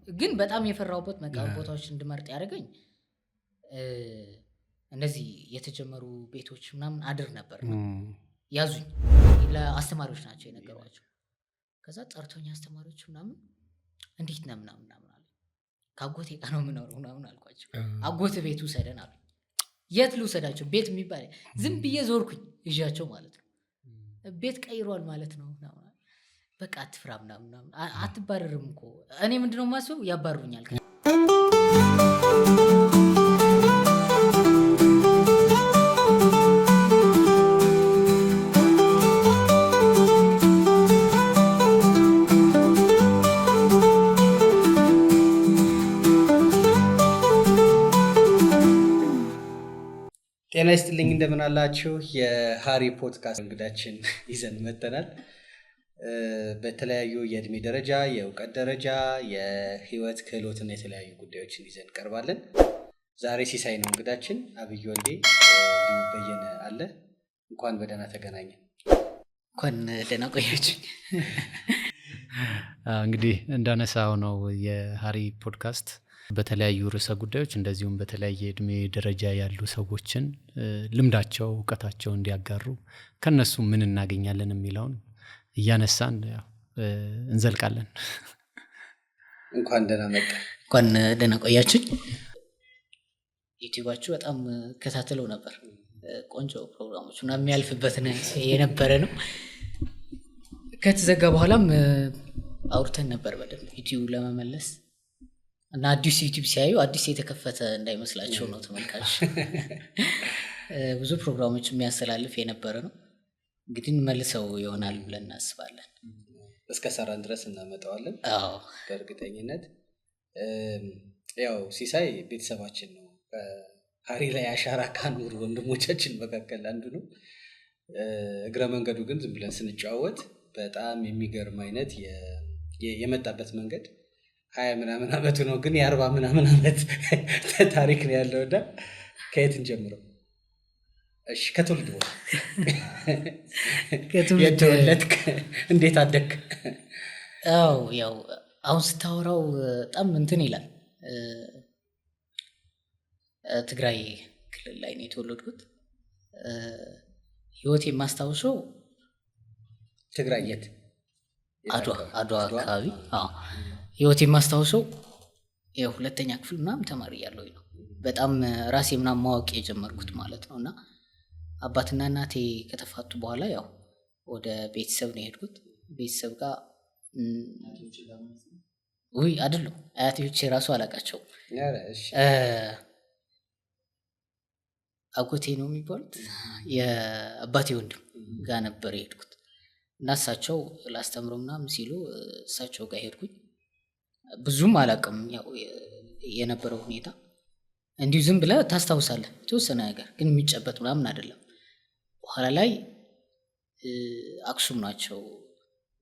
ግን በጣም የፈራሁበት መቃብር ቦታዎች እንድመርጥ ያደረገኝ እነዚህ የተጀመሩ ቤቶች ምናምን አድር ነበር ያዙኝ። ለአስተማሪዎች ናቸው የነገሯቸው። ከዛ ጠርቶኝ አስተማሪዎች ምናምን እንዴት ነው ምናምን አለ። ከአጎቴ ጋር ነው የምኖረው ምናምን አልኳቸው። አጎት ቤት ውሰደን አሉ። የት ልውሰዳቸው? ቤት የሚባል ዝም ብዬ ዞርኩኝ ይዣቸው ማለት ነው። ቤት ቀይሯል ማለት ነው ምናምን። በቃ አትፍራ ምናምን አትባረርም እኮ እኔ ምንድነው የማስበው ያባሩኛል። ጤና ይስጥልኝ እንደምን አላችሁ? የሃሪ ፖድካስት እንግዳችን ይዘን መጥተናል። በተለያዩ የእድሜ ደረጃ፣ የእውቀት ደረጃ፣ የህይወት ክህሎትና የተለያዩ ጉዳዮችን ይዘን ቀርባለን። ዛሬ ሲሳይ ነው እንግዳችን። አብይ ወልዴ በየነ አለ። እንኳን በደህና ተገናኘን። እንኳን ደህና ቆያችሁ። እንግዲህ እንዳነሳው ነው የሃሪ ፖድካስት በተለያዩ ርዕሰ ጉዳዮች እንደዚሁም በተለያየ እድሜ ደረጃ ያሉ ሰዎችን ልምዳቸው፣ እውቀታቸው እንዲያጋሩ ከነሱ ምን እናገኛለን የሚለውን እያነሳን እንዘልቃለን። እንኳን ደህና መጣ። እንኳን ደህና ቆያችሁኝ። ዩቲዩባችሁ በጣም ከታተለው ነበር። ቆንጆ ፕሮግራሞች እና የሚያልፍበት የነበረ ነው። ከተዘጋ በኋላም አውርተን ነበር በደንብ ዩቲዩብ ለመመለስ እና አዲስ ዩቲዩብ ሲያዩ አዲስ የተከፈተ እንዳይመስላቸው ነው ተመልካች። ብዙ ፕሮግራሞች የሚያስተላልፍ የነበረ ነው። እንግዲህ መልሰው ይሆናል ብለን እናስባለን። እስከ ሰራን ድረስ እናመጣዋለን በእርግጠኝነት። ያው ሲሳይ ቤተሰባችን ነው። ሃሪ ላይ አሻራ ካኖሩ ወንድሞቻችን መካከል አንዱ ነው። እግረ መንገዱ ግን ዝም ብለን ስንጨዋወት በጣም የሚገርም አይነት የመጣበት መንገድ 20 ምናምን ዓመቱ ነው፣ ግን የ40 ምናምን ዓመት ታሪክ ነው ያለው። እና ከየት እንጀምረው? እሺ ከትውልድ ቦታ የተወለድክ እንዴት አደግክ? ያው አሁን ስታወራው በጣም እንትን ይላል። ትግራይ ክልል ላይ ነው የተወለድኩት። ህይወት የማስታውሰው ትግራይ የት? አድዋ አካባቢ። ህይወት የማስታውሰው የሁለተኛ ክፍል ምናምን ተማሪ ያለው ነው። በጣም ራሴ ምናምን ማወቅ የጀመርኩት ማለት ነው። እና አባትና እናቴ ከተፋቱ በኋላ ያው ወደ ቤተሰብ ነው የሄድኩት። ቤተሰብ ጋር አይደለም አያቶቼ ራሱ አላቃቸው። አጎቴ ነው የሚባሉት የአባቴ ወንድም ጋር ነበር የሄድኩት። እና እሳቸው ላስተምረው ምናምን ሲሉ እሳቸው ጋር ሄድኩኝ። ብዙም አላውቅም ያው የነበረው ሁኔታ። እንዲሁ ዝም ብለህ ታስታውሳለህ የተወሰነ ነገር፣ ግን የሚጨበጥ ምናምን አይደለም። በኋላ ላይ አክሱም ናቸው።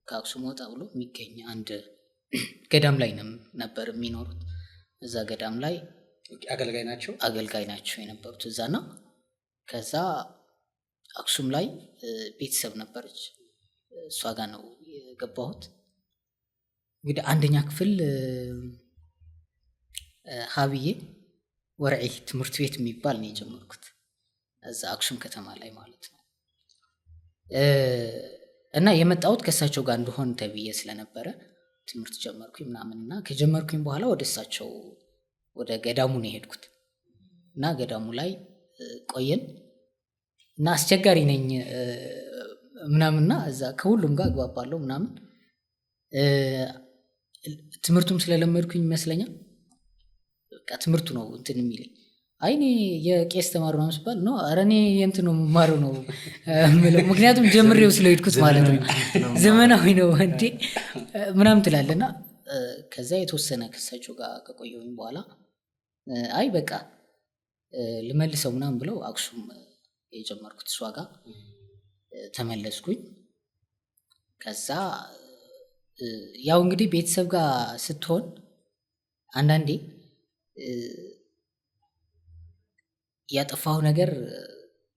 ከአክሱም ወጣ ብሎ የሚገኝ አንድ ገዳም ላይ ነበር የሚኖሩት። እዛ ገዳም ላይ አገልጋይ ናቸው የነበሩት እዛና ከዛ አክሱም ላይ ቤተሰብ ነበረች። እሷ ጋር ነው የገባሁት። እንግዲህ አንደኛ ክፍል ሀብዬ ወርዒ ትምህርት ቤት የሚባል ነው የጀመርኩት እዛ አክሱም ከተማ ላይ ማለት ነው። እና የመጣሁት ከእሳቸው ጋር እንደሆን ተብዬ ስለነበረ ትምህርት ጀመርኩኝ ምናምንና ከጀመርኩኝ በኋላ ወደ እሳቸው ወደ ገዳሙ ነው የሄድኩት። እና ገዳሙ ላይ ቆየን እና አስቸጋሪ ነኝ ምናምንና እዛ ከሁሉም ጋር እግባባለሁ ምናምን። ትምህርቱም ስለለመድኩኝ ይመስለኛል በቃ ትምህርቱ ነው እንትን የሚለኝ። እኔ የቄስ ተማሪ ነው ሲባል ነው ኧረ እኔ የእንትን ነው የምማረው ነው የምለው። ምክንያቱም ጀምሬው ስለሄድኩት ማለት ነው። ዘመናዊ ነው እንዴ ምናምን ትላለና ከዛ የተወሰነ ከእሳቸው ጋር ከቆየሁኝ በኋላ በቃ ልመልሰው ምናምን ብለው አክሱም የጀመርኩት እሷ ጋር ተመለስኩኝ። ከዛ ያው እንግዲህ ቤተሰብ ጋር ስትሆን አንዳንዴ ያጠፋው ነገር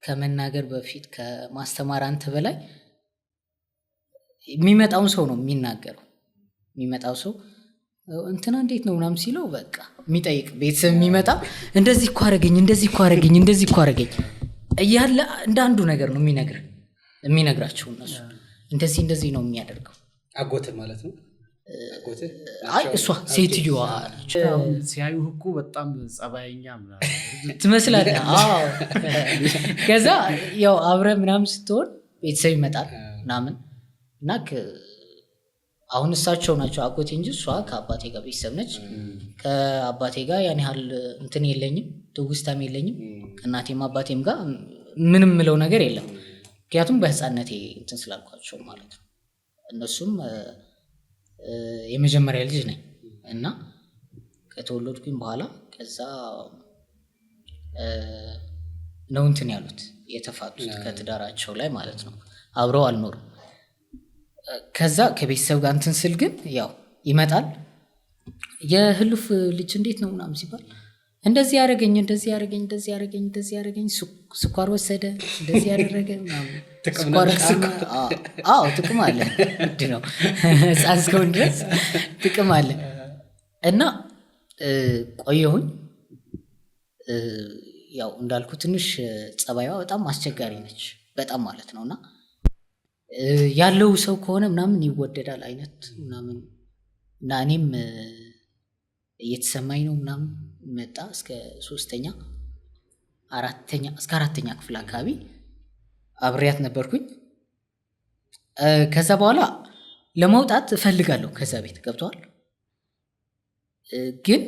ከመናገር በፊት ከማስተማር አንተ በላይ የሚመጣውን ሰው ነው የሚናገረው። የሚመጣው ሰው እንትና እንዴት ነው ምናምን ሲለው በቃ የሚጠይቅ ቤተሰብ የሚመጣ እንደዚህ እኮ አደረገኝ እንደዚህ እኮ አደረገኝ እንደዚህ እኮ አደረገኝ እያለ እንደ አንዱ ነገር ነው የሚነግራቸው እነሱ እንደዚህ ነው የሚያደርገው። አጎት ማለት ነው። አይ እሷ ሴትዮዋ ሲያዩ እኮ በጣም ጸባይኛ ትመስላለህ። ከዛ ያው አብረ ምናምን ስትሆን ቤተሰብ ይመጣል ምናምን እና አሁን እሳቸው ናቸው አጎቴ እንጂ እሷ ከአባቴ ጋር ቤተሰብ ነች። ከአባቴ ጋር ያን ያህል እንትን የለኝም፣ ትውስታም የለኝም። ከእናቴም አባቴም ጋር ምንም ምለው ነገር የለም። ምክንያቱም በህፃነቴ እንትን ስላልኳቸው ማለት ነው። እነሱም የመጀመሪያ ልጅ ነኝ እና ከተወለድኩኝ በኋላ ከዛ ነው እንትን ያሉት የተፋቱት ከትዳራቸው ላይ ማለት ነው። አብረው አልኖሩም። ከዛ ከቤተሰብ ጋር እንትን ስል ግን ያው ይመጣል የህልፍ ልጅ እንዴት ነው ምናምን ሲባል እንደዚህ ያደረገኝ ስኳር ወሰደ እንደዚህ ያደረገ ምናምን ጥቅም አለ ውድ ነው ህፃን እስከሆን ድረስ ጥቅም አለ እና ቆየሁኝ። ያው እንዳልኩ ትንሽ ጸባይዋ በጣም አስቸጋሪ ነች በጣም ማለት ነው። እና ያለው ሰው ከሆነ ምናምን ይወደዳል አይነት ምናምን እና እኔም እየተሰማኝ ነው ምናምን መጣ እስከ 3ኛ 4ኛ እስከ 4ኛ ክፍል አካባቢ አብሬያት ነበርኩኝ። ከዛ በኋላ ለመውጣት እፈልጋለሁ ከዛ ቤት ገብተዋል፣ ግን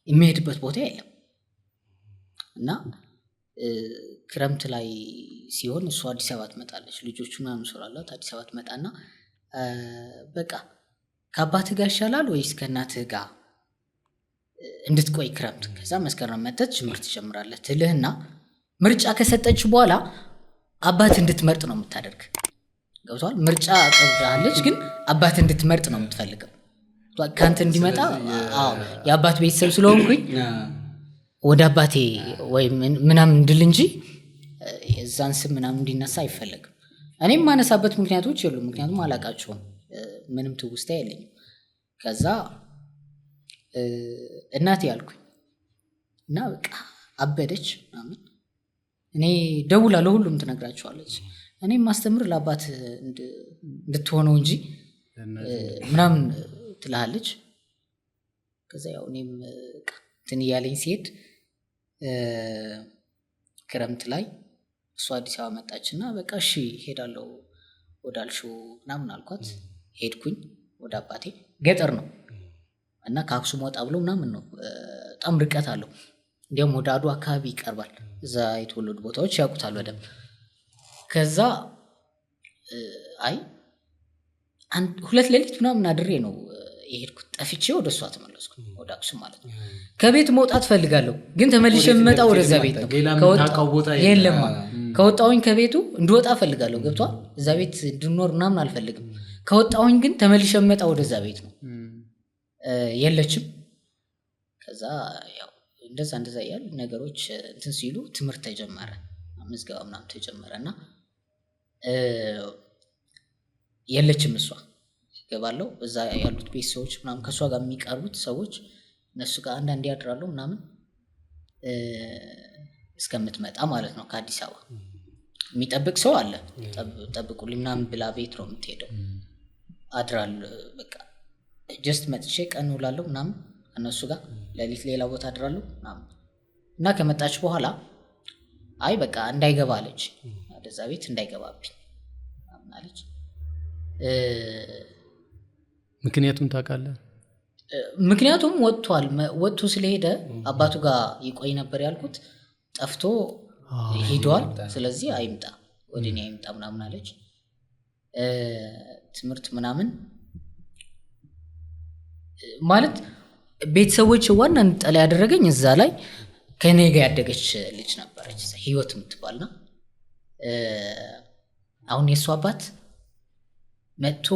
የሚሄድበት ቦታ የለም እና ክረምት ላይ ሲሆን እሷ አዲስ አበባ ትመጣለች። ልጆቹ ምናምን ስላላት አዲስ አበባ ትመጣና በቃ ከአባትህ ጋር ይሻላል ወይስ ከእናትህ ጋር እንድትቆይ ክረምት፣ ከዛ መስከረም መተት ትምህርት ትጀምራለህ ትልህና ምርጫ ከሰጠች በኋላ አባት እንድትመርጥ ነው የምታደርግ። ገብቷል? ምርጫ አቅርባለች፣ ግን አባት እንድትመርጥ ነው የምትፈልገው። ካንተ እንዲመጣ የአባት ቤተሰብ ስለሆንኩኝ ወደ አባቴ ወይ ምናምን እንድል እንጂ የዛን ስም ምናምን እንዲነሳ አይፈለግም። እኔም ማነሳበት ምክንያቶች የሉም፣ ምክንያቱም አላቃቸውም፣ ምንም ትውስታ የለኝም። ከዛ እናቴ ያልኩኝ እና በቃ አበደች ምናምን። እኔ ደውላ ለሁሉም ትነግራቸዋለች፣ እኔም ማስተምር ለአባት እንድትሆነው እንጂ ምናምን ትልሃለች። ከዛ ያው እኔም እንትን እያለኝ ሲሄድ ክረምት ላይ እሷ አዲስ አበባ መጣችና በቃ እሺ ሄዳለሁ ወዳልሽው ምናምን አልኳት። ሄድኩኝ ወደ አባቴ። ገጠር ነው እና ከአክሱም ወጣ ብሎ ምናምን ነው፣ በጣም ርቀት አለው። እንዲያውም ወደ አዱ አካባቢ ይቀርባል። እዛ የተወለዱ ቦታዎች ያውቁታል በደንብ። ከዛ አይ 2 ሌሊት ምናምን አድሬ ነው የሄድኩት። ጠፍቼ ወደ እሷ ተመለስኩ፣ ወደ አክሱም ማለት ነው። ከቤት መውጣት ፈልጋለሁ፣ ግን ተመልሼ የምመጣው ወደዛ ቤት ነው። የለማ ከወጣሁኝ ከቤቱ እንድወጣ ፈልጋለሁ። ገብቷል? እዛ ቤት እንድኖር ምናምን አልፈልግም። ከወጣሁኝ ግን ተመልሼ የምመጣው ወደዛ ቤት ነው። የለችም። ከዛ ያው እንደዛ እያሉ ነገሮች እንትን ሲሉ ትምህርት ተጀመረ፣ ምዝገባ ምናምን ተጀመረ እና የለችም እሷ። ገባለሁ እዛ ያሉት ቤት ሰዎች ምናምን ከእሷ ጋር የሚቀርቡት ሰዎች እነሱ ጋር አንዳንዴ ያድራሉ ምናምን እስከምትመጣ ማለት ነው። ከአዲስ አበባ የሚጠብቅ ሰው አለ፣ ጠብቁልኝ ምናምን ብላ ቤት ነው የምትሄደው። አድራል በቃ ጀስት መጥቼ ቀን ውላለሁ ምናምን እነሱ ጋር፣ ሌሊት ሌላ ቦታ አድራለሁ ምናምን እና ከመጣች በኋላ አይ በቃ እንዳይገባ አለች፣ ወደዛ ቤት እንዳይገባብኝ ምናምን አለች። ምክንያቱም ታውቃለህ? ምክንያቱም ወጥቶ ስለሄደ አባቱ ጋር ይቆይ ነበር ያልኩት፣ ጠፍቶ ሄዷል። ስለዚህ አይምጣ ወደ እኔ አይምጣ ምናምን አለች። ትምህርት ምናምን ማለት ቤተሰቦች ዋና እንጠላ ያደረገኝ እዛ ላይ ከኔ ጋር ያደገች ልጅ ነበረች ህይወት የምትባልና አሁን የእሷ አባት መጥቶ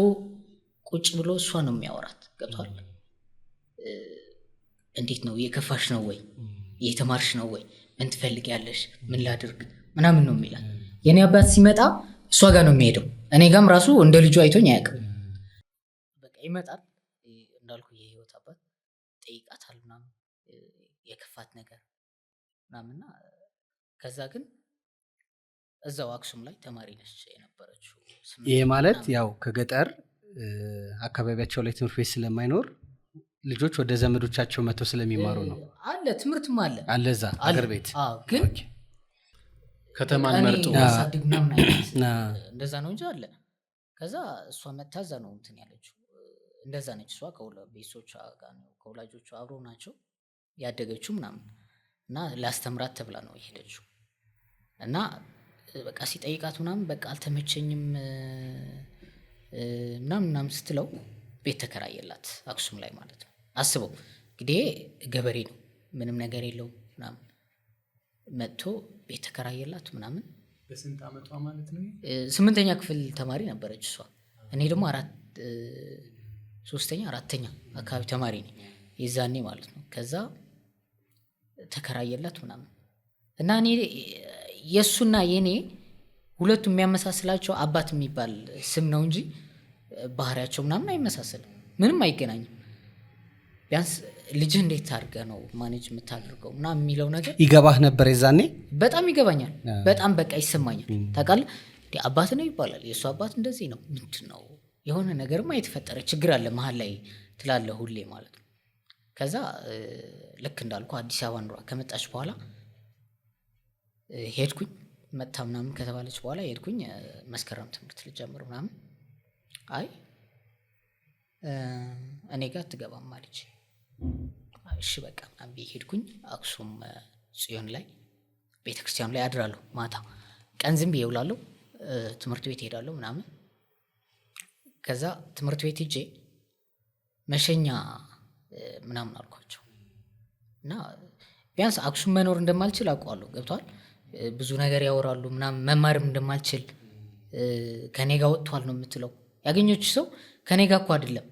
ቁጭ ብሎ እሷ ነው የሚያወራት። ገብቷል? እንዴት ነው የከፋሽ ነው ወይ እየተማርሽ ነው ወይ ምን ትፈልጊያለሽ ምን ላድርግ ምናምን ነው የሚላት። የኔ አባት ሲመጣ እሷ ጋር ነው የሚሄደው። እኔ ጋርም ራሱ እንደ ልጁ አይቶኝ አያውቅም። በቃ ይመጣል እንዳልኩ የህይወት አባት ይጠይቃታል ምናምን የከፋት ነገር ምናምንና ከዛ ግን እዛው አክሱም ላይ ተማሪ ነች የነበረችው። ይሄ ማለት ያው ከገጠር አካባቢያቸው ላይ ትምህርት ቤት ስለማይኖር ልጆች ወደ ዘመዶቻቸው መጥተው ስለሚማሩ ነው። አለ ትምህርትም አለ እዛ አገር ቤት ግን ከተማን መርጦ ማሳደግ ምናምን አይነት እንደዛ ነው እንጂ አለ። ከዛ እሷ መጥታ እዛ ነው እንትን ያለችው። እንደዛ ነች እሷ ከቤተሰቦቿ ጋር ነው ከወላጆቿ አብሮ ናቸው ያደገችው ምናምን እና ላስተምራት ተብላ ነው የሄደችው። እና በቃ ሲጠይቃት ምናምን በቃ አልተመቸኝም ምናምን ስትለው ቤት ተከራየላት አክሱም ላይ ማለት ነው። አስበው እንግዲህ ገበሬ ነው ምንም ነገር የለውም ምናምን መጥቶ ቤት ተከራየላት ምናምን። በስንት ዓመቷ ማለት ነው? 8ኛ ክፍል ተማሪ ነበረች እሷ። እኔ ደግሞ 3ኛ 4ኛ አካባቢ ተማሪ ነኝ የዛኔ ማለት ነው። ከዛ ተከራየላት ምናምን እና እኔ የሱና የኔ ሁለቱም የሚያመሳስላቸው አባት የሚባል ስም ነው እንጂ ባህሪያቸው ምናምን አይመሳሰልም፣ ምንም አይገናኝም። ቢያንስ ልጅህ እንዴት አድርገህ ነው ማኔጅ የምታደርገው እና የሚለው ነገር ይገባህ ነበር የዛኔ? በጣም ይገባኛል፣ በጣም በቃ ይሰማኛል። ታውቃለህ አባት ነው ይባላል፣ የእሱ አባት እንደዚህ ነው፣ ምንድን ነው የሆነ ነገርማ የተፈጠረ ችግር አለ መሀል ላይ ትላለህ ሁሌ ማለት ነው። ከዛ ልክ እንዳልኩ አዲስ አበባ ኑራ ከመጣች በኋላ ሄድኩኝ። መጣ ምናምን ከተባለች በኋላ ሄድኩኝ መስከረም ትምህርት ልጀምር ምናምን። አይ እኔ ጋር አትገባም አለች። እሺ በቃ ምናምን ሄድኩኝ። አክሱም ጽዮን ላይ ቤተክርስቲያኑ ላይ አድራለሁ። ማታ ቀን ዝም ብዬ እውላለሁ፣ ትምህርት ቤት ሄዳለሁ ምናምን። ከዛ ትምህርት ቤት ሄጄ መሸኛ ምናምን አልኳቸው እና ቢያንስ አክሱም መኖር እንደማልችል አውቀዋለሁ። ገብቷል። ብዙ ነገር ያወራሉ ምናምን፣ መማርም እንደማልችል ከኔ ጋር ወጥቷል ነው የምትለው። ያገኘች ሰው ከኔ ጋር እኮ አይደለም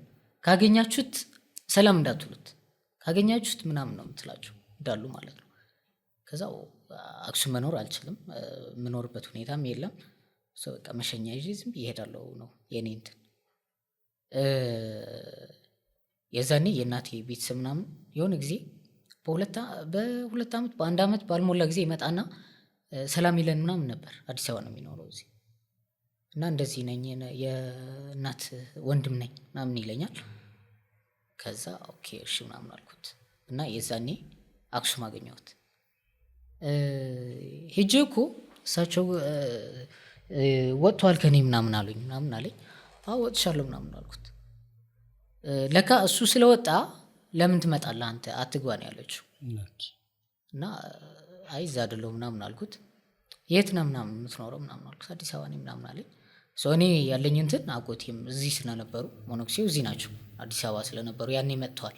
ካገኛችሁት ሰላም እንዳትሉት ካገኛችሁት ምናምን ነው የምትላቸው እንዳሉ ማለት ነው። ከዛ አክሱም መኖር አልችልም፣ የምኖርበት ሁኔታም የለም። ሰው በቃ መሸኛ ይዤ ዝም ብዬ እሄዳለሁ ነው የኔ እንትን። የዛኔ የእናቴ ቤተሰብ ምናምን የሆነ ጊዜ በሁለት ዓመት በአንድ ዓመት ባልሞላ ጊዜ ይመጣና ሰላም ይለን ምናምን ነበር። አዲስ አበባ ነው የሚኖረው እዚህ እና እንደዚህ ነኝ የእናት ወንድም ነኝ ምናምን ይለኛል። ከዛ ኦኬ እሺ ምናምን አልኩት እና የዛኔ አክሱም አገኘሁት። ሄጄ እኮ እሳቸው ወጥቷል ከኔ ምናምን አሉኝ ምናምን አለኝ። አዎ ወጥቻለሁ ምናምን አልኩት። ለካ እሱ ስለወጣ ለምን ትመጣለህ አንተ አትግባ ነው ያለችው። እና አይ እዛ አይደለሁ ምናምን አልኩት። የት ነው ምናምን የምትኖረው ምናምን አልኩት። አዲስ አበባ ነኝ ምናምን አለኝ። እኔ ያለኝ እንትን አጎቴም እዚህ ስለነበሩ ሞኖክሴው እዚህ ናቸው አዲስ አበባ ስለነበሩ ያኔ መጥተዋል።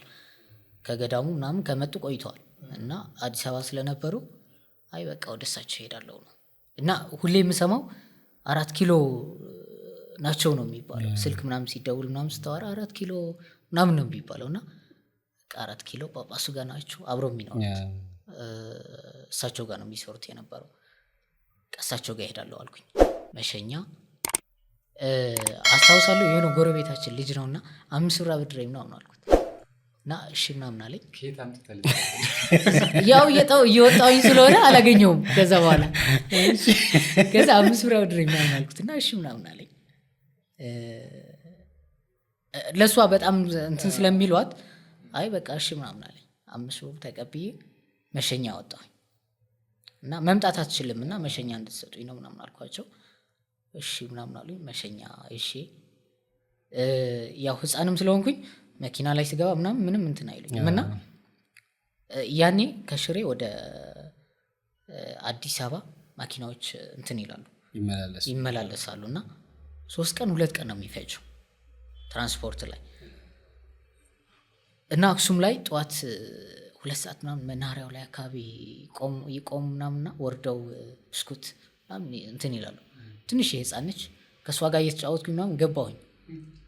ከገዳሙ ምናምን ከመጡ ቆይተዋል እና አዲስ አበባ ስለነበሩ አይ በቃ ወደ እሳቸው እሄዳለሁ ነው። እና ሁሌ የምሰማው 4 ኪሎ ናቸው ነው የሚባለው። ስልክ ምናምን ሲደውል ምናምን ስታወራ 4 ኪሎ ምናምን ነው የሚባለው። እና 4 ኪሎ ጳጳሱ ጋር ናቸው አብረው የሚኖሩት፣ እሳቸው ጋር ነው የሚሰሩት የነበረው። እሳቸው ጋር እሄዳለሁ አልኩኝ። መሸኛ አስታውሳለሁ የሆነ ጎረቤታችን ልጅ ነውና 5 ብር አብድረኝ ምናምን አልኩት እና እሺ ምናምን አለኝ። ያው እየወጣሁኝ ስለሆነ አላገኘውም። ከዛ በኋላ ከዛ 5 ብር አብድረኝ ምናምን አልኩት እና እሺ ምናምን አለኝ። ለሷ በጣም እንትን ስለሚሏት አይ በቃ እሺ ምናምን አለኝ። 5 ብር ተቀብዬ መሸኛ አወጣሁኝ እና መምጣት አትችልም እና መሸኛ እንድትሰጡኝ ነው ምናምን አልኳቸው። እሺ ምናምን አሉኝ። መሸኛ እሺ። ያው ህፃንም ስለሆንኩኝ መኪና ላይ ስገባ ምናምን ምንም እንትን አይሉኝም እና ያኔ ከሽሬ ወደ አዲስ አበባ ማኪናዎች እንትን ይላሉ ይመላለሳሉ እና 3 ቀን 2 ቀን ነው የሚፈጀው ትራንስፖርት ላይ እና አክሱም ላይ ጠዋት 2 ሰዓት ምናምን መናኸሪያው ላይ አካባቢ ይቆሙ ምናምንና ወርደው ብስኩት ምናምን እንትን ይላሉ። ትንሽ ህፃን ነች። ከእሷ ጋር እየተጫወትኩኝ ምናምን ገባሁኝ።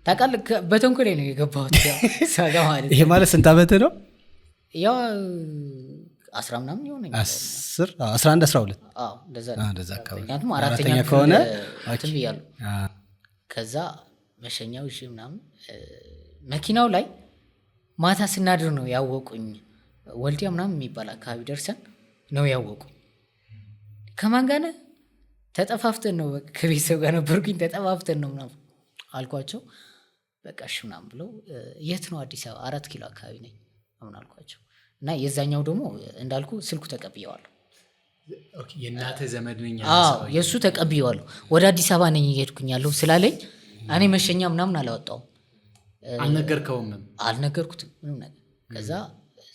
ታውቃለህ በተንኮሌ ነው የገባሁት ሳጋ ማለት። ይሄ ማለት ስንት ዓመት ነው? ያው 10 ምናምን ይሆነኛል። 10 11 12 እንደዛ አካባቢ። ምክንያቱም 4ኛ ከሆነ እንትን ብያለሁ። ከዛ መሸኛው እሺ ምናምን መኪናው ላይ ማታ ስናድር ነው ያወቁኝ። ወልዲያ ምናምን የሚባል አካባቢ ደርሰን ነው ያወቁኝ። ከማን ጋር ነህ? ተጠፋፍተን ነው ከቤተሰብ ጋር ነበርኩኝ። ተጠፋፍተን ነው ምናምን አልኳቸው። በቃ እሺ ምናምን ብለው የት ነው? አዲስ አበባ 4 ኪሎ አካባቢ ነኝ ምናምን አልኳቸው። እና የዛኛው ደግሞ እንዳልኩ ስልኩ ተቀብየዋለሁ። የእናትህ ዘመድ ነኝ? የእሱ ተቀብየዋለሁ። ወደ አዲስ አበባ ነኝ እየሄድኩኝ ያለሁ ስላለኝ እኔ መሸኛ ምናምን አላወጣውም። አልነገርከውም? አልነገርኩትም ምንም ነገር። ከዛ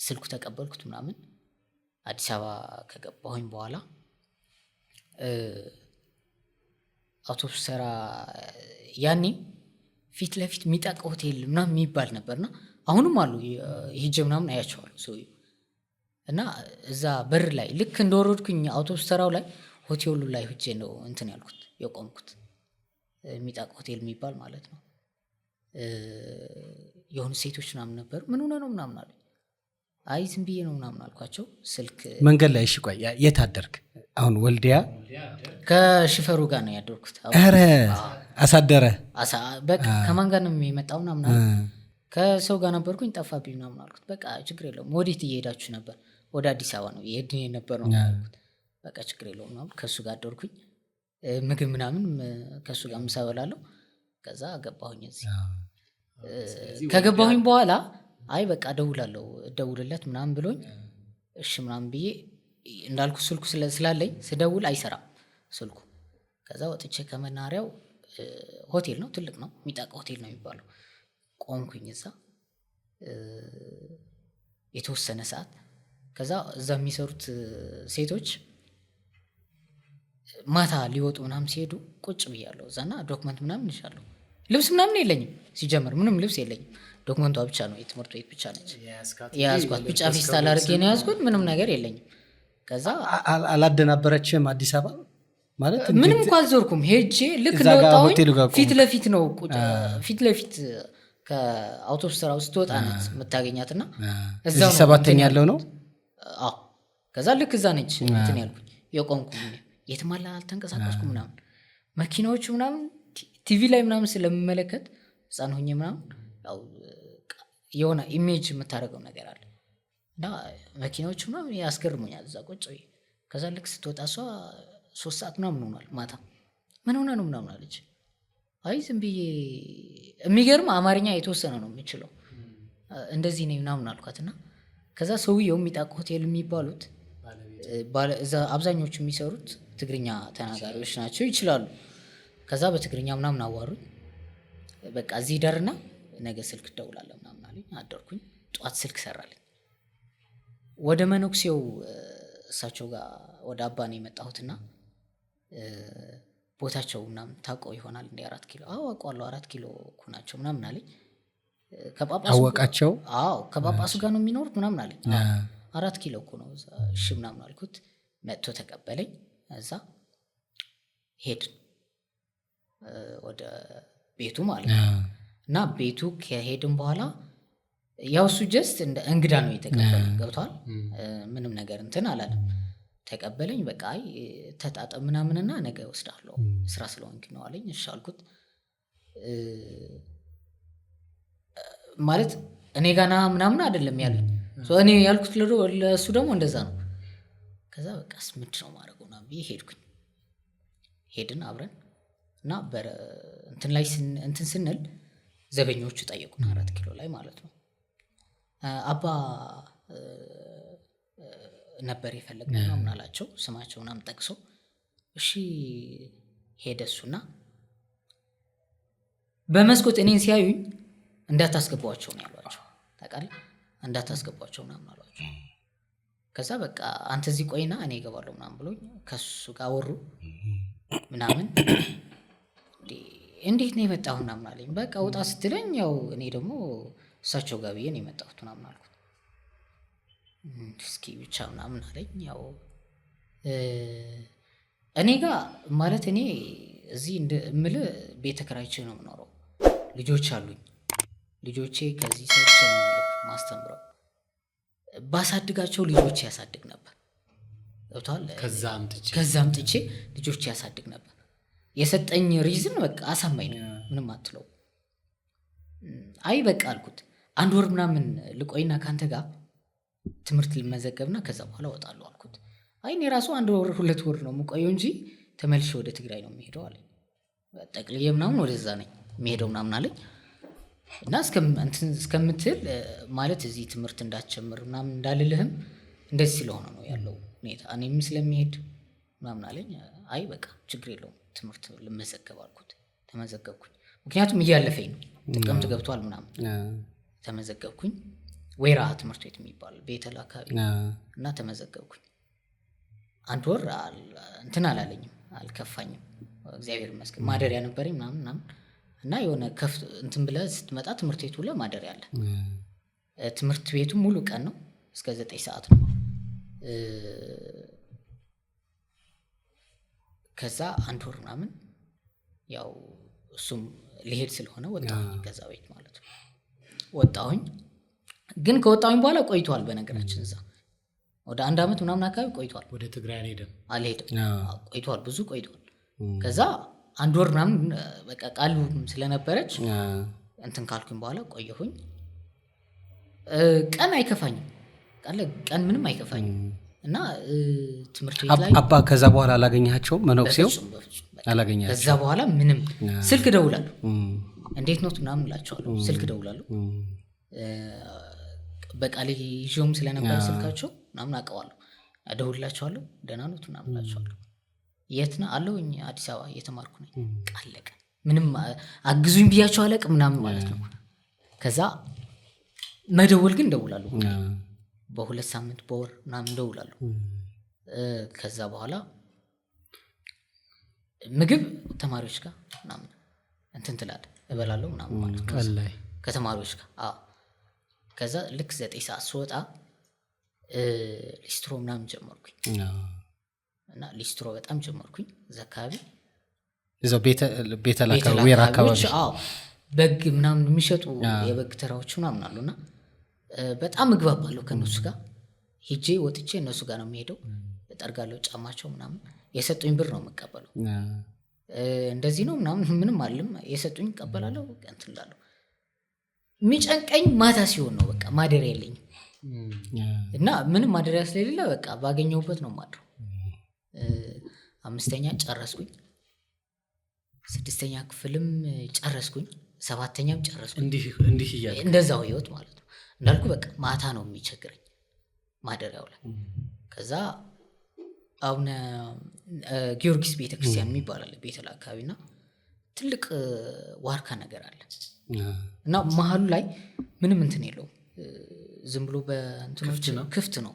ስልኩ ተቀበልኩት ምናምን። አዲስ አበባ ከገባሁኝ በኋላ አውቶቡስ ተራ ያኔ ፊት ለፊት ሚጣቅ ሆቴል ምናምን የሚባል ነበርና አሁንም አሉ። ሂጄ ምናምን አያቸዋለሁ ሰውዬው። እና እዛ በር ላይ ልክ እንደወረድኩኝ አውቶቡስ ተራው ላይ ሆቴሉ ላይ ሂጄ ነው እንትን ያልኩት የቆምኩት። ሚጣቅ ሆቴል የሚባል ማለት ነው። የሆኑ ሴቶች ምናምን ነበሩ። ምን ሆነ ነው ምናምን አሉ። አይ ዝም ብዬ ነው ምናምን አልኳቸው። ስልክ መንገድ ላይ እሺ፣ ቆይ የት አደርክ? አሁን ወልዲያ ከሽፈሩ ጋር ነው ያደርኩት። ኧረ አሳደረ። በቃ ከማን ጋር ነው የሚመጣው ምናምን ከሰው ጋር ነበርኩኝ። ጠፋብኝ ምናምን አልኩት። በቃ ችግር የለውም። ወዴት እየሄዳችሁ ነበር? ወደ አዲስ አበባ ነው የሄድን ነበር ነው አልኩት። በቃ ችግር የለውም ምናምን ከእሱ ጋር አደርኩኝ። ምግብ ምናምን ከእሱ ጋር ምሳ በላለሁ። ከዛ ገባሁኝ እዚህ። ከገባሁኝ በኋላ አይ በቃ እደውልለት ምናምን ብሎኝ እሺ ምናምን ብዬ እንዳልኩ ስልኩ ስላለኝ ስደውል አይሰራም ስልኩ። ከዛ ወጥቼ ከመናሪያው ሆቴል ነው፣ ትልቅ ነው፣ ሚጣቅ ሆቴል ነው የሚባለው። ቆምኩኝ እዛ የተወሰነ ሰዓት። ከዛ እዛ የሚሰሩት ሴቶች ማታ ሊወጡ ምናምን ሲሄዱ ቁጭ ብያለሁ እዛና ዶክመንት ምናምን ይሻለሁ። ልብስ ምናምን የለኝም ሲጀምር፣ ምንም ልብስ የለኝም። ዶክመንቷ ብቻ ነው፣ የትምህርት ቤት ብቻ ነች የያዝኳት። ቢጫ ፌስታል አድርጌ ነው የያዝኩት። ምንም ነገር የለኝም። ከዛ አላደናበረችም አዲስ አበባ ማለት ምንም እንኳን አልዞርኩም። ሄጄ ልክ እንደወጣሁኝ ፊት ለፊት ነው ፊት ለፊት ከአውቶቡስ ተራ ውስጥ ወጣ ነች የምታገኛትና እዛው 7ኛ ያለው ነው። አዎ ከዛ ልክ እዛ ነች እንትን ያልኩኝ የቆምኩኝ። የትም አልተንቀሳቀስኩ ምናምን። መኪናዎቹ ምናምን ቲቪ ላይ ምናምን ስለምመለከት ህፃን ሆኜ ምናምን ያው የሆነ ኢሜጅ የምታደርገው ነገር አለ እና መኪናዎቹ ምናምን ያስገርሙኛል እዛ ቁጭ ብዬ። ከዛ ልክ ስትወጣ እሷ 3 ሰዓት ምናምን ሆኗል ማታ። ምን ሆነ ነው ምናምን አለች። አይ ዝም ብዬ የሚገርም አማርኛ የተወሰነ ነው የምችለው እንደዚህ ነው ምናምን አልኳትና ከዛ ሰውየው ሚጣቅ ሆቴል የሚባሉት እዛ አብዛኞቹ የሚሰሩት ትግርኛ ተናጋሪዎች ናቸው፣ ይችላሉ። ከዛ በትግርኛ ምናምን አዋሩኝ። በቃ እዚህ ደርና ነገ ስልክ እደውላለሁ ምናምን አለኝ። አደርኩኝ። ጠዋት ስልክ ሰራልኝ። ወደ መነኩሴው እሳቸው ጋር ወደ አባ ነው የመጣሁትና ቦታቸው ምናምን ታውቀው ይሆናል እንደ 4 ኪሎ። አዎ አውቀዋለሁ፣ 4 ኪሎ እኮ ናቸው ምናምን አለኝ። ከጳጳሱ አወቃቸው? አዎ ከጳጳሱ ጋር ነው የሚኖሩት ምናምን አለኝ። 4 ኪሎ እኮ ነው። እሺ ምናምን አልኩት። መጥቶ ተቀበለኝ። እዛ ሄድን ወደ ቤቱ ማለት ነው። እና ቤቱ ከሄድን በኋላ ያው እሱ ጀስት እንደ እንግዳ ነው የተቀበለኝ። ገብቷል። ምንም ነገር እንትን አላለም። ተቀበለኝ። በቃ ተጣጣም ምናምንና ነገ ወስዳለሁ ስራ ስለሆንክ ነው አለኝ። እሺ አልኩት። ማለት እኔ ጋና ምናምን አይደለም ያለኝ እኔ ያልኩት ለእሱ ደግሞ እንደዛ ነው። ከዛ በቃ ምንድን ነው ማድረግ ሆና ብዬ ሄድኩኝ። ሄድን አብረን እና እንትን ላይ እንትን ስንል ዘበኞቹ ጠየቁን 4 ኪሎ ላይ ማለት ነው። አባ ነበር የፈለግነው ምናምን አላቸው። ስማቸው ምናምን ጠቅሶ እሺ ሄደ እሱና በመስኮት እኔን ሲያዩኝ እንዳታስገቧቸው ነው ያሏቸው። ታውቃለህ እንዳታስገቧቸው ምናምን አሏቸው። ከዛ በቃ አንተ እዚህ ቆይና እኔ እገባለሁ ምናምን ብሎኝ ከሱ ጋር ወሩ ምናምን። እንዴት ነው የመጣሁ ምናምን አለኝ። በቃ ውጣ ስትለኝ ያው እኔ ደግሞ እሳቸው ጋር ብዬ ነው የመጣሁት ምናምን አልኩት። እስኪ ብቻ ምናምን አለኝ። ያው እኔ ጋር ማለት እኔ እዚህ እንደምልህ ቤት ተከራይቼ ነው የምኖረው። ልጆች አሉኝ። ልጆቼ ከዚህ ሰርቼ ነው ማስተምረው። ባሳድጋቸው ልጆቼ ያሳድግ ነበር። ገብቶሃል? ከዛ አምጥቼ ልጆቼ ያሳድግ ነበር። የሰጠኝ ሪዝን በቃ አሳማኝ ነው። ምንም አትለው። አይ በቃ አልኩት። 1 ወር ምናምን ልቆይና ካንተ ጋር ትምህርት ልመዘገብና ከዛ በኋላ እወጣለሁ አልኩት። አይ እኔ ራሱ 1 ወር 2 ወር ነው የምቆየው እንጂ ተመልሼ ወደ ትግራይ ነው የምሄደው አለኝ። ጠቅልዬ ምናምን ወደዛ ነኝ የምሄደው ምናምን አለኝ። እና እስከምትል ማለት እዚህ ትምህርት እንዳትጀምር ምናምን እንዳልልህም እንደዚህ ስለሆነ ነው ያለው ሁኔታ እኔም ስለሚሄድ ምናምን አለኝ። አይ በቃ ችግር የለውም ትምህርት ልመዘገብ አልኩት። ተመዘገብኩኝ። ምክንያቱም እያለፈኝ ነው ጥቅምት ገብቷል ምናምን ተመዘገብኩኝ። ወይራ ትምህርት ቤት የሚባል ቤተል አካባቢ እና ተመዘገብኩኝ። 1 ወር እንትን አላለኝም፣ አልከፋኝም፣ እግዚአብሔር ይመስገን። ማደሪያ ነበረኝ ምናምን እና የሆነ እንትን ብለህ ስትመጣ ትምህርት ቤቱ ላይ ማደሪያ አለ። ትምህርት ቤቱ ሙሉ ቀን ነው እስከ 9 ሰዓት ነው። ከዛ 1 ወር ምናምን ያው እሱም ሊሄድ ስለሆነ ወጣሁኝ ከዛ ቤት ማለት ነው። ወጣሁኝ ግን ከወጣሁኝ በኋላ ቆይቷል። በነገራችን እዛ ወደ 1 ዓመት ምናምን አካባቢ ቆይቷል። ወደ ትግራይ አልሄድም ቆይቷል፣ ብዙ ቆይቷል። ከዛ 1 ወር ምናምን በቃ ቃሉ ስለነበረች እንትን ካልኩኝ በኋላ ቆየሁኝ። ቀን አይከፋኝም፣ ቀን ምንም አይከፋኝም። እና ትምህርት ቤት ላይ አባ ከዛ በኋላ አላገኛቸውም መነኩሴው አላገኛቸው። ከዛ በኋላ ምንም ስልክ ደውላለሁ፣ እንዴት ነው ምናምን እላቸዋለሁ። ስልክ ደውላለሁ በቃሌ ይዤውም ስለነበር ስልካቸው ምናምን አውቀዋለሁ። እደውልላቸዋለሁ፣ ደህና ነው ምናምን እላቸዋለሁ። የት ነህ አለሁኝ፣ አዲስ አበባ እየተማርኩ ነኝ። ቃለቀ ምንም አግዙኝ ብያቸው አለቅ ምናምን ማለት ነው። ከዛ መደወል ግን እደውላለሁ፣ በ2 ሳምንት በወር ምናምን እደውላለሁ። ከዛ በኋላ ምግብ ተማሪዎች ጋር ምናምን እንትን ትላለህ እበላለሁ ምናምን ማለት ነው ከተማሪዎች ጋር። ከዛ ልክ 9 ሰዓት ስወጣ ሊስትሮ ምናምን ጀመርኩኝ እና ሊስትሮ በጣም ጀመርኩኝ። እዛ አካባቢ እዛው ቤተል አካባቢ ወይራ አካባቢ በግ ምናምን የሚሸጡ የበግ ተራዎች ምናምን አሉና በጣም እግባባለሁ ከነሱ ጋር። ሄጄ ወጥቼ እነሱ ጋር ነው የሚሄደው፣ እጠርጋለሁ ጫማቸው ምናምን። የሰጡኝ ብር ነው የምቀበለው። እንደዚህ ነው ምናምን ምንም አልልም፣ የሰጡኝ እቀበላለሁ። እንትን እላለሁ። የሚጨንቀኝ ማታ ሲሆን ነው በቃ ማደሪያ የለኝም እና ምንም ማደሪያ ስለሌለ በቃ ባገኘሁበት ነው ማድረው። 5ኛ ጨረስኩኝ፣ 6ኛ ክፍልም ጨረስኩኝ፣ 7ኛም ጨረስኩኝ። እንዲህ እያለ እንደዛው ህይወት ማለት ነው። እንዳልኩ በቃ ማታ ነው የሚቸግረኝ ማደሪያው ላይ። ከዛ አቡነ ጊዮርጊስ ቤተክርስቲያን የሚባል አለ ቤተል አካባቢና ትልቅ ዋርካ ነገር አለ እና መሀሉ ላይ ምንም እንትን የለውም፣ ዝም ብሎ በእንትኖች ክፍት ነው፣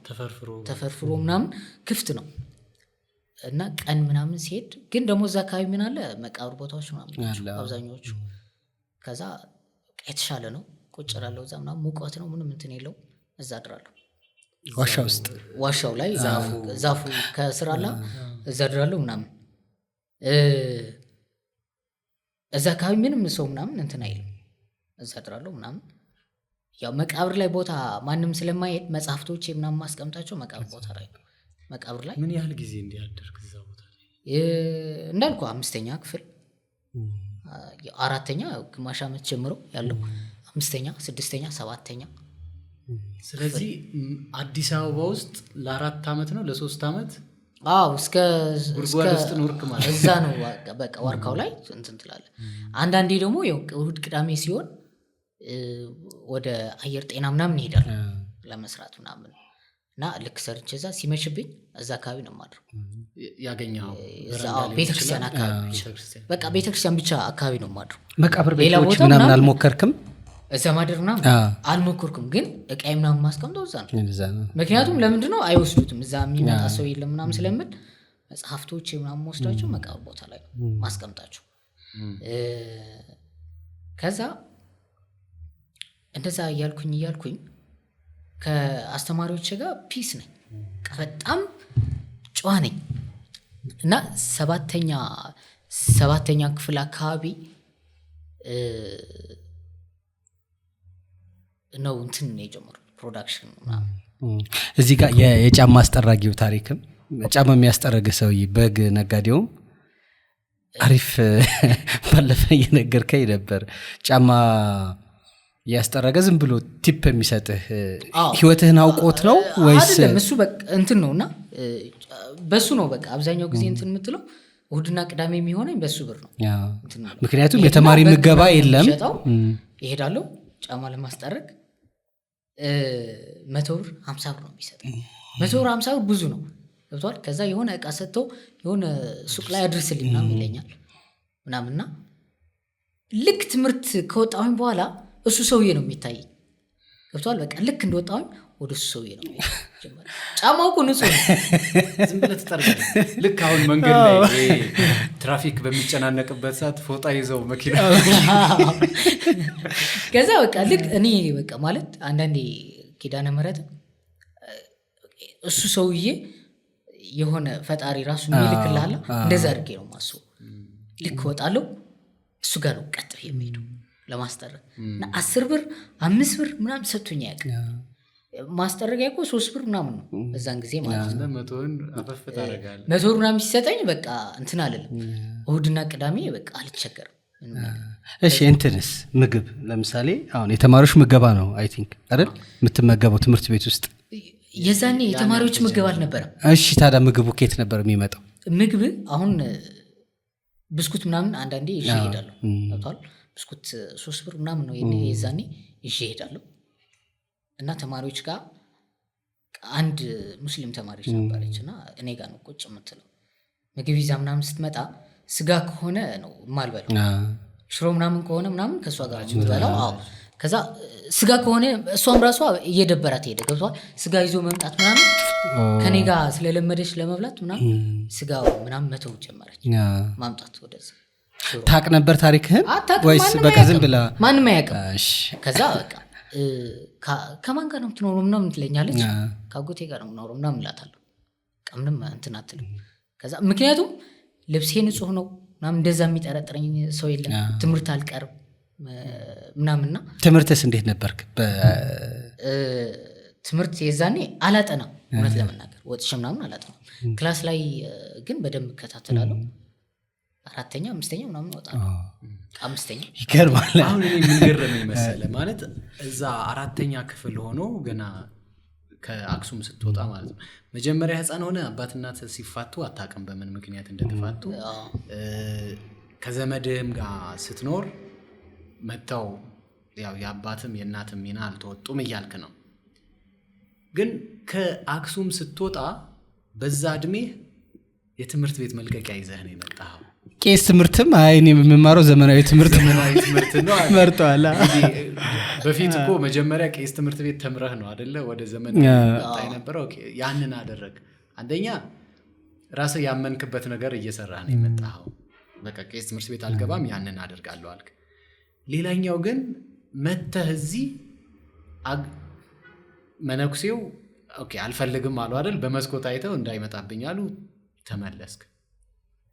ተፈርፍሮ ምናምን ክፍት ነው። እና ቀን ምናምን ሲሄድ ግን ደግሞ እዛ አካባቢ ምን አለ መቃብር ቦታዎች ምናምን አብዛኛዎቹ። ከዛ የተሻለ ነው፣ ቁጭ እላለሁ እዛ ምናምን፣ ሙቀት ነው፣ ምንም እንትን የለውም። እዛ አድራለሁ ዋሻ ውስጥ፣ ዋሻው ላይ ዛፉ ከስር አለ፣ እዛ አድራለሁ ምናምን። እዛ አካባቢ ምንም ሰው ምናምን እንትን አይልም፣ እዛ አድራለሁ ምናምን። ያው መቃብር ላይ ቦታ ማንም ስለማይሄድ መጽሐፍቶች ምናምን ማስቀምጣቸው መቃብር ቦታ ላይ ነው። መቃብር ላይ ምን ያህል ጊዜ እንዲያደርግ እዛ ቦታ ላይ እንዳልኩ 5ኛ ክፍል 4ኛ ግማሽ ዓመት ጀምሮ ያለው 5ኛ 6ኛ 7ኛ። ስለዚህ አዲስ አበባ ውስጥ ለ4 ዓመት ነው ለ3 ዓመት እስከ ጉድጓድ ውስጥ ኖርክ ማለት እዛ ነው በቃ ዋርካው ላይ እንትን ትላለህ። አንዳንዴ ደግሞ እሑድ ቅዳሜ ሲሆን ወደ አየር ጤና ምናምን ይሄዳል ለመስራት ምናምን እና ልክ ሰርቼ እዛ ሲመሽብኝ እዛ አካባቢ ነው የማድረው። ያገኘኸው ቤተክርስቲያን አካባቢ በቃ ቤተክርስቲያን ብቻ አካባቢ ነው የማድረው። መቃብር ቤቶች ምናምን አልሞከርክም? እዛ ማደር ምናምን አልሞከርኩም፣ ግን እቃዬ ምናምን ማስቀምጠው እዛ ነው። ምክንያቱም ለምንድነው አይወስዱትም፣ እዛ የሚመጣ ሰው የለም ምናምን ስለምል መጽሐፍቶች ምናምን ወስዳቸው መቃብር ቦታ ላይ ማስቀምጣቸው። ከዛ እንደዛ እያልኩኝ ከአስተማሪዎች ጋር ፒስ ነኝ፣ በጣም ጨዋ ነኝ። እና 7ኛ ክፍል አካባቢ ነው እንትን የጀመሩት ፕሮዳክሽን ምናምን። እዚህ ጋር የጫማ አስጠራጊው ታሪክም ጫማ የሚያስጠረግ ሰውዬ በግ ነጋዴውም አሪፍ ባለፈ እየነገርከኝ ነበር። ጫማ ያስጠረገ ዝም ብሎ ቲፕ የሚሰጥህ ህይወትህን አውቆት ነው ወይስ አይደለም? እሱ በቃ እንትን ነውና በሱ ነው በቃ አብዛኛው ጊዜ እንትን የምትለው እሁድና ቅዳሜ የሚሆነኝ በሱ ብር ነው። ምክንያቱም የተማሪ ምገባ የለም። ይሄዳለሁ ጫማ ለማስጠረግ 100 ብር 50 ብር ነው የሚሰጠኝ። 100 ብር 50 ብር ብዙ ነው ገብቷል። ከዛ የሆነ እቃ ሰጥተው የሆነ ሱቅ ላይ አድርስልኝ ምናምን ይለኛል ምናምንና ልክ ትምህርት ከወጣሁኝ በኋላ እሱ ሰውዬ ነው የሚታየኝ ገብቷል። በቃ ልክ እንደወጣሁኝ ወደ እሱ ሰውዬ ነው ጀመረ። ጫማው እኮ ንጹህ ነው፣ ዝም ብለህ ትጠርጋለህ። ልክ አሁን መንገድ ላይ ትራፊክ በሚጨናነቅበት ሰዓት ፎጣ ይዘው መኪና ከዛ በቃ ልክ እኔ በቃ ማለት አንዳንዴ ኪዳነ ምህረት እሱ ሰውዬ የሆነ ፈጣሪ ራሱ የሚልክልሃል እንደዛ አድርጌ ነው ማስበው። ልክ ወጣለሁ እሱ ጋር ነው ቀጥ የሚሄደው ለማስጠረግ እና 10 ብር 5 ብር ምናምን ሰጥቶኝ ያውቅ። ማስጠረጊያ እኮ 3 ብር ምናምን ነው በዛን ጊዜ ማለት ነው። 100 ብር ምናምን ሲሰጠኝ በቃ እንትን አለልም። እሁድና ቅዳሜ በቃ አልቸገርም። እሺ እንትንስ ምግብ ለምሳሌ አሁን የተማሪዎች ምገባ ነው አይ ቲንክ አይደል የምትመገበው ትምህርት ቤት ውስጥ? የዛኔ የተማሪዎች ምገባ አልነበረም። እሺ ታዲያ ምግቡ ከየት ነበር የሚመጣው? ምግብ አሁን ብስኩት ምናምን አንዳንዴ ይዤ እሄዳለሁ ታውቃለህ። ብስኩት 3 ብር ምናምን ነው የዛኔ ይዤ እሄዳለሁ። እና ተማሪዎች ጋር አንድ ሙስሊም ተማሪዎች ነበረች እና እኔ ጋር ነው ቁጭ የምትለው። ምግብ ይዛ ምናምን ስትመጣ ስጋ ከሆነ ነው የማልበላው፣ ሽሮ ምናምን ከሆነ ምናምን ከእሷ ጋር የምትበላው። አዎ ከዛ ስጋ ከሆነ እሷም ራሷ እየደበራት ሄደ ገብቷል። ስጋ ይዞ መምጣት ምናምን ከኔ ጋር ስለለመደች ለመብላት ምናምን ስጋ ምናምን መተው ጀመረች ማምጣት ወደዛ። ታቅ ነበር ታሪክህን ወይስ በቃ ዝም ብላ? ማንም አያውቅም። ከዛ በቃ ከማን ጋር ነው የምትኖረው ምናምን ትለኛለች። ከአጎቴ ጋር ነው የምኖረው ምናምን እላታለሁ። ምንም እንትን አትልም። ከዛ ምክንያቱም ልብሴ ንጹህ ነው ምናምን እንደዛ የሚጠረጥረኝ ሰው የለም። ትምህርት አልቀርም ምናምንና። ትምህርትስ እንዴት ነበርክ? ትምህርት የዛኔ አላጠናም እውነት ለመናገር ወጥቼ ምናምን አላጠናም። ክላስ ላይ ግን በደንብ እከታተላለሁ። 4ኛ 5ኛ ምናምን ወጣለሁ። 5ኛ ይገርማል። አሁን እኔ ምን ገረመኝ መሰለህ ማለት እዛ 4ኛ ክፍል ሆኖ ገና ከአክሱም ስትወጣ ማለት ነው መጀመሪያ ህፃን ሆነ አባትና ሲፋቱ አታውቅም በምን ምክንያት እንደተፋቱ። ከዘመድህም ጋር ስትኖር መተው ያው የአባትም የእናትም ሚና አልተወጡም እያልክ ነው። ግን ከአክሱም ስትወጣ በዛ እድሜ የትምህርት ቤት መልቀቂያ ይዘህ ነው የመጣኸው። ቄስ ትምህርትም አይ እኔ የምማረው ዘመናዊ ትምህርት ነው መርጠዋል። በፊት እኮ መጀመሪያ ቄስ ትምህርት ቤት ተምረህ ነው አይደለ ወደ ዘመናዊ መጣ የነበረው። ያንን አደረግ። አንደኛ ራስህ ያመንክበት ነገር እየሰራህ ነው የመጣኸው። በቃ ቄስ ትምህርት ቤት አልገባም ያንን አደርጋለሁ አልክ። ሌላኛው ግን መተህ እዚህ መነኩሴው ኦኬ አልፈልግም አሉ አይደል፣ በመስኮት አይተው እንዳይመጣብኝ አሉ። ተመለስክ፣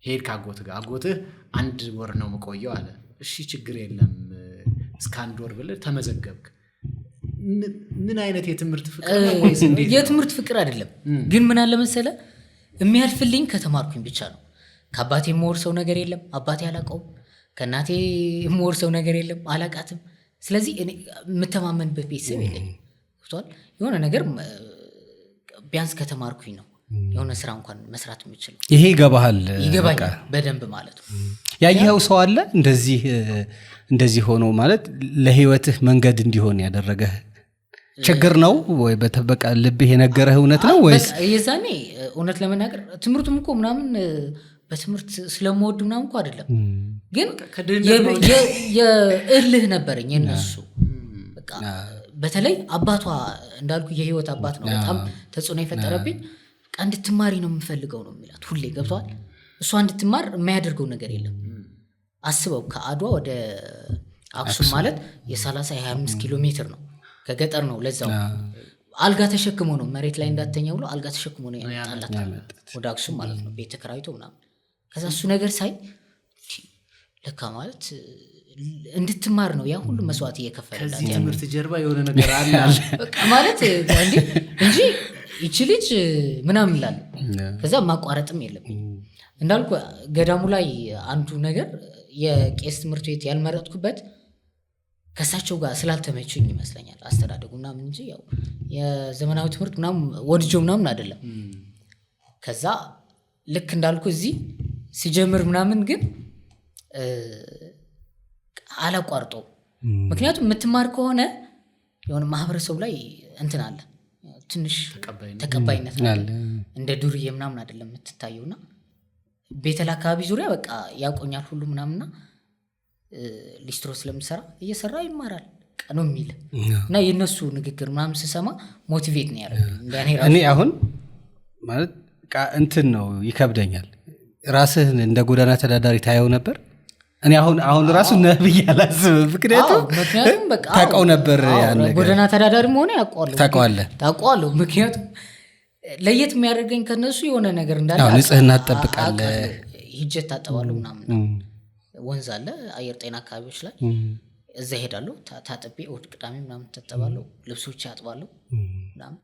ሄድ ካጎትህ ጋር። አጎትህ 1 ወር ነው የምቆየው አለ። እሺ ችግር የለም እስከ 1 ወር ብለህ ተመዘገብክ። ምን አይነት የትምህርት ፍቅር ነው? ወይስ እንዴት? የትምህርት ፍቅር አይደለም ግን ምን አለ መሰለህ የሚያልፍልኝ ከተማርኩኝ ብቻ ነው። ከአባቴ የምወርሰው ነገር የለም፣ አባቴ አላውቀውም። ከእናቴ የምወርሰው ነገር የለም፣ አላውቃትም። ስለዚህ እኔ የምተማመንበት ቤተሰብ የለኝም። የሆነ ነገር ቢያንስ ከተማርኩኝ ነው የሆነ ስራ እንኳን መስራት የምችለው። ይሄ ይገባሃል? ይገባኛል በደንብ ማለት ነው። ያየኸው ሰው አለ እንደዚህ ሆኖ ማለት ለህይወትህ መንገድ እንዲሆን ያደረገህ ችግር ነው ወይ በተበቃ ልብህ የነገረህ እውነት ነው ወይስ? የዛኔ እውነት ለመናገር ትምህርቱም እኮ ምናምን በትምህርት ስለምወድ ምናምን እኮ አይደለም፣ ግን የእልህ ነበረኝ የነሱ በቃ። በተለይ አባቷ እንዳልኩ የህይወት አባት ነው፣ በጣም ተጽዕኖ የፈጠረብኝ። በቃ እንድትማሪ ነው የምፈልገው ነው የሚላት ሁሌ ገብቷል። እሷ እንድትማር የማያደርገው ነገር የለም። አስበው ከአድዋ ወደ አክሱም ማለት የ30-25 ኪሎ ሜትር ነው። ከገጠር ነው ለዛው። አልጋ ተሸክሞ ነው መሬት ላይ እንዳተኛ ብሎ አልጋ ተሸክሞ ነው ያመጣላት ወደ አክሱም ማለት ነው፣ ቤት ተከራይቶ ምናምን። ከዛ እሱ ነገር ሳይ ለካ ማለት እንድትማር ነው ያ ሁሉ መስዋዕት እየከፈለላት። ከዚህ ትምህርት ጀርባ የሆነ ነገር አለ በቃ ማለት እንጂ ይቺ ልጅ ምናምን ይላል። ከዛ ማቋረጥም የለብኝ እንዳልኩ ገዳሙ ላይ አንዱ ነገር የቄስ ትምህርት ቤት ያልመረጥኩበት ከሳቸው ጋር ስላልተመቸኝ ይመስለኛል አስተዳደጉ ምናምን እንጂ ያው የዘመናዊ ትምህርት ምናምን ወድጄው ምናምን አይደለም። ከዛ ልክ እንዳልኩ እዚህ ሲጀምር ምናምን ግን አላቋርጠው። ምክንያቱም የምትማር ከሆነ የሆነ ማህበረሰቡ ላይ እንትን አለ ትንሽ ተቀባይነት አለ። እንደ ዱርዬ ምናምን አይደለም የምትታየውና ቤተል አካባቢ ዙሪያ በቃ ያቆኛል ሁሉ ምናምንና ሊስትሮ ስለምሰራ እየሰራ ይማራል ቀኑ የሚል እና የነሱ ንግግር ምናምን ስሰማ ሞቲቬት ነው ያደረገኝ። እኔ አሁን ማለት እንትን ነው ይከብደኛል። ራስህን እንደ ጎዳና ተዳዳሪ ታየው ነበር? እኔ አሁን ራሱ ነብይ አላስብም። ምክንያቱም በቃ ታውቀው ነበር ያን ነገር ጎዳና ተዳዳሪ መሆነ ታውቀዋለሁ። ምክንያቱም ለየት የሚያደርገኝ ከነሱ የሆነ ነገር እንዳለ ንጽህና ትጠብቃለህ። ሂጀት ታጠባለሁ ምናምን ወንዝ አለ አየር ጤና አካባቢዎች ላይ እዛ ሄዳለሁ። ታጥቤ እሑድ ቅዳሜ ምናምን ታጠባለሁ፣ ልብሶች ያጥባለሁ ምናምን።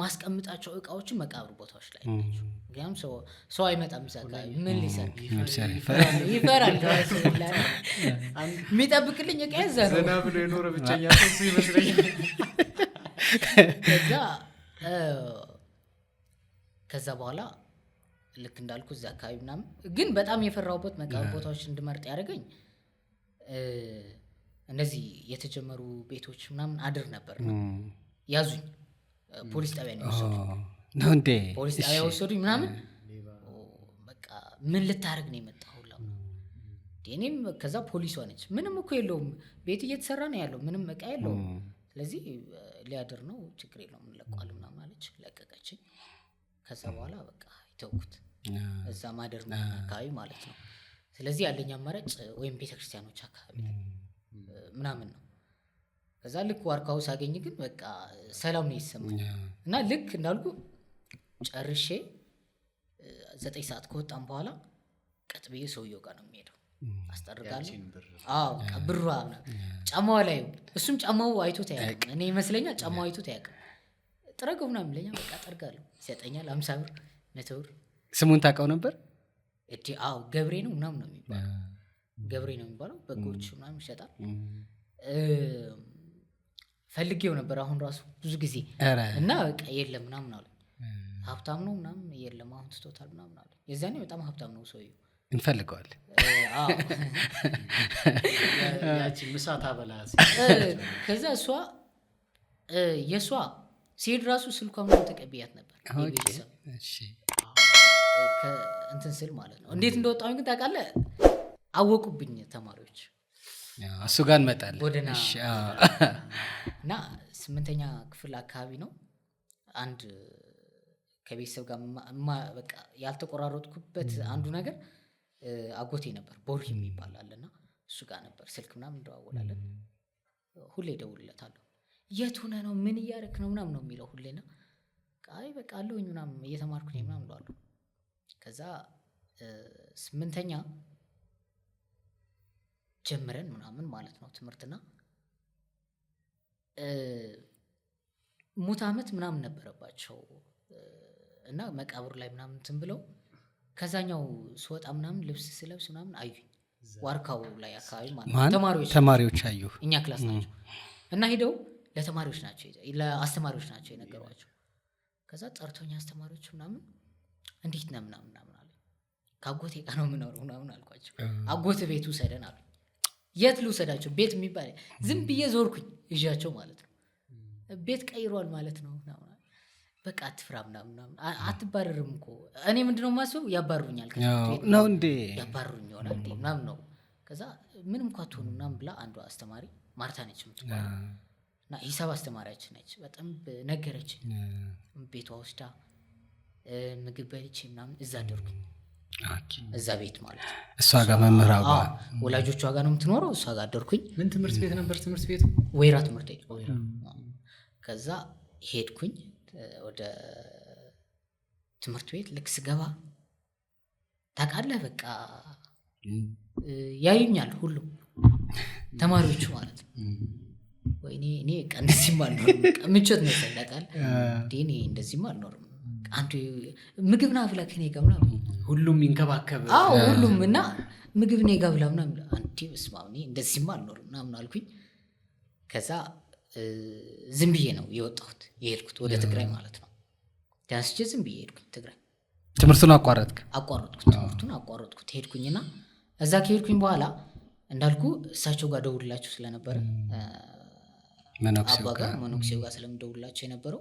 ማስቀምጣቸው እቃዎችን መቃብር ቦታዎች ላይ ናቸው። ምክንያቱም ሰው አይመጣም እዛ አካባቢ ምን ሊሰራ ይፈራል። የሚጠብቅልኝ እቃ እዛ ነው። ዘና ብሎ የኖረ ብቸኛ ሰው ይመስለኛል። ከዛ በኋላ ልክ እንዳልኩ እዛ አካባቢ ምናምን ግን በጣም የፈራሁበት መቃብር ቦታዎች እንድመርጥ ያደረገኝ እነዚህ የተጀመሩ ቤቶች ምናምን አድር ነበር። ያዙኝ ፖሊስ ጣቢያ ነው የወሰዱኝ። ፖሊስ ጣቢያ ወሰዱኝ ምናምን በቃ ምን ልታረግ ነው የመጣው ሁላ እኔም። ከዛ ፖሊሷ ነች ምንም እኮ የለውም ቤት እየተሰራ ነው ያለው ምንም እቃ የለውም፣ ስለዚህ ሊያድር ነው ችግር የለውም እንለቀዋለን ምናምን አለች። ለቀቀችኝ። ከዛ በኋላ በቃ ይተውኩት እዛ ማደር አካባቢ ማለት ነው። ስለዚህ ያለኝ አማራጭ ወይም ቤተክርስቲያኖች አካባቢ ምናምን ነው። ከዛ ልክ ዋርካው ሳገኝ ግን በቃ ሰላም ነው ይሰማኝ እና ልክ እንዳልኩ ጨርሼ 9 ሰዓት ከወጣን በኋላ ቀጥብዬ ሰውየው ጋር ነው የሚሄደው። አስጠርጋለሁ። ብሯ ጫማዋ ላይ እሱም ጫማው አይቶት አያውቅም። እኔ ይመስለኛል ጫማው አይቶት አያውቅም። ጥረገው ምናምን ይለኛል። በቃ ጠርጋለሁ። ይሰጠኛል 50 ብር 100 ብር። ስሙን ታውቀው ነበር? ገብሬ ነው ምናምን ነው የሚባለው። ገብሬ ነው የሚባለው። በጎች ምናምን ይሸጣል። ፈልጌው ነበር አሁን ራሱ ብዙ ጊዜ እና በቃ የለም ምናምን አለ። ሀብታም ነው ምናምን የለም አሁን ትቶታል ምናምን አለ። የዛኔ በጣም ሀብታም ነው ሰውየው። እንፈልገዋለን። ያቺ ምሳ ታበላስ። ከዛ የሷ ሲሄድ ራሱ ስልኳን ምናምን ተቀብያት ነበር። እንትን ስል ማለት ነው። እንዴት እንደወጣሁኝ ግን ታውቃለህ? አወቁብኝ ተማሪዎች። እሱ ጋር እንመጣለን እና 8ኛ ክፍል አካባቢ ነው። አንድ ከቤተሰብ ጋር በቃ ያልተቆራረጥኩበት አንዱ ነገር አጎቴ ነበር። ቦሪ የሚባል አለና እሱ ጋር ነበር ስልክ ምናምን እንደዋወላለን። ሁሌ ደውልለታለሁ። የት ሆነ ነው ምን እያደረክ ነው ምናምን ነው የሚለው ሁሌና አይ በቃ አለሁኝ ምናምን እየተማርኩ ነኝ ምናምን እለዋለሁ። ከዛ 8ኛ ጀምረን ምናምን ማለት ነው ትምህርትና ሙት ዓመት ምናምን ነበረባቸው እና መቃብር ላይ ምናምን እንትን ብለው ከዛኛው ስወጣ ምናምን ልብስ ስለብስ ምናምን አዩኝ። ዋርካው ላይ አካባቢ ማለት ተማሪዎች አዩ። እኛ ክላስ ናቸው እና ሄደው ለአስተማሪዎች ናቸው የነገሯቸው። ከዛ ጠርቶኝ አስተማሪዎች ምናምን እንዴት ነው ምናምን አለ። ከአጎቴ ጋር ነው የምኖረው ምናምን አልኳቸው። አጎት ቤት ውሰደን አሉ። የት ልውሰዳቸው? ቤት የሚባል ዝም ብዬ ዞርኩኝ እዣቸው ማለት ነው። ቤት ቀይሯል ማለት ነው። በቃ አትፍራ ምናምን አትባረርም እኮ እኔ ምንድነው የማስበው ያባሩኛል ነው እንዴ ያባሩኝ ይሆናል እንዴ ምናምን ነው። ከዛ ምንም እንኳን አትሆኑ ምናምን ብላ አንዷ አስተማሪ ማርታ ነች የምትባለው እና ሂሳብ አስተማሪያችን ነች። በጣም ነገረችኝ። ቤቷ ወስዳ ምግብ በልቼ ምናምን እዛ አደርኩኝ። እዛ ቤት ማለት ነው። እሷ ጋር መምህራን ወላጆቿ ጋር ነው የምትኖረው። እሷ ጋር አደርኩኝ። ምን ትምህርት ቤት ነበር? ትምህርት ቤቱ ወይራ ትምህርት ቤት። ከዛ ሄድኩኝ ወደ ትምህርት ቤት። ልክ ስገባ ታውቃለህ በቃ ያዩኛል ሁሉም ተማሪዎቹ ማለት ነው። ወይኔ እኔ እንደዚህም አልኖርም። ምቾት ነው ይሰጣል። እኔ እንደዚህም አልኖርም። አንዱ ምግብ ና ብላ ከኔ ጋር ምናምን ሁሉም ይንከባከብ ሁሉም እና ምግብ እኔ ጋር ብላ ምናምን አንዴ በስመ አብ እኔ እንደዚህማ አልኖርም ምናምን አልኩኝ። ከዛ ዝም ብዬ ነው የሄድኩት ወደ ትግራይ ማለት ነው። ዳንስቼ ዝም ብዬ ሄድኩኝ ትግራይ። ትምህርቱን አቋረጥኩት ሄድኩኝና እዛ ከሄድኩኝ በኋላ እንዳልኩ እሳቸው ጋር ደውልላቸው ስለነበረ መነኩሴው ጋር ስለምደውልላቸው የነበረው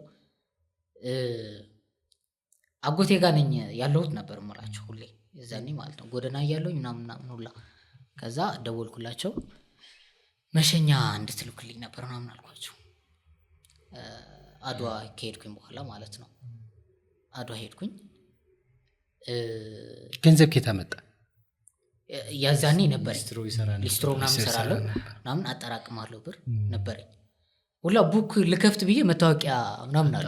አጎቴ ጋር ነኝ ያለሁት ነበር እምላቸው ሁሌ የዛኔ ማለት ነው። ጎደና እያለሁኝ ምናምን ሁላ። ከዛ ደወልኩላቸው መሸኛ እንድትልኩልኝ ነበር ምናምን አልኳቸው። አድዋ ከሄድኩኝ በኋላ ማለት ነው። አድዋ ሄድኩኝ። ገንዘብ ከየት አመጣ? ያዛኔ ነበር ሊስትሮ ምናምን እሰራለሁ ምናምን አጠራቅማለሁ ብር ነበረኝ። ሁላ ቡክ ልከፍት ብዬ መታወቂያ ምናምን አለ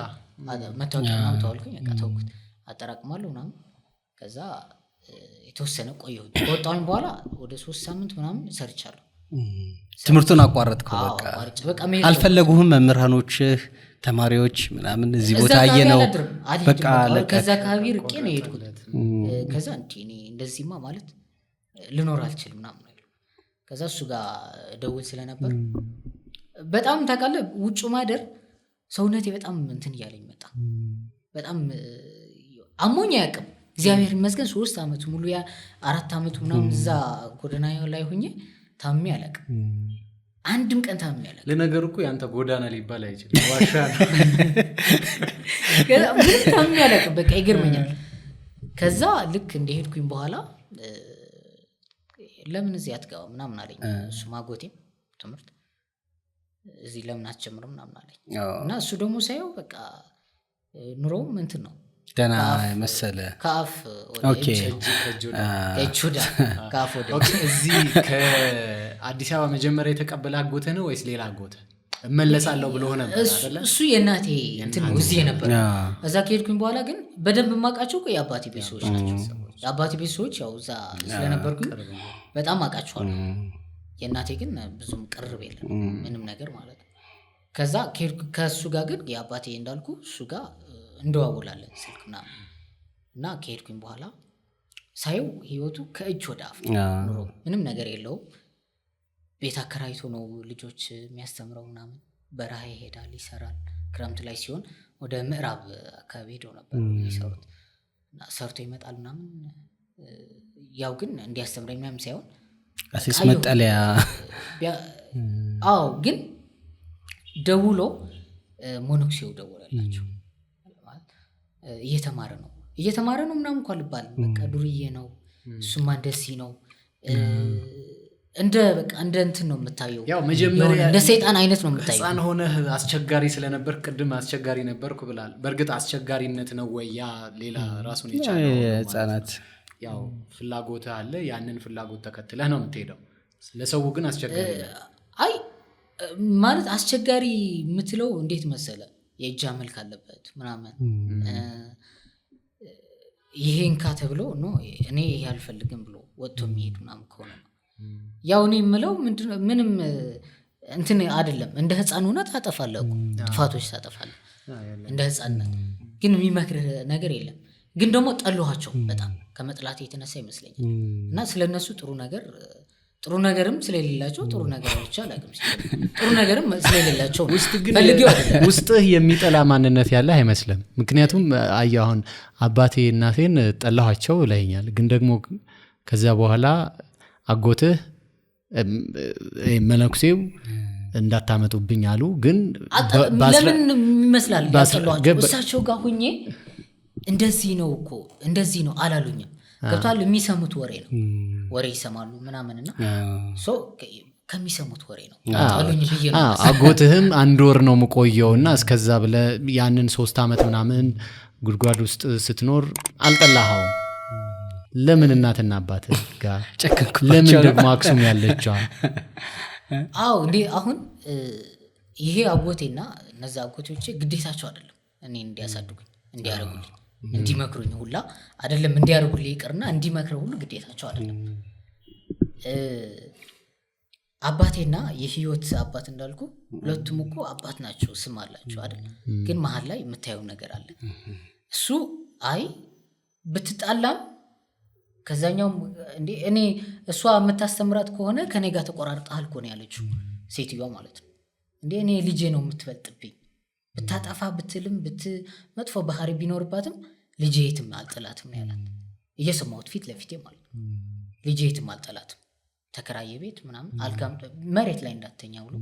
መታወቂያ ምናምን ተዋልኩኝ። በቃ ተውኩት አጠራቅማለሁ ምናምን። ከዛ የተወሰነ ቆየሁ። ከወጣሁኝ በኋላ ወደ 3 ሳምንት ምናምን ሰርቻለሁ። ትምህርቱን አቋረጥከው? በቃ አልፈለጉህም መምህራኖችህ ተማሪዎች ምናምን እዚህ ቦታ አየነው በቃ ከዛ አካባቢ ርቄ ነው የሄድኩት። ከዛ እኔ እንደዚህማ ማለት ልኖር አልችልም ምናምን አይሉ። ከዛ እሱ ጋር ደውል ስለነበር በጣም ታውቃለህ ውጭ ማደር ሰውነቴ በጣም እንትን እያለኝ መጣ። በጣም አሞኝ አያውቅም እግዚአብሔር ይመስገን። 3 አመት ሙሉ 4 አመት ምናምን እዛ ጎዳና ላይ ሆኜ ታሜ አላውቅም። አንድም ቀን ታሜ አላውቅም። ለነገሩ እኮ ያንተ ጎዳና ሊባል አይችልም ዋሻ ነው። ምን ታሜ አላውቅም። በቃ ይገርመኛል። ከዛ ልክ እንደሄድኩኝ በኋላ ለምን እዚህ አትገባም ምናምን አለኝ። እሱ ማጎቴም ትምህርት እዚህ ለምን አትጀምርም ምናምን አለኝ። እና እሱ ደግሞ ሳየው በቃ ኑሮውም እንትን ነው ደህና መሰለ ከአፍ ኦኬ ከጁዳ ከአፍ ወደ እዚህ ከአዲስ አበባ መጀመሪያ የተቀበለ አጎተ ነው ወይስ ሌላ አጎተ? እመለሳለሁ ብሎ ሆነ አይደል? እሱ የእናቴ እንትን ነው እዚህ ነበር። እዛ ከሄድኩኝ በኋላ ግን በደንብ ማቃቸው የአባቴ ቤተሰቦች ናቸው። የአባቴ ቤተሰቦች ያው እዛ ስለነበርኩኝ በጣም አውቃቸዋለሁ። የእናቴ ግን ብዙም ቅርብ የለም ምንም ነገር ማለት ነው። ከዛ ከእሱ ጋር ግን የአባቴ እንዳልኩ እሱ ጋር እንደዋወላለን ስልክ ምናምን። እና ከሄድኩኝ በኋላ ሳየው ህይወቱ ከእጅ ወደ አፍ ኑሮ ምንም ነገር የለውም። ቤት አከራይቶ ነው ልጆች የሚያስተምረው ምናምን። በረሃ ይሄዳል ይሰራል። ክረምት ላይ ሲሆን ወደ ምዕራብ አካባቢ ሄደው ነበር የሚሰሩት። እና ሰርቶ ይመጣል ምናምን። ያው ግን እንዲያስተምረኝ ምናምን ሳይሆን አሲስ መጠለያ ግን ደውሎ ሞኖክሲው ደወለላቸው። እየተማረ ነው ምናምን እንኳን ልባል በቃ ዱርዬ ነው እሱማ እንደሲ ነው እንደ እንትን ነው የምታየው። ያው መጀመሪያ እንደ ሰይጣን አይነት ነው የምታየው። ህፃን ሆነህ አስቸጋሪ ስለነበር ቅድም አስቸጋሪ ነበርኩ ብላል። በእርግጥ አስቸጋሪነት ነው ወይ ያ ሌላ ራሱን የቻለው ህፃናት ያው ፍላጎት አለ። ያንን ፍላጎት ተከትለህ ነው የምትሄደው። ለሰው ግን አስቸጋሪ አይ ማለት አስቸጋሪ የምትለው እንዴት መሰለ የእጅ መልክ አለበት ምናምን ይሄን ካ ተብሎ ነው እኔ ይሄ አልፈልግም ብሎ ወጥቶ የሚሄድ ምናምን ከሆነ ነው ያው እኔ የምለው ምንድነው ምንም እንትን አይደለም። እንደ ህፃን ሆነ ታጠፋለህ ጥፋቶች ታጠፋለህ እንደ ህፃንነት። ግን የሚመክርህ ነገር የለም። ግን ደግሞ ጠሏቸው በጣም ከመጥላት የተነሳ ይመስለኛል። እና ስለነሱ ጥሩ ነገርም ስለሌላቸው ጥሩ ነገር ብቻ አላውቅም። ጥሩ ነገርም ስለሌላቸው ውስጥህ የሚጠላ ማንነት ያለ አይመስልም። ምክንያቱም አየህ አሁን አባቴ እናቴን ጠላኋቸው ይለኛል። ግን ደግሞ ከዛ በኋላ አጎትህ መነኩሴው እንዳታመጡብኝ አሉ። ግን ለምን ይመስላል ያጠሏቸው? እሳቸው ጋር ሁኜ እንደዚህ ነው እኮ እንደዚህ ነው አላሉኝም። ገብቷል። የሚሰሙት ወሬ ነው ወሬ ይሰማሉ ምናምንና ከሚሰሙት ወሬ ነው አሉኝ ብዬ ነው። አጎትህም 1 ወር ነው የምቆየውና እስከዛ ብለህ ያንን 3 አመት ምናምን ጉድጓድ ውስጥ ስትኖር አልጠላኸውም። ለምን እናትና አባትህ ጋር ለምን ደግሞ አክሱም ያለችው? እንዴ አሁን ይሄ አጎቴና እነዛ አጎቴዎቼ ግዴታቸው አይደለም እኔ እንዲያሳድጉኝ እንዲያረጉልኝ እንዲመክሩኝ ሁላ አይደለም እንዲያረጉልኝ ይቅርና እንዲመክሩ ሁሉ ግዴታቸው አይደለም። አባቴና የህይወት አባት እንዳልኩ ሁለቱም እኮ አባት ናቸው፣ ስም አላቸው አይደል? ግን መሀል ላይ የምታየው ነገር አለ። እሱ አይ ብትጣላም ከዛኛውም እንዴ እኔ እሷ የምታስተምራት ከሆነ ከኔ ጋር ተቆራርጣል እኮ ነው ያለችው ሴትዮዋ ማለት ነው። እንዴ እኔ ልጄ ነው የምትበልጥብኝ፣ ብታጠፋ ብትልም መጥፎ ባህሪ ቢኖርባትም ልጄ የትም አልጠላትም ነው ያላት። እየሰማሁት ፊት ለፊቴ ማለት ነው። ልጄ የትም አልጠላትም፣ ተከራየ ቤት ምናምን አልጋም መሬት ላይ እንዳተኛ ብሎ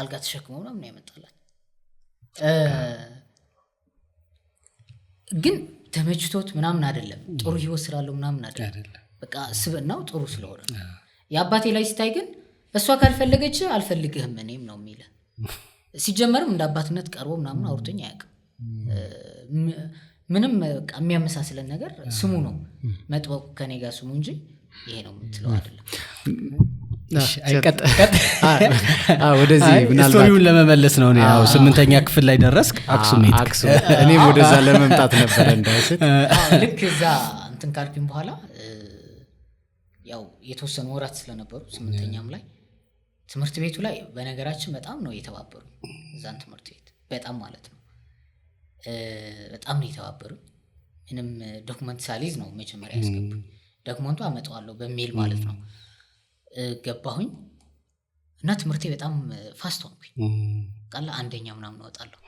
አልጋ ተሸክሞ ምናምን ያመጣላት። ግን ተመችቶት ምናምን አይደለም፣ ጥሩ ህይወት ስላለው ምናምን አይደለም። በቃ ስብናው ጥሩ ስለሆነ የአባቴ ላይ ሲታይ ግን እሷ ካልፈለገች አልፈልግህም እኔም ነው የሚለ። ሲጀመርም እንደ አባትነት ቀርቦ ምናምን አውርቶኝ አያውቅም። ምንም የሚያመሳስለን ነገር ስሙ ነው መጥበቁ ከኔ ጋር ስሙ እንጂ ይሄ ነው የምትለው አይደለም። ወደዚህ ስቶሪውን ለመመለስ ነው። ያው 8ኛ ክፍል ላይ ደረስክ አክሱም። እኔም ወደዛ ለመምጣት ነበር እንዳይስት። ልክ እዛ እንትን ካልኩኝ በኋላ ያው የተወሰኑ ወራት ስለነበሩ 8ኛም ላይ ትምህርት ቤቱ ላይ በነገራችን በጣም ነው የተባበሩ። እዛን ትምህርት ቤት በጣም ማለት ነው በጣም ነው የተባበሩ። ምንም ዶክመንት ሳሊዝ ነው መጀመሪያ ያስገቡ። ዶክመንቱ አመጣዋለሁ በሜል ማለት ነው። ገባሁኝ እና ትምህርቴ በጣም ፋስት ሆንኩኝ። ቃል አንደኛ ምናምን እወጣለሁ።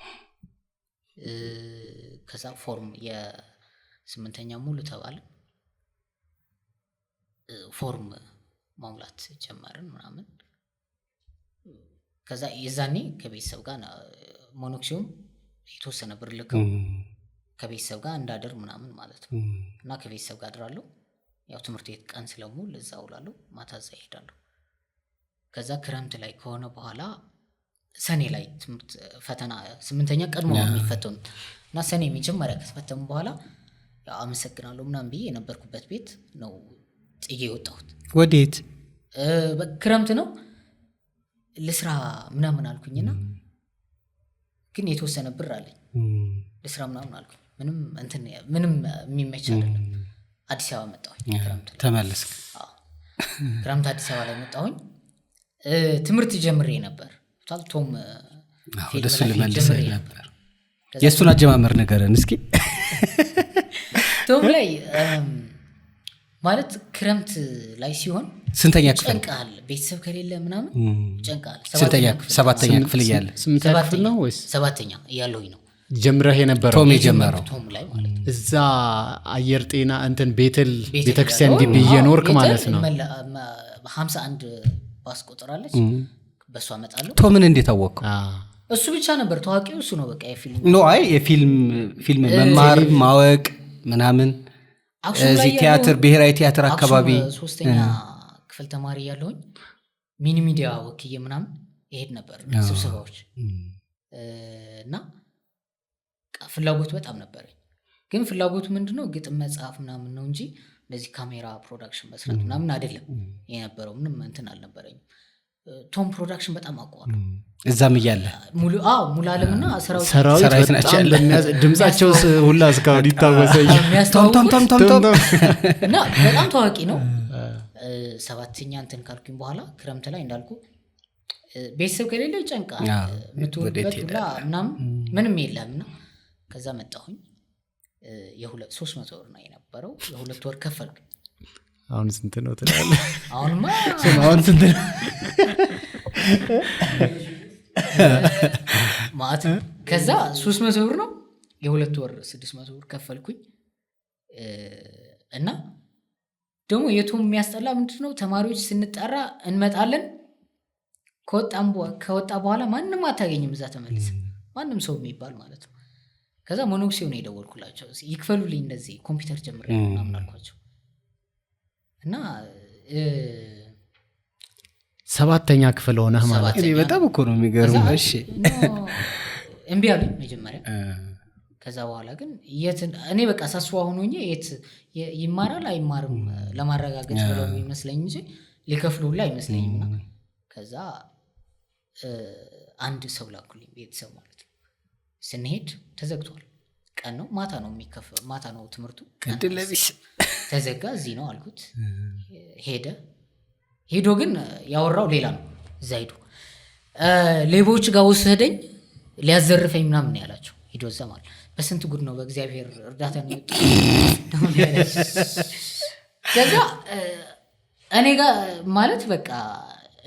ከዛ ፎርም የ8ኛ ሙሉ ተባለ። ፎርም ማሙላት ጀመርን ምናምን። ከዛ የዛኔ ከቤተሰብ ጋር ሞኖክሲዮም የተወሰነ ብር ልከው ከቤተሰብ ጋር እንዳደር ምናምን ማለት ነው። እና ከቤተሰብ ጋር አድራለሁ። ያው ትምህርት ቤት ቀን ስለሙል እዛ ውላለሁ፣ ማታ እዛ እሄዳለሁ። ከዛ ክረምት ላይ ከሆነ በኋላ ሰኔ ላይ ትምህርት ፈተና 8ኛ ቀድሞ ነው የሚፈተኑት እና ሰኔ መጀመሪያ ከተፈተኑ በኋላ ያው አመሰግናለሁ ምናምን ብዬ የነበርኩበት ቤት ነው ጥዬ የወጣሁት። ወዴት? ክረምት ነው ለስራ ምናምን አልኩኝና ግን የተወሰነ ብር አለኝ ለስራ ምናምን አልኩኝ። ምንም የሚመች አይደለም። አዲስ አበባ መጣሁኝ። ክረምት ተመለስክ? አዎ ክረምት አዲስ አበባ ላይ መጣሁኝ። ትምህርት ጀምሬ ነበር። ቶም ወደሱ ልመልስ ነበር። የእሱን አጀማመር ነገርን እስኪ። ቶም ላይ ማለት ክረምት ላይ ሲሆን ስንተኛ ክፍል? ጨንቃል። ቤተሰብ ከሌለ ምናምን ጨንቃል። ስንተኛ ክፍል? 7ኛ ክፍል እያለ? 8ኛ ክፍል ነው ወይስ 7ኛ እያለሁኝ ነው ጀምረህ የነበረው? ቶም የጀመረው ቶም ላይ ማለት ነው። እዛ አየር ጤና እንትን ቤተክርስቲያን ግቢ እየኖርክ ማለት ነው። 51 ባስ ቆጥራለች፣ በሷ እመጣለሁ። ቶምን እንዴት አወቅከው? እሱ ብቻ ነበር ታዋቂው እሱ ነው። በቃ የፊልም መማር ማወቅ ምናምን እዚህ ቲያትር ብሔራዊ ቲያትር አካባቢ 3ኛ ክፍል ተማሪ ያለሁኝ ሚኒ ሚዲያ ወክዬ ምናምን ይሄድ ነበር ስብሰባዎች እና ፍላጎቱ በጣም ነበረኝ። ግን ፍላጎቱ ምንድነው ግጥም መጽሐፍ ምናምን ነው እንጂ ለዚህ ካሜራ ፕሮዳክሽን መስራት ምናምን አይደለም የነበረው። ምንም እንትን አልነበረኝም። ቶም ፕሮዳክሽን በጣም አውቀዋለሁ እዛም እያለ ሙሉ ዓለምና ሰራዊት ናቸው። ድምጻቸው ሁላ እስካሁን ይታወሰኝ። እና በጣም ታዋቂ ነው። 7ኛ እንትን ካልኩኝ በኋላ ክረምት ላይ እንዳልኩ ቤተሰብ ከሌለ ይጨንቃል። ምትወልበት ሁላ ምናምን ምንም የለምና ከዛ መጣሁኝ። የ300 ብር ነው የነበረው። የ2 ወር ከፈልኩኝ። አሁን ስንት ነው ትላለህ? አሁን ስንት ነው? ማለት ከዛ 300 ብር ነው የ2 ወር 600 ብር ከፈልኩኝ። እና ደግሞ የቶም የሚያስጠላ ምንድነው ተማሪዎች ስንጠራ እንመጣለን። ከወጣ በኋላ ማንም አታገኝም እዛ ተመልሰ ማንም ሰው የሚባል ማለት ነው። ከዛ ሞኖክሲዮ ነው የደወልኩላቸው ይክፈሉልኝ እንደዚህ ኮምፒውተር ጀምሬ ምናምን አልኳቸው። እና 7ኛ ክፍል ሆነህ ማለት ነው። በጣም እኮ ነው የሚገርመው። እሺ እምቢ አሉኝ መጀመሪያ። ከዛ በኋላ ግን እኔ በቃ ሳስዋ ሆኖኝ የት ይማራል አይማርም ለማረጋገጥ ብለው ይመስለኝ እንጂ ሊከፍሉ ሁላ አይመስለኝም። ከዛ አንድ ሰው ላኩልኝ ቤተሰብ ማለት ነው። ስንሄድ ተዘግቷል። ቀን ነው ማታ ነው የሚከፈል ማታ ነው ትምህርቱ። ተዘጋ። እዚህ ነው አልኩት። ሄዶ ግን ያወራው ሌላ ነው። እዛ ሄዶ ሌቦች ጋር ወሰደኝ ሊያዘርፈኝ ምናምን ያላቸው ሂዶ እዛ ማለት በስንት ጉድ ነው በእግዚአብሔር እርዳታ ነው የወጣው። ከዛ እኔ ጋር ማለት በቃ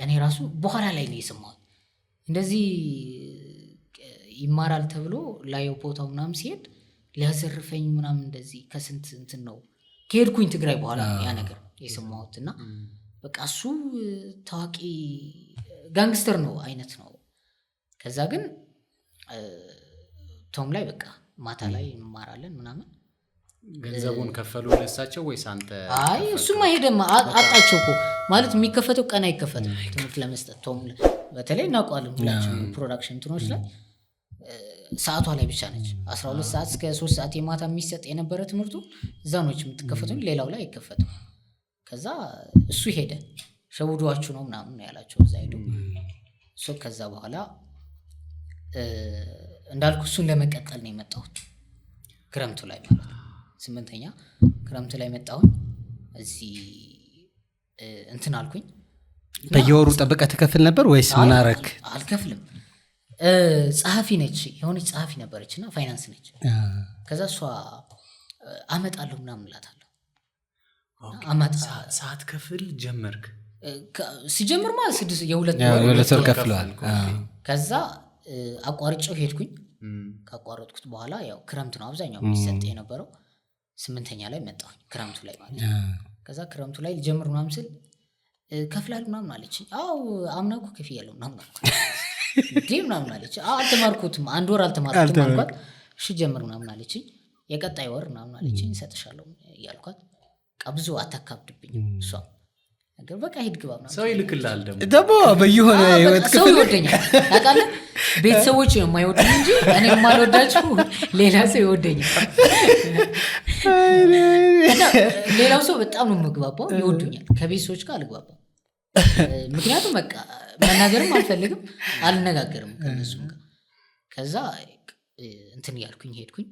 እኔ ራሱ በኋላ ላይ ነው የሰማሁት እንደዚህ ይማራል ተብሎ ላየው ቦታው ምናምን ሲሄድ ሊያዘርፈኝ ምናምን እንደዚህ ከስንት እንትን ነው ከሄድኩኝ ትግራይ በኋላ ያ ነገር የሰማሁት እና በቃ እሱ ታዋቂ ጋንግስተር ነው አይነት ነው። ከዛ ግን ቶም ላይ በቃ ማታ ላይ እንማራለን ምናምን። ገንዘቡን ከፈሉ ለሳቸው ወይስ አንተ? አይ እሱማ ሄደማ አጣቸው እኮ ማለት የሚከፈተው ቀን አይከፈትም ትምህርት ለመስጠት ቶም በተለይ እናውቀዋለን ሁላችንም ፕሮዳክሽን እንትኖች ላይ ሰዓቷ ላይ ብቻ ነች 12 ሰዓት እስከ 3 ሰዓት የማታ የሚሰጥ የነበረ ትምህርቱ እዛ ነች የምትከፈተው ሌላው ላይ አይከፈትም። ከዛ እሱ ሄደ ሸውዷችሁ ነው ምናምን ነው ያላቸው እዛ ሄዱ ሶ ከዛ በኋላ እንዳልኩ እሱን ለመቀጠል ነው የመጣሁት ክረምቱ ላይ ማለት 8ኛ ክረምቱ ላይ መጣሁ እዚህ እንትን አልኩኝ። በየወሩ ጠብቀ ተከፍል ነበር ወይስ ምን አረክ? አልከፍልም። ጸሐፊ ነች የሆነች ጸሐፊ ነበረችና ፋይናንስ ነች። ከዛ እሷ አመጣለሁ ምናምን እላታለሁ። ሰዓት ከፍል ጀመርክ? ሲጀምር ማለት 6 የሁለት ወር ከፍለዋል። ከዛ አቋርጬው ሄድኩኝ። ካቋረጥኩት በኋላ ያው ክረምት ነው አብዛኛው የሚሰጥ የነበረው 8ኛ ላይ መጣሁኝ ክረምቱ ላይ ማለት ነው። ከዛ ክረምቱ ላይ ልጀምር ምናምን ስል ከፍላል ምናምን አለች። አዎ አምናኩ ከፍያለሁ ምናምን አልኩ። ዲም ምናምን አለች። አልተማርኩትም 1 ወር አልተማርኩትም አልኳት። እሺ ጀምር ምናምን አለች። የቀጣይ ወር ምናምን አለች ሰጥሻለሁ እያልኳት ብዙ አታካብድብኝ እሷ ነገር በቃ ሂድ ግባ ምናምን። ሰው ይልክልሃል ደግሞ በየሆነ ህይወት ሰው ይወደኛል ታውቃለህ። ቤተሰቦች ነው የማይወዱኝ እንጂ እኔ የማልወዳቸው ሌላ ሰው ይወደኛል። ሌላው ሰው በጣም ነው የምግባባው ይወዱኛል። ከቤተሰቦች ጋር አልግባባም። ምክንያቱም በቃ መናገርም አልፈልግም አልነጋገርም ከነሱም ጋር። ከዛ እንትን ያልኩኝ ሄድኩኝ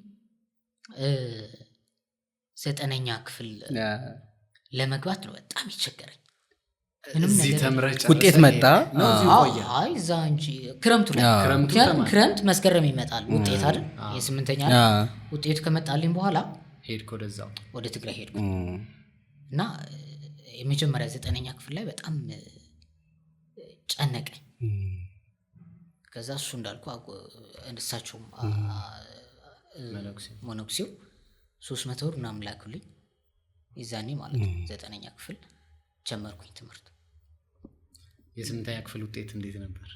9ኛ ክፍል ለመግባት ነው በጣም ይቸገረኝ። እዚህ ተምረህ ውጤት መጣ ነው እዚህ ቆየ? አይ እዛ እንጂ ክረምቱ ላይ ክረምት መስከረም ይመጣል ውጤት አይደል? የ8ኛ ውጤቱ ከመጣልኝ በኋላ ሄድኩ ወደዛው ወደ ትግራይ ሄድኩ እና የመጀመሪያ 9ኛ ክፍል ላይ በጣም ጨነቀኝ። ከዛ እሱ እንዳልኩ እሳቸው ሞኖክሲው 300 ብር ምናምን ላኩልኝ ይዛኔ ማለት ነው። 9ኛ ክፍል ጀመርኩኝ ትምህርት። የ8ኛ ክፍል ውጤት እንዴት ነበር?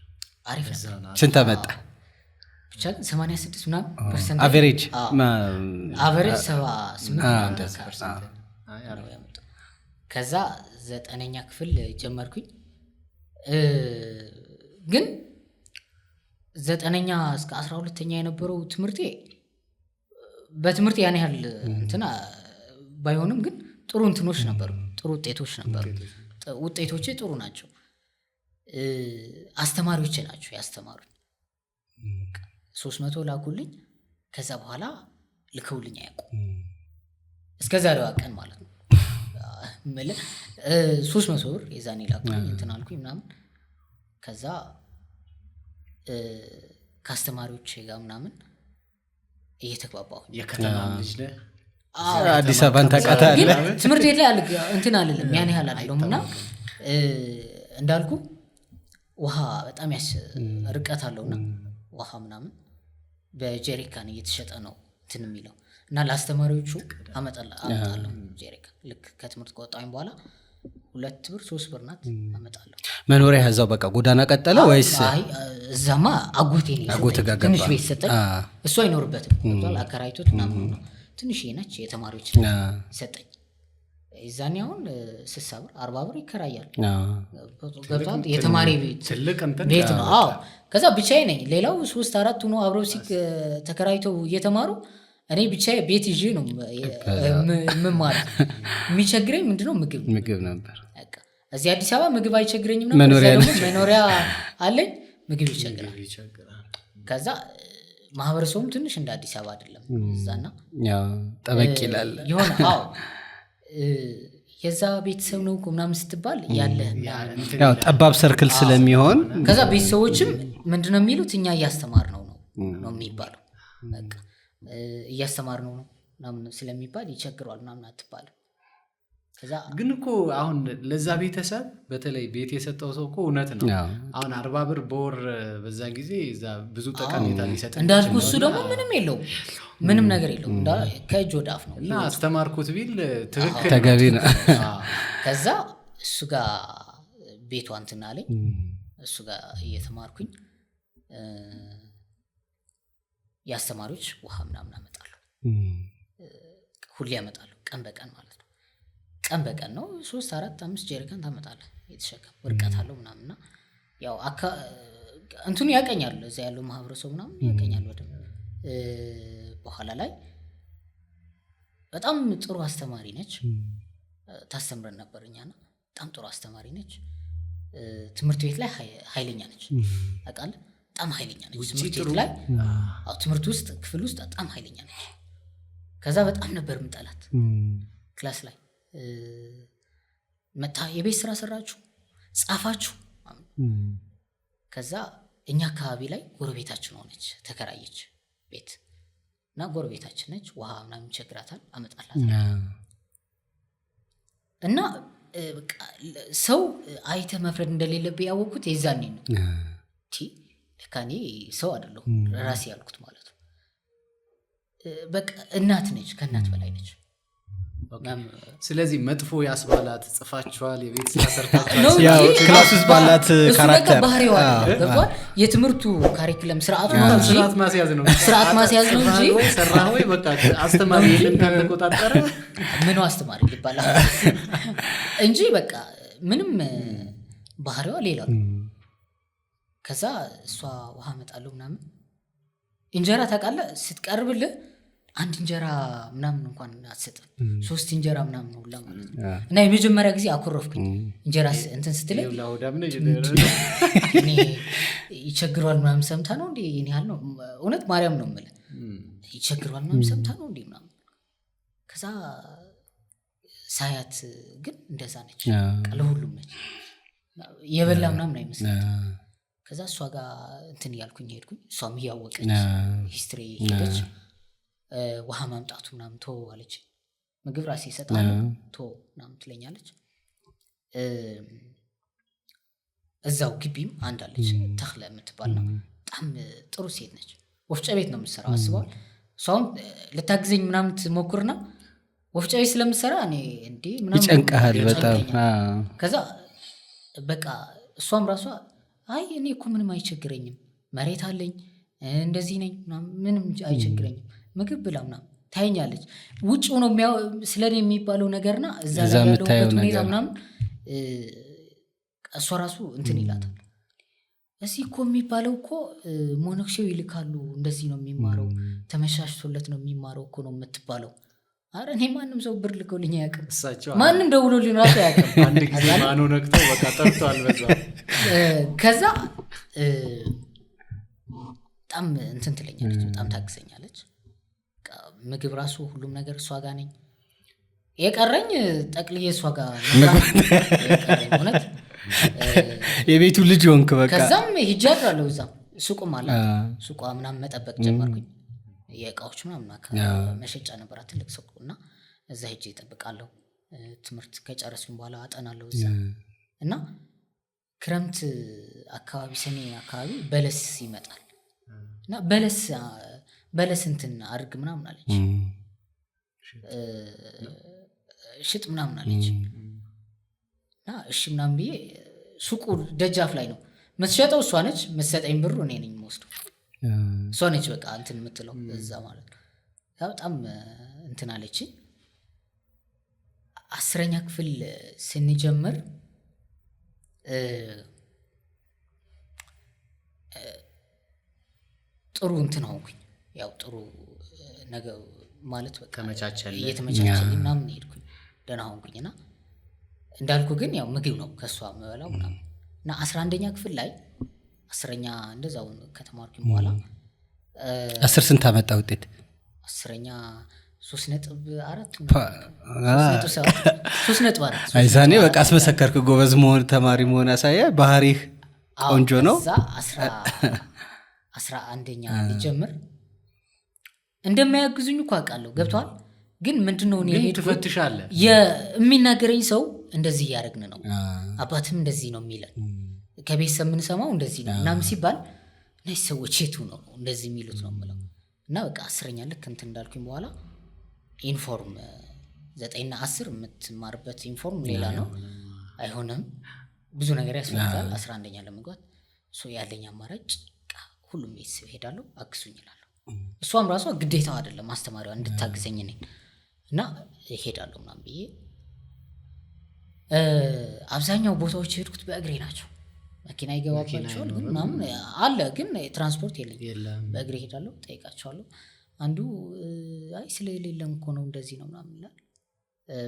አሪፍ ነበር። ስንት መጣ? ብቻ 86 ምናምን ፐርሰንት አቨሬጅ 78%። ከዛ 9ኛ ክፍል ጀመርኩኝ። ግን 9ኛ እስከ 12ኛ የነበረው ትምህርቴ በትምህርት ያን ያህል እንትና ባይሆንም ግን ጥሩ እንትኖች ነበሩ፣ ጥሩ ውጤቶች ነበሩ። ውጤቶቼ ጥሩ ናቸው። አስተማሪዎቼ ናቸው ያስተማሩኝ። 300 ላኩልኝ። ከዛ በኋላ ልከውልኝ አያውቁም እስከ ዛሬዋ ቀን ማለት ነው። 300 ብር የዛኔ ላኩልኝ እንትን አልኩኝ ምናምን። ከዛ ከአስተማሪዎቼ ጋር ምናምን እየተግባባሁ የከተማ ልጅ ነህ? አዲስ አበባን ታውቃታለህ? ግን ትምህርት ቤት ላይ እንትን አልልም ያን ያህል አይደለም። እና እንዳልኩ ውሃ በጣም ርቀት አለውና ውሃ ምናምን በጀሪካን እየተሸጠ ነው እንትን የሚለው እና ለአስተማሪዎቹ አመጣለሁ ጀሪካ። ልክ ከትምህርት ከወጣሁኝ በኋላ 2 ብር 3 ብር ናት አመጣለሁ። መኖሪያ እዛው በቃ ጎዳና ቀጠለ ወይስ? አይ እዛማ አጎቴ ነው ትንሽ ቤት ሰጠኝ። እሱ አይኖርበትም ገብቷል። አከራይቶት ምናምን ነው ትንሽ ነች የተማሪዎች ሰጠኝ። ይዛኔ አሁን 60 ብር 40 ብር ይከራያል ገብቷል። የተማሪ ቤት ነው። አዎ ከዛ ብቻዬ ነኝ። ሌላው 3-4 ሆኖ አብረው ተከራይተው እየተማሩ እኔ ብቻዬ ቤት ይዤ ነው የምማር። የሚቸግረኝ ምንድነው ምግብ ነበር። እዚህ አዲስ አበባ ምግብ አይቸግረኝም ነበር። መኖሪያ አለኝ፣ ምግብ ይቸግራል። ከዛ ማህበረሰቡም ትንሽ እንደ አዲስ አበባ አይደለም። እዛና ጠበቅ ይላል ይሆን። አዎ የዛ ቤተሰብ ነው ምናምን ስትባል ያለህ ያው ጠባብ ሰርክል ስለሚሆን ከዛ ቤተሰቦችም ምንድነው የሚሉት እኛ እያስተማር ነው የሚባለው። በቃ እያስተማር ነው ምናምን ስለሚባል ይቸግረዋል ምናምን አትባልም። ከዛ ግን እኮ አሁን ለዛ ቤተሰብ በተለይ ቤት የሰጠው ሰው እኮ እውነት ነው። አሁን 40 ብር በወር በዛ ጊዜ እዛ ብዙ ጠቀሜታ ሊሰጥ እንዳልኩ እሱ ደግሞ ምንም የለውም ምንም ነገር የለውም ከእጅ ወደ አፍ ነው እና አስተማርኩት ቢል ትክክል ተገቢ ነው። ከዛ እሱ ጋር ቤቷ እንትን አለኝ እሱ ጋር እየተማርኩኝ የአስተማሪዎች ውሃ ምናምን አመጣለሁ ሁሌ ያመጣለሁ ቀን በቀን ማለት ነው። ቀን በቀን ነው 3 4 5 ጀሪካን ታመጣለህ የተሸከም ወርቀት አለው ምናምንና ያው እንትኑ ያቀኛል እዛ ያለው ማህበረሰብ ምናምን ያቀኛል ወደ በኋላ ላይ በጣም ጥሩ አስተማሪ ነች። ታስተምረን ነበርኛና በጣም ጥሩ አስተማሪ ነች። ትምህርት ቤት ላይ ኃይለኛ ነች አቃል በጣም ኃይለኛ ነች ትምህርት ቤት ላይ ትምህርት ውስጥ ክፍል ውስጥ በጣም ኃይለኛ ነች። ከዛ በጣም ነበር ምጠላት ክላስ ላይ መታ የቤት ስራ ሰራችሁ ጻፋችሁ። ከዛ እኛ አካባቢ ላይ ጎረቤታችን ሆነች ተከራየች ቤት እና ጎረቤታችን ነች ውሃ ምናምን ይቸግራታል አመጣላት እና ሰው አይተ መፍረድ እንደሌለብኝ ያወቅኩት የዛኔ ነው። ለካኔ ሰው አይደለሁ ራሴ ያልኩት ማለት ነው። በቃ እናት ነች ከእናት በላይ ነች። ስለዚህ መጥፎ ያስባላት ጽፋችኋል የቤት ስራ ሰርታችኋል ያው ክላስ ውስጥ ባላት ካራክተር ባህሪዋ ገብቷል። የትምህርቱ ካሪኩለም ስርዓቱ ነው እንጂ ስርዓት ማስያዝ ነው እንጂ ሰራ ወይ በቃ አስተማሪ የለም ተቆጣጣረ ምኑ አስተማሪ ይባላል እንጂ በቃ ምንም ባህሪዋ ሌላ ነው። ከዛ እሷ ውሃ መጣለው ምናምን እንጀራ ታውቃለህ ስትቀርብልህ አንድ እንጀራ ምናምን እንኳን አትሰጥም 3 እንጀራ ምናምን ሁላ ማለት ነው። እና የመጀመሪያ ጊዜ አኮረፍኩኝ እንጀራ እንትን ስትለኝ እኔ ይቸግሯል ምናምን ሰምታ ነው እንዴ እኔ ያል ነው እውነት ማርያም ነው የምልህ ይቸግሯል ምናምን ሰምታ ነው እንዴ ምናምን። ከዛ ሳያት ግን እንደዛ ነች ለሁሉም ነች የበላ ምናምን አይመስላትም። ከዛ እሷ ጋር እንትን ያልኩኝ ሄድኩኝ እሷም እያወቀች ሂስትሪ ሄደች ውሃ ማምጣቱ ምናምን ተው አለች። ምግብ ራሴ እሰጣለሁ ተው ምናምን ትለኛለች። እዛው ግቢም አንድ አለች ተክለ የምትባል ነው በጣም ጥሩ ሴት ነች። ወፍጮ ቤት ነው የምትሰራው አስበዋል። እሷም ልታግዘኝ ምናምን ትሞክርና ወፍጮ ቤት ስለምትሰራ እኔ እንዴ ምናምን ይጨንቀሃል በጣም። ከዛ በቃ እሷም ራሷ አይ እኔ እኮ ምንም አይቸግረኝም መሬት አለኝ እንደዚህ ነኝ ምንም አይቸግረኝም ምግብ ብላ ምናምን ታየኛለች። ውጭ ሆኖ ስለኔ የሚባለው ነገርና እዛ ላይ ያለውበት ሁኔታ ምናምን እሷ ራሱ እንትን ይላታል። እዚህ እኮ የሚባለው እኮ ሞኖክሲው ይልካሉ እንደዚህ ነው የሚማረው ተመሻሽቶለት ነው የሚማረው እኮ ነው የምትባለው። አረ እኔ ማንም ሰው ብር ልኮልኝ አያውቅም ማንም ደውሎልኝ ራሱ አያውቅም። አንድ ጊዜ ማኑ ነክተው በቃ ጠርቷል በዛ። ከዛ በጣም እንትን ትለኛለች በጣም ታግዘኛለች። ምግብ ራሱ ሁሉም ነገር እሷ ጋር ነኝ የቀረኝ ጠቅልዬ እሷ ጋር እውነት የቤቱ ልጅ ሆንክ በቃ። ከዛም ሂጅ አድራለሁ እዛ ሱቁም አለ ሱቋ ምናምን መጠበቅ ጀመርኩኝ። የእቃዎች ምናምን መሸጫ ነበራት ትልቅ ሱቅ እና እዛ ሂጅ እጠብቃለሁ። ትምህርት ከጨረስኩኝ በኋላ አጠናለሁ እዛ እና ክረምት አካባቢ ሰኔ አካባቢ በለስ ይመጣል እና በለስ እንትን አድርግ ምናምን አለች ሽጥ ምናምን አለች እና እሺ ምናምን ብዬ ሱቁ ደጃፍ ላይ ነው የምትሸጠው እሷ ነች የምትሰጠኝ ብሩ እኔ ነኝ የምወስደው እሷ ነች በቃ እንትን የምትለው እዛ ማለት ነው። በጣም እንትን አለች። 10ኛ ክፍል ስንጀምር ጥሩ እንትን ሆንኩኝ ያው ጥሩ ነገር ማለት በቃ እየተመቻቸልኝ ምናምን ሄድኩኝ ደህና ሆንኩኝና እንዳልኩ ግን ያው ምግብ ነው ከሷ መበላው ምናምን እና 11ኛ ክፍል ላይ 10ኛ እንደዛው ከተማርኩኝ በኋላ 10 ስንት አመጣ ውጤት? 10ኛ 3.4 አይዛኔ በቃ አስመሰከርክ ጎበዝ መሆን ተማሪ መሆን ያሳየ ባህሪህ ቆንጆ ነው። እዛ 11ኛ ልጀምር እንደማያግዙኝ እኮ አውቃለሁ። ገብቷል። ግን ምንድነው እኔ ግን ሄድኩት ትፈትሻለህ። የሚናገረኝ ሰው እንደዚህ እያደረግን ነው፣ አባትም እንደዚህ ነው የሚለን፣ ከቤተሰብ የምንሰማው እንደዚህ ነው ምናምን ሲባል እነዚህ ሰዎች የቱ ነው እንደዚህ የሚሉት ነው የምለው። እና በቃ 10ኛ ልክ እንትን እንዳልኩኝ በኋላ ኢንፎርም 9ና 10 የምትማርበት ኢንፎርም ሌላ ነው፣ አይሆንም፣ ብዙ ነገር ያስፈልጋል 11ኛ ለመግባት። ያለኝ አማራጭ ሁሉም ቤተሰብ ሄዳለሁ አግዙኝ ይላሉ። እሷም ራሷ ግዴታው አይደለም ማስተማሪዋ እንድታግዘኝ ነኝ እና ሄዳለሁ ምናምን ብዬ አብዛኛው ቦታዎች ሄድኩት በእግሬ ናቸው። መኪና ይገባባቸዋል ግን ምናምን አለ፣ ግን ትራንስፖርት የለኝም። በእግሬ ሄዳለሁ፣ ጠይቃቸዋለሁ። አንዱ አይ ስለሌለም እኮ ነው እንደዚህ ነው ምናምን ይላል።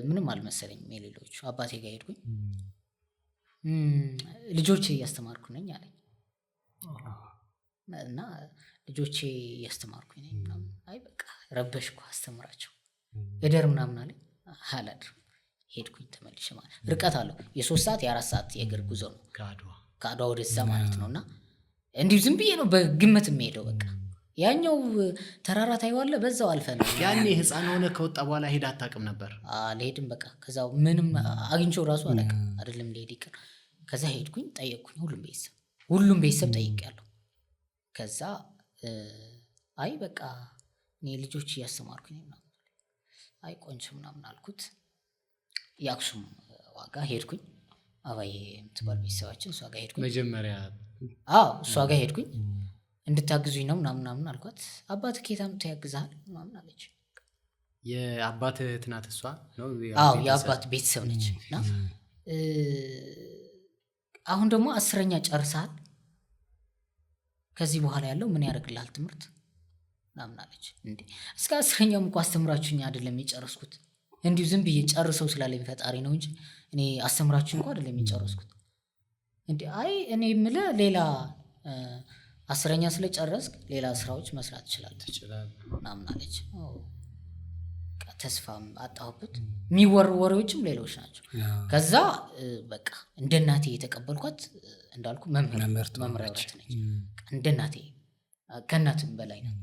ምንም አልመሰለኝም የሌሎቹ። አባቴ ጋር ሄድኩኝ። ልጆቼ እያስተማርኩ ነኝ አለኝ እና ልጆቼ እያስተማርኩኝ ነኝ ምናምን። አይ በቃ ረበሽኩ፣ አስተምራቸው እደር ምናምን አለኝ። አላድርም። ሄድኩኝ ተመልሼ። ማለት ርቀት አለው፣ የ3 ሰዓት የ4 ሰዓት የእግር ጉዞ ነው ከአድዋ ወደዛ ማለት ነው። እና እንዲሁ ዝም ብዬ ነው በግምት የምሄደው። በቃ ያኛው ተራራ ታይዋለህ፣ በዛው አልፈን ነው። ያኔ ህፃን ሆነ ከወጣ በኋላ ሄድ አታውቅም ነበር? አልሄድም። በቃ ከዛው ምንም አግኝቼው ራሱ አላውቅም፣ አይደለም ልሄድ ይቅር። ከዛ ሄድኩኝ፣ ጠየቅኩኝ። ሁሉም ቤተሰብ ጠይቄያለሁ። ከዛ አይ በቃ እኔ ልጆች እያስተማርኩኝ ምናምን፣ አይ ቆንጆ ምናምን አልኩት። የአክሱም ዋጋ ሄድኩኝ። አባዬ የምትባል ቤተሰባችን እሷ ጋር ሄድኩኝ መጀመሪያ። እሷ ጋር ሄድኩኝ እንድታግዙኝ ነው ምናምን አልኳት። አባት ከየት አምጥቶ ያግዛል ምናምን አለች። የአባት እህት ናት እሷ ነው? የአባት ቤተሰብ ነች። እና አሁን ደግሞ 10ኛ ጨርሳል፣ ከዚህ በኋላ ያለው ምን ያደርግልሃል ትምህርት ምናምን አለች። እንዴ እስከ 10ኛም እኮ አስተምራችሁኝ አይደለም የጨረስኩት፣ እንዲሁ ዝም ብዬ ጨርሰው ስላለኝ ፈጣሪ ነው እንጂ እኔ አስተምራችሁኝ እንኳን አይደለም የጨረስኩት። እንዴ አይ እኔ የምልህ ሌላ 10ኛ ስለጨረስክ ሌላ ስራዎች መስራት ትችላለህ ምናምን አለች። ተስፋም አጣሁበት። የሚወሩ ወሬዎችም ሌሎች ናቸው። ከዛ በቃ እንደ እናቴ የተቀበልኳት እንዳልኩ መምህርት ነች። እንደ እናቴ ከእናትም በላይ ናት።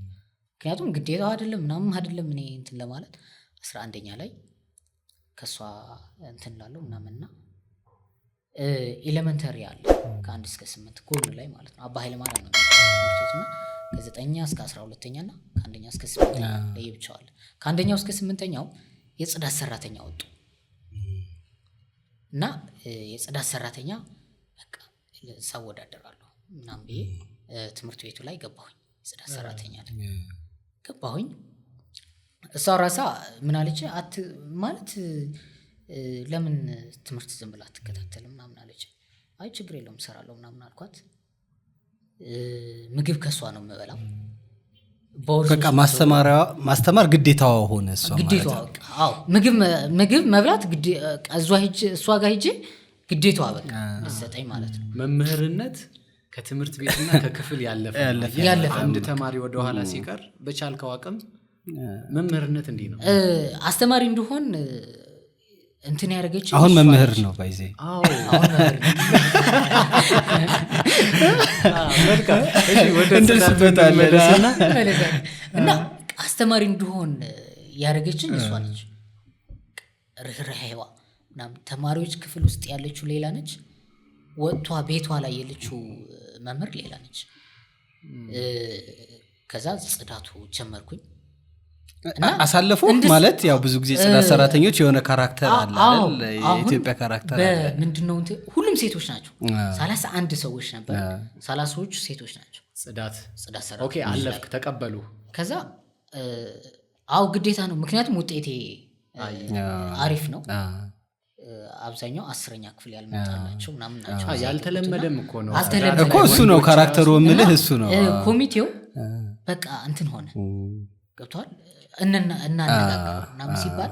ምክንያቱም ግዴታው አይደለም ምናምን አይደለም እኔ እንትን ለማለት 11ኛ ላይ ከሷ እንትን ላለው ምናምንና ኤሌመንተሪ አለ ከ1 እስከ 8 ጎን ላይ ማለት ነው። አባ ኃይለ ማርያም ነው ትምህርትና ከ9ኛ እስከ 12ኛ እና ከ1ኛ እስከ 8ኛ ለየብቻው። ከ1ኛው እስከ 8ኛው የጽዳት ሰራተኛ ወጡ እና የጽዳት ሰራተኛ በቃ ሳወዳደራለሁ ምናምን ብዬ ትምህርት ቤቱ ላይ ገባሁኝ። ጽዳት ሰራተኛ ላይ ገባሁኝ። እሷ ራሳ ምን አለች ማለት ለምን ትምህርት ዝም ብላ አትከታተልም ምናምን አለች። አይ ችግር የለውም እሰራለሁ ምናምን አልኳት። ምግብ ከሷ ነው የምበላው። በቃ ማስተማር ግዴታዋ ሆነ። እሷ ግዴታዋ ምግብ መብላት እሷ ጋር ሄጄ ግዴታዋ በቃ ዘጠኝ ማለት ነው። መምህርነት ከትምህርት ቤትና ከክፍል ያለፈ አንድ ተማሪ ወደ ኋላ ሲቀር በቻልከው አቅም መምህርነት እንዲህ ነው። አስተማሪ እንደሆን እንትን ያደረገች አሁን መምህር ነው ባይዜ። አሁን መምህር ነው። መልካም እሺ፣ ወደ እንደርስበታለና እና አስተማሪ እንደሆን ያደረገችኝ እሷ ነች። ርህራሄዋ ምናምን ተማሪዎች ክፍል ውስጥ ያለችው ሌላ ነች፣ ወጥቷ ቤቷ ላይ ያለችው መምህር ሌላ ነች። ከዛ ጽዳቱ ጀመርኩኝ። አሳለፉ ማለት ያው ብዙ ጊዜ ጽዳት ሰራተኞች የሆነ ካራክተር አለ አይደል? የኢትዮጵያ ካራክተር አለ። ምንድነው ሁሉም ሴቶች ናቸው። 31 ሰዎች ነበር። 30ዎቹ ሴቶች ናቸው። ጽዳት ሰራተኞች። ኦኬ አለፍክ፣ ተቀበሉ። ከዛ ግዴታ ነው፣ ምክንያቱም ውጤቴ አሪፍ ነው። አብዛኛው 10ኛ ክፍል ያልመጣላቸው ምናምን ናቸው። ያልተለመደም እኮ ነው እኮ እሱ ነው ካራክተሩ የምልህ እሱ ነው። ኮሚቴው በቃ እንትን ሆነ፣ ገብቷል። እናነጋገር ምናምን ሲባል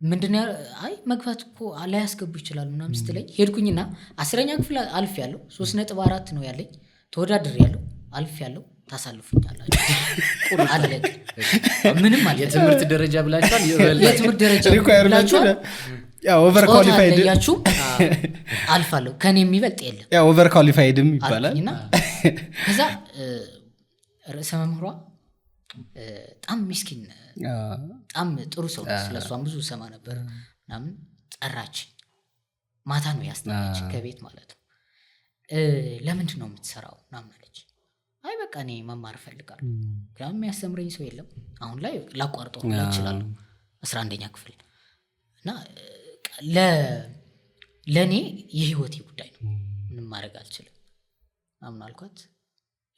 ምንድነው አይ መግባት እኮ ላያስገቡ ይችላሉ ምናምን ስትለኝ ሄድኩኝና 10ኛ ክፍል አልፍ ያለው 3.4 ነው ያለኝ። ተወዳድር ያለው አልፍ ያለው ታሳልፉኛላችሁ። አለቅ ምንም አለ የትምህርት ደረጃ ብላችኋል። የትምህርት ደረጃ ብላችኋል። ያው ኦቨር ኳሊፋይድ ያችሁ አልፋለሁ፣ ከኔ የሚበልጥ የለም። ያው ኦቨር ኳሊፋይድም ይባላል። ከዛ ርዕሰ መምህሯ በጣም ምስኪን በጣም ጥሩ ሰው ስለሷም ብዙ ሰማ ነበር ምናምን ጠራችኝ። ማታ ነው ያስተናገረች ከቤት ማለት ነው። ለምንድን ነው የምትሰራው ምናምን አለች። አይ በቃ እኔ መማር እፈልጋለሁ ምክንያቱም የሚያስተምረኝ ሰው የለም አሁን ላይ ላቋርጠው እችላለሁ 11ኛ ክፍል እና ለእኔ የህይወቴ ጉዳይ ነው ምንም ማድረግ አልችልም ምናምን አልኳት።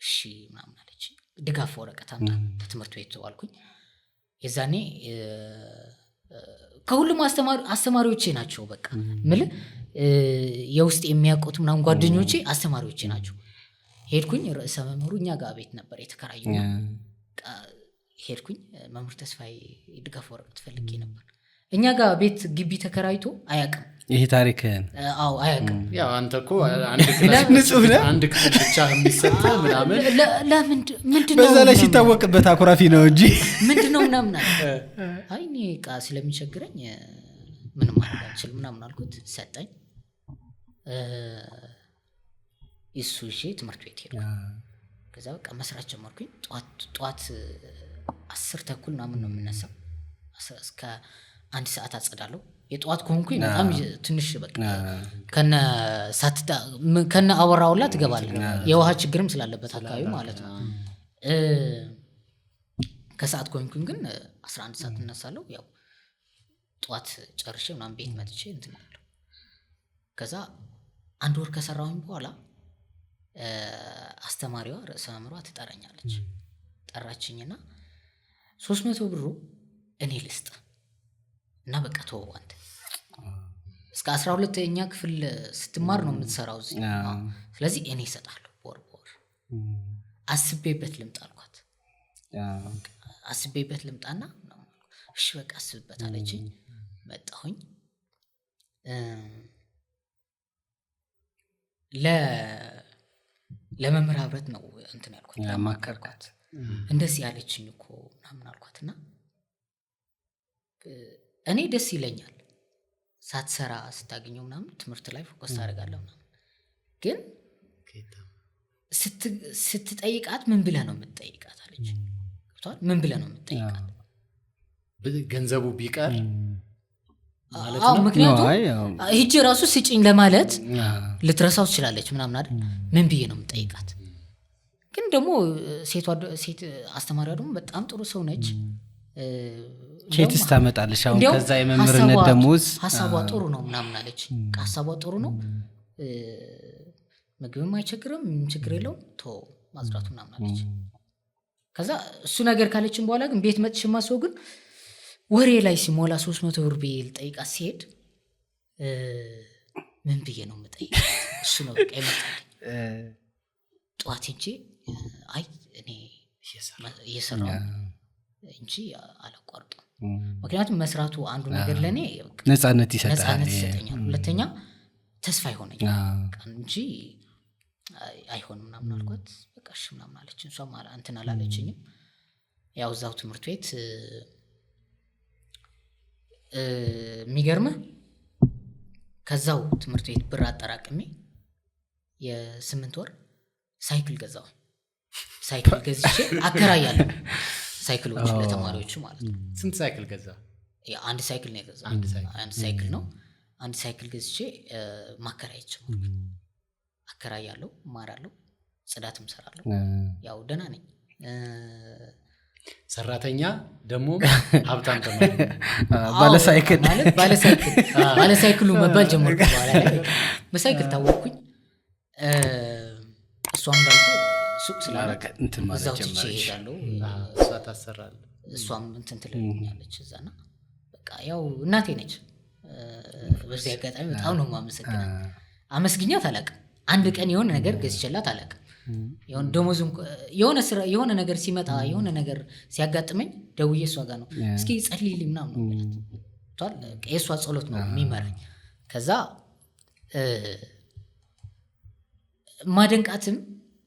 እሺ ምናምን አለች። ድጋፍ ወረቀት አምጣ ከትምህርት ቤት ተዋልኩኝ። የዛኔ ከሁሉም አስተማሪዎቼ ናቸው በቃ ምል የውስጥ የሚያውቁት ምናምን ጓደኞቼ አስተማሪዎቼ ናቸው። ሄድኩኝ። ርዕሰ መምህሩ እኛ ጋር ቤት ነበር የተከራየው። ሄድኩኝ። መምህር ተስፋዬ ድጋፍ ወረቀት ፈልጌ ነበር። እኛ ጋር ቤት ግቢ ተከራይቶ አያውቅም ይሄ ታሪክ። አዎ አያውቅም። ያው አንተ እኮ አንድ ክፍል ብቻ የሚሰጥ ምናምን ምንድነው በዛ ላይ ሲታወቅበት አኩራፊ ነው እንጂ ምንድነው ምናምን አይ እኔ ዕቃ ስለሚቸግረኝ ምንም ማድረግ አልችልም ምናምን አልኩት። ሰጠኝ። እሱ እሺ ትምህርት ቤት ሄድኩ። ከዛ በቃ መስራት ጀመርኩኝ። ጧት 10:30 ምናምን ነው የምነሳው። እስከ 1 ሰዓት አጸዳለሁ። የጧት ከሆንኩኝ በጣም ትንሽ በቃ ከነ አወራውላ ትገባለህ። የውሃ ችግርም ስላለበት አካባቢ ማለት ነው። ከሰዓት ከሆንኩኝ ግን 11 ሰዓት እነሳለሁ። ያው ጧት ጨርሼ ምናምን ቤት መጥቼ እንትን አለው። ከዛ 1 ወር ከሰራሁኝ በኋላ አስተማሪዋ ርዕሰ መምህሯ ትጠራኛለች። ጠራችኝና 300 ብሩ እኔ ልስጥ እና በቃ ተወው አንተ እስከ 12ኛ ክፍል ስትማር ነው የምትሰራው እዚህ። ስለዚህ እኔ እሰጣለሁ ወር አስቤበት ልምጣ አልኳት። አስቤበት ልምጣና እሺ በቃ አስብበት አለችኝ። መጣሁኝ። ለመምህር ህብረት ነው እንትን ያልኩት ያማከርኳት። እንደዚህ ያለችኝ እኮ ምናምን አልኳትና እኔ ደስ ይለኛል ሳትሰራ ስታገኘው ምናምን ትምህርት ላይ ፎከስ ታደርጋለህ ምናምን፣ ግን ስትጠይቃት ምን ብለህ ነው የምትጠይቃት አለች። ምን ብለህ ነው የምትጠይቃት? ገንዘቡ ቢቀር ማለት ነው። ምክንያቱም ሂጂ ራሱ ስጪኝ ለማለት ልትረሳው ትችላለች ምናምን አይደል? ምን ብዬ ነው የምጠይቃት? ግን ደግሞ ሴት አስተማሪዋ ደግሞ በጣም ጥሩ ሰው ነች። ኬትስ ታመጣለች አሁን ከዛ የመምህርነት ደሞዝ ሐሳቧ ጥሩ ነው ምናምን አለች። ሐሳቧ ጥሩ ነው፣ ምግብም አይቸግርም፣ ምንም ችግር የለውም፣ ተው ማዝራቱ ምናምን አለች። ከዛ እሱ ነገር ካለችን በኋላ ግን ቤት መጥቼ ማስወው ግን ወሬ ላይ ሲሞላ 300 ብር ብዬ ልጠይቃት ሲሄድ ምን ብዬ ነው የምጠይቃት? እሱ ነው በቃ ይመጣልኝ። ጠዋት እንጂ አይ እኔ እየሰራሁ እንጂ አላቋርጥም። ምክንያቱም መስራቱ አንዱ ነገር ለኔ ነፃነት ይሰጣል። ሁለተኛ ተስፋ ይሆነኛል እንጂ አይሆንም ምናምን አልኳት። በቃ እሺ ምናምን አለች። እሷም እንትን አላለችኝም። ያው እዛው ትምህርት ቤት የሚገርምህ ከዛው ትምህርት ቤት ብር አጠራቅሜ የ8 ወር ሳይክል ገዛው። ሳይክል ገዝቼ አከራያለሁ። ሳይክሎች ለተማሪዎቹ ማለት ነው። ስንት ሳይክል ገዛ? አንድ ሳይክል ነው የገዛው። አንድ ሳይክል ነው። አንድ ሳይክል ገዝቼ ማከራየች አከራያለሁ፣ እማራለሁ፣ ጽዳትም ሰራለሁ። ያው ደህና ነኝ። ሰራተኛ ደግሞ ሀብታም ተማሪ ባለሳይክል ማለት ባለሳይክሉ መባል ጀመርኩ። በኋላ ላይ በሳይክል ታወቅኩኝ። እሷም እንዳልኩ ሱቅ ስላደረገ እዛው ትቼ እሄዳለሁ። እሷ ታሰራለህ፣ እሷም እንትን ትልኛለች እዛና በቃ ያው እናቴ ነች። በዚህ አጋጣሚ በጣም ነው የማመሰግናት። አመስግኛት አላውቅም። አንድ ቀን የሆነ ነገር ገዝቼላት አላውቅም። የሆነ ደሞዙን የሆነ ነገር ሲመጣ የሆነ ነገር ሲያጋጥመኝ ደውዬ እሷ ጋር ነው እስኪ ጸልይልኝ ምናምን ነው ማለት የእሷ ጸሎት ነው የሚመራኝ። ከዛ ማደንቃትም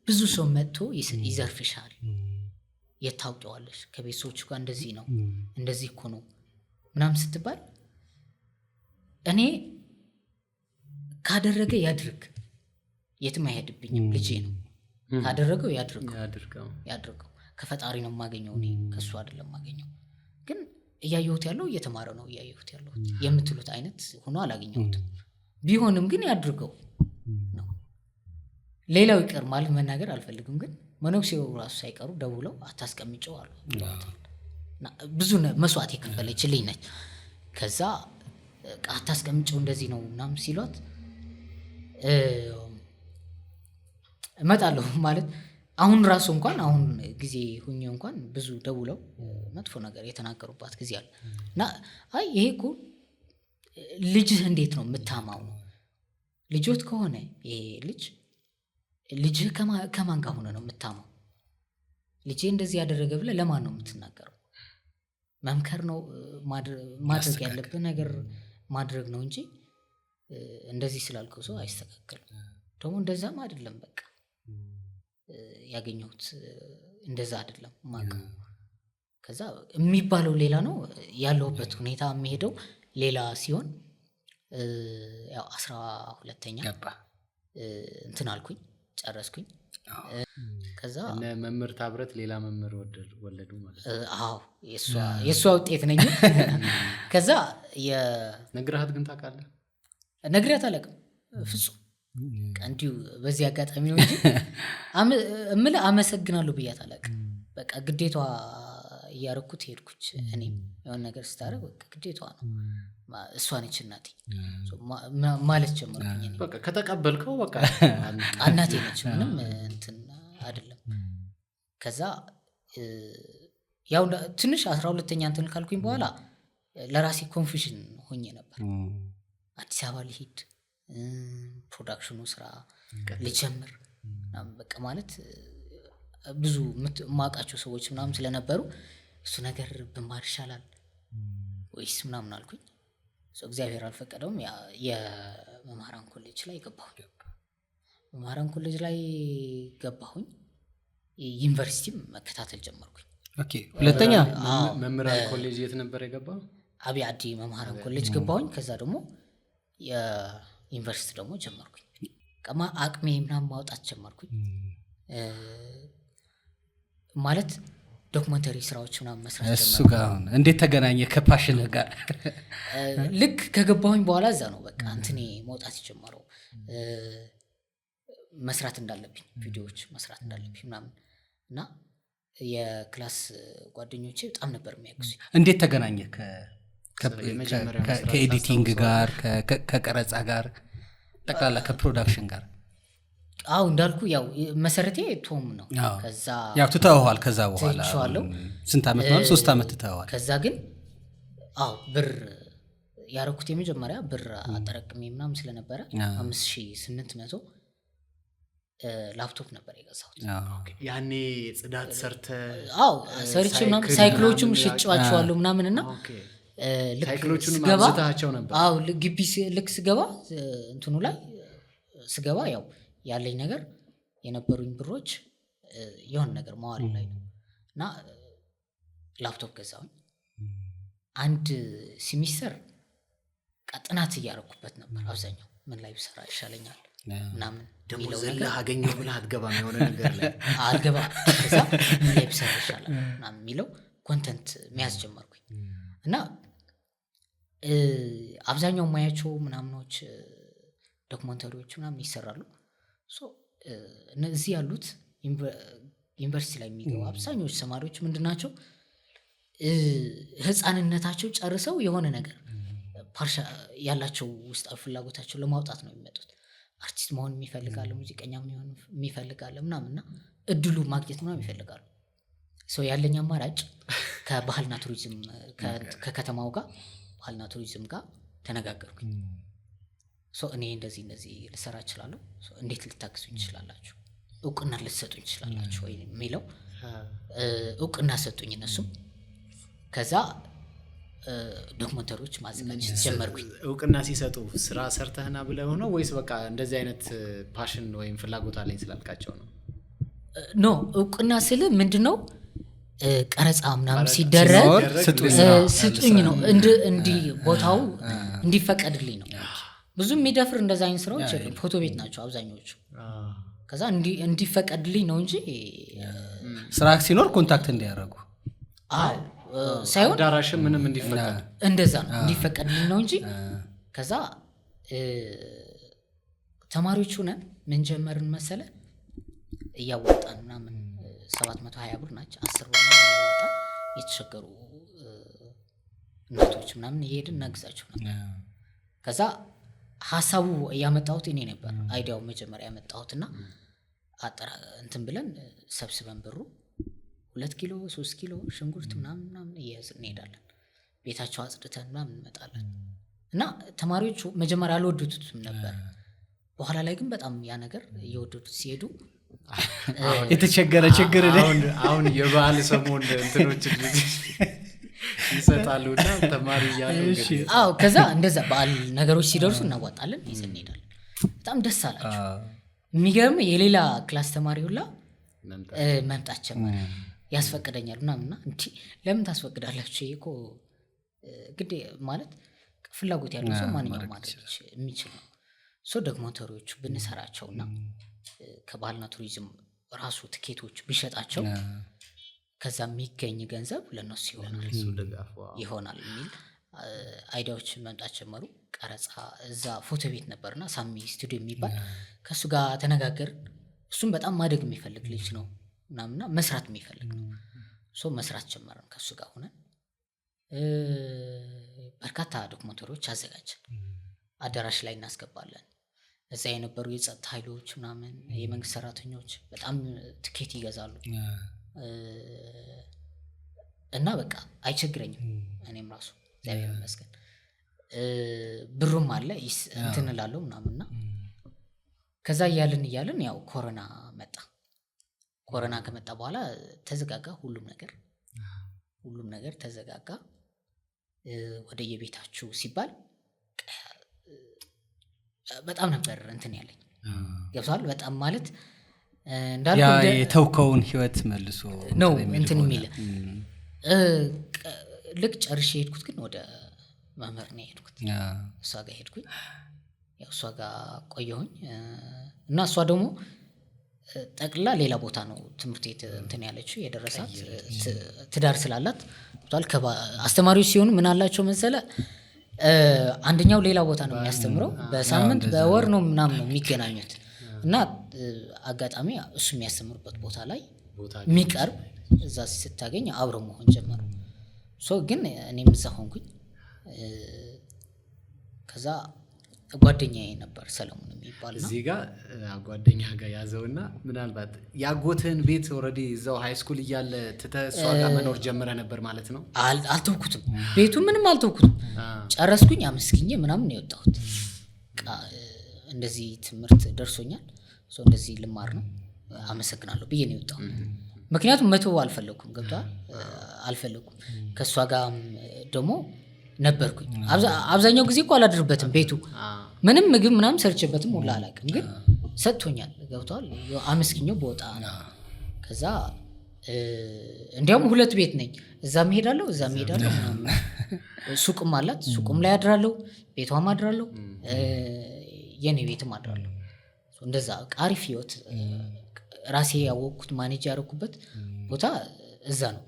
ብዙ ሰው መጥቶ ይዘርፍሻል፣ የታውቂዋለሽ ከቤተሰቦቹ ጋር እንደዚህ ነው እንደዚህ እኮ ነው ምናምን ስትባል እኔ ካደረገ ያድርግ የትም አይሄድብኝም። ልጄ ነው ካደረገው ያድርገው። ከፈጣሪ ነው የማገኘው እኔ ከሱ አይደለም የማገኘው። ግን እያየሁት ያለው እየተማረ ነው እያየሁት ያለው የምትሉት አይነት ሆኖ አላገኘሁትም። ቢሆንም ግን ያድርገው ነው። ሌላው ይቀር ማለት መናገር አልፈልግም። ግን መነኩሴው ራሱ ሳይቀሩ ደውለው አታስቀምጨው አሉ። ብዙ መስዋዕት የከፈለችልኝ ነች። ከዛ አታስቀምጨው እንደዚህ ነው ምናምን ሲሏት እመጣለሁ ማለት አሁን ራሱ እንኳን አሁን ጊዜ ሁኜ እንኳን ብዙ ደውለው መጥፎ ነገር የተናገሩባት ጊዜ አለ እና አይ ይሄ እኮ ልጅህ እንዴት ነው የምታማው? ልጆት ከሆነ ይሄ ልጅህ ከማን ጋር ሆነ ነው የምታማው? ልጄ እንደዚህ ያደረገ ብለህ ለማን ነው የምትናገረው? መምከር ነው ማድረግ ያለብህ ነገር ማድረግ ነው እንጂ እንደዚህ ስላልከው ሰው አይስተካከልም። ደግሞ እንደዛም አይደለም በቃ ያገኘሁት እንደዛ አይደለም ማቀው። ከዛ የሚባለው ሌላ ነው ያለውበት ሁኔታ የሚሄደው ሌላ ሲሆን ያው 12ኛ እንትን አልኩኝ ጨረስኩኝ። ከዛ እነ መምህር ታብረት ሌላ መምህር ወለዱ ማለት ነው። አዎ የእሷ ውጤት ነኝ። ከዛ ነግረሃት ግን ታውቃለህ? ነግሬያት አላውቅም ፍጹም። እንዲሁ በዚህ አጋጣሚ ነው እንጂ እምልህ አመሰግናለሁ ብያት አላውቅም። በቃ ግዴቷ እያረኩት ሄድኩች። እኔም የሆነ ነገር ስታረግ በቃ ግዴቷ ነው እሷ ነች እናቴ ማለት ጀመርኩኝ። በቃ ከተቀበልከው በቃ እናቴ ነች ምንም እንትን አይደለም። ከዛ ያው ትንሽ 12ኛ እንትን ካልኩኝ በኋላ ለራሴ ኮንፊውዥን ሆኜ ነበር። አዲስ አበባ ልሂድ ፕሮዳክሽኑ ስራ ልጀምር በቃ ማለት ብዙ ማውቃቸው ሰዎች ምናምን ስለነበሩ እሱ ነገር ብማር ይሻላል ወይስ ምናምን አልኩኝ። እግዚአብሔር አልፈቀደውም። የመምህራን ኮሌጅ ላይ ገባሁኝ። መምህራን ኮሌጅ ላይ ገባሁኝ። ዩኒቨርሲቲም መከታተል ጀመርኩኝ። ኦኬ ሁለተኛ መምህራን ኮሌጅ የት ነበር የገባው? አብይ አዲ መምህራን ኮሌጅ ገባሁኝ። ከዛ ደግሞ የዩኒቨርሲቲ ደግሞ ጀመርኩኝ። አቅሜ ምናምን ማውጣት ጀመርኩኝ። ማለት ዶክመንተሪ ስራዎች ምናምን መስራት ጀመርኩኝ። እሱ ጋር አሁን እንዴት ተገናኘ ከፓሽን ጋር? ልክ ከገባሁኝ በኋላ እዛ ነው በቃ እንትኔ መውጣት የጀመረው መስራት እንዳለብኝ ቪዲዮዎች መስራት እንዳለብኝ ምናምን እና የክላስ ጓደኞቼ በጣም ነበር የሚያግዙኝ። እንዴት ተገናኘ ከኤዲቲንግ ጋር ከቀረጻ ጋር ጠቅላላ ከፕሮዳክሽን ጋር? አዎ እንዳልኩ ያው መሰረቴ ቶም ነው። ከዛ ያው ትተውዋል። ከዛ በኋላ ትቼዋለሁ። ስንት ዓመት ነው? 3 ዓመት ትተውዋል። ከዛ ግን ብር ያረኩት የመጀመሪያ ብር አጠረቅሜ ምናምን ስለነበረ 5800 ላፕቶፕ ነበር የገዛሁት። ያኔ ጽዳት ሰርተ ሰርቼ ምናምን ሳይክሎቹም ሽጬዋቸዋለሁ ምናምን እና ሳይክሎቹን ማብዛታቸው ነበር። ግቢ ልክ ስገባ እንትኑ ላይ ስገባ ያው ያለኝ ነገር የነበሩኝ ብሮች የሆነ ነገር መዋል ላይ ነው እና ላፕቶፕ ገዛሁኝ። አንድ ሲሚስተር ጥናት እያረኩበት ነበር። አብዛኛው ምን ላይ ብሰራ ይሻለኛል ምናምን ደግሞ ዘለህ አገኘው ብለህ አትገባም። የሆነ ነገር ላይ አልገባ። ከዛ ምን ላይ ብሰራ ይሻላል ምናምን የሚለው ኮንተንት መያዝ ጀመርኩኝ እና አብዛኛው ማያቸው ምናምኖች ዶክመንተሪዎች ምናምን ይሰራሉ። እነዚህ ያሉት ዩኒቨርሲቲ ላይ የሚገቡ አብዛኞቹ ተማሪዎች ምንድናቸው ህፃንነታቸው ጨርሰው የሆነ ነገር ያላቸው ውስጣዊ ፍላጎታቸው ለማውጣት ነው የሚመጡት። አርቲስት መሆን የሚፈልጋሉ፣ ሙዚቀኛ መሆን የሚፈልጋሉ ምናምንና እድሉ ማግኘት ምናምን ይፈልጋሉ። ያለኝ አማራጭ ከባህልና ቱሪዝም ከከተማው ጋር ባህልና ቱሪዝም ጋር ተነጋገርኩኝ። እኔ እንደዚህ ልሰራ እችላለሁ፣ እንዴት ልታግዙኝ ትችላላችሁ? እውቅና ልትሰጡኝ ትችላላችሁ ወይ የሚለው እውቅና ሰጡኝ እነሱም። ከዛ ዶክመንተሪዎች ማዘጋጀት ጀመርኩኝ። እውቅና ሲሰጡ ስራ ሰርተህና ብለው ነው ወይስ በቃ እንደዚህ አይነት ፓሽን ወይም ፍላጎት አለኝ ስላልካቸው ነው? ኖ እውቅና ስል ምንድነው ቀረጻ ምናምን ሲደረግ ስጡኝ ነው፣ እንዲህ ቦታው እንዲፈቀድልኝ ነው። ብዙም የሚደፍር እንደዛ አይነት ስራዎች ፎቶ ቤት ናቸው አብዛኞቹ። ከዛ እንዲፈቀድልኝ ነው እንጂ ስራ ሲኖር ኮንታክት እንዲያደርጉ ሳይሆን አዳራሽ ምንም እንዲፈቀድ እንደዛ ነው እንዲፈቀድልኝ ነው እንጂ ከዛ ተማሪዎቹ ነን ምን ጀመርን መሰለ እያወጣን ምናምን 720 ብር ናቸው 10 ብር ነው እያወጣን የተቸገሩ እናቶች ምናምን እየሄድን እናግዛቸው ነበር። ከዛ ሀሳቡ ያመጣሁት እኔ ነበር። አይዲያው መጀመሪያ ያመጣሁትና እንትን ብለን ሰብስበን ብሩ 2 ኪሎ 3 ኪሎ ሽንኩርት ምናምን እየያዝን እንሄዳለን። ቤታቸው አጽድተን ምናምን እንመጣለን። እና ተማሪዎቹ መጀመሪያ አልወደዱትም ነበር። በኋላ ላይ ግን በጣም ያ ነገር እየወደዱት ሲሄዱ የተቸገረ ችግር አሁን የበዓል ሰሞን እንትኖች ይሰጣሉና ተማሪ ያለው ከዛ እንደዛ በዓል ነገሮች ሲደርሱ እናዋጣለን ይዘን እንሄዳለን። በጣም ደስ አላቸው። የሚገርም የሌላ ክላስ ተማሪ ሁላ መምጣት ጀመረ። ያስፈቅደኛል ምናምንና እንዴ ለምን ታስፈቅዳላችሁ? ይሄ እኮ ግዴ ማለት ፍላጎት ያለው ሰው ማንኛውም ማድረግ የሚችል ነው። ዶክመንተሪዎቹ ብንሰራቸውና ከባህልና ቱሪዝም ራሱ ትኬቶች ቢሸጣቸው ከዛ የሚገኝ ገንዘብ ለነሱ ይሆናል የሚል አይዲያዎች መምጣት ጀመሩ። ቀረጻ እዛ ፎቶ ቤት ነበርና ሳሚ ስቱዲዮ የሚባል ከሱ ጋር ተነጋገርን። እሱም በጣም ማደግ የሚፈልግ ልጅ ነው ምናምንና መስራት የሚፈልግ ነው። መስራት ጀመርን ከሱ ጋር ሆነን በርካታ ዶክመንተሪዎች አዘጋጀን። አዳራሽ ላይ እናስገባለን። እዛ የነበሩ የጸጥታ ኃይሎች ምናምን የመንግስት ሰራተኞች በጣም ትኬት ይገዛሉ እና በቃ አይቸግረኝም። እኔም ራሱ እግዚአብሔር ይመስገን ብሩም አለ እንትን እላለሁ ምናምንና ከዛ እያልን ያው ኮሮና መጣ። ኮሮና ከመጣ በኋላ ተዘጋጋ ሁሉም ነገር ተዘጋጋ። ወደ የቤታችሁ ሲባል በጣም ነበር እንትን ያለኝ ገብቷል። በጣም ማለት ያ የተውከውን ህይወት መልሶ ነው እንትን የሚል ልክ ጨርሼ ሄድኩት። ግን ወደ መምህር ነው ሄድኩት። እሷ ጋር ሄድኩኝ። ያው እሷ ጋር ቆየሁኝ እና እሷ ደግሞ ጠቅላ ሌላ ቦታ ነው ትምህርት ቤት እንትን ያለችው የደረሳት ትዳር ስላላት ብቷል። አስተማሪዎች ሲሆኑ ምን አላቸው መሰለ አንደኛው ሌላ ቦታ ነው የሚያስተምረው። በሳምንት በወር ነው ምናምን ነው የሚገናኙት እና አጋጣሚ እሱ የሚያስተምርበት ቦታ ላይ የሚቀርብ እዛ ስታገኝ አብረው መሆን ጀመሩ። ግን እኔም እዛ ሆንኩኝ። ከዛ ጓደኛዬ ነበር ሰለሞን የሚባል ነው። እዚህ ጋር ጓደኛ ጋር ያዘውና ምናልባት ያጎትህን ቤት ኦልሬዲ እዛው ሃይ ስኩል እያለ እሷ ጋር መኖር ጀምረ ነበር ማለት ነው? አልተውኩትም። ቤቱ ምንም አልተውኩትም። ጨረስኩኝ አመስግኜ ምናምን ነው የወጣሁት። እንደዚህ ትምህርት ደርሶኛል እንደዚህ ልማር ነው አመሰግናለሁ ብዬ ነው የወጣሁት። ምክንያቱም መተው አልፈለኩም። ገብቷል? አልፈለኩም። ከእሷ ጋር ደግሞ ነበርኩኝ። አብዛኛው ጊዜ እኮ አላድርበትም ቤቱ ምንም ምግብ ምናምን ሰርቼበትም ሁላ አላውቅም። ግን ሰጥቶኛል። ገብቷል? አመስግኘው በወጣ ከዛ እንዲያውም 2 ቤት ነኝ። እዛም ሄዳለሁ እዛም ሄዳለሁ። ሱቅም አላት። ሱቅም ላይ አድራለሁ፣ ቤቷም አድራለሁ፣ የኔ ቤትም አድራለሁ። እንደዛ አሪፍ ህይወት ራሴ ያወቅኩት ማኔጅ ያደረኩበት ቦታ እዛ ነው።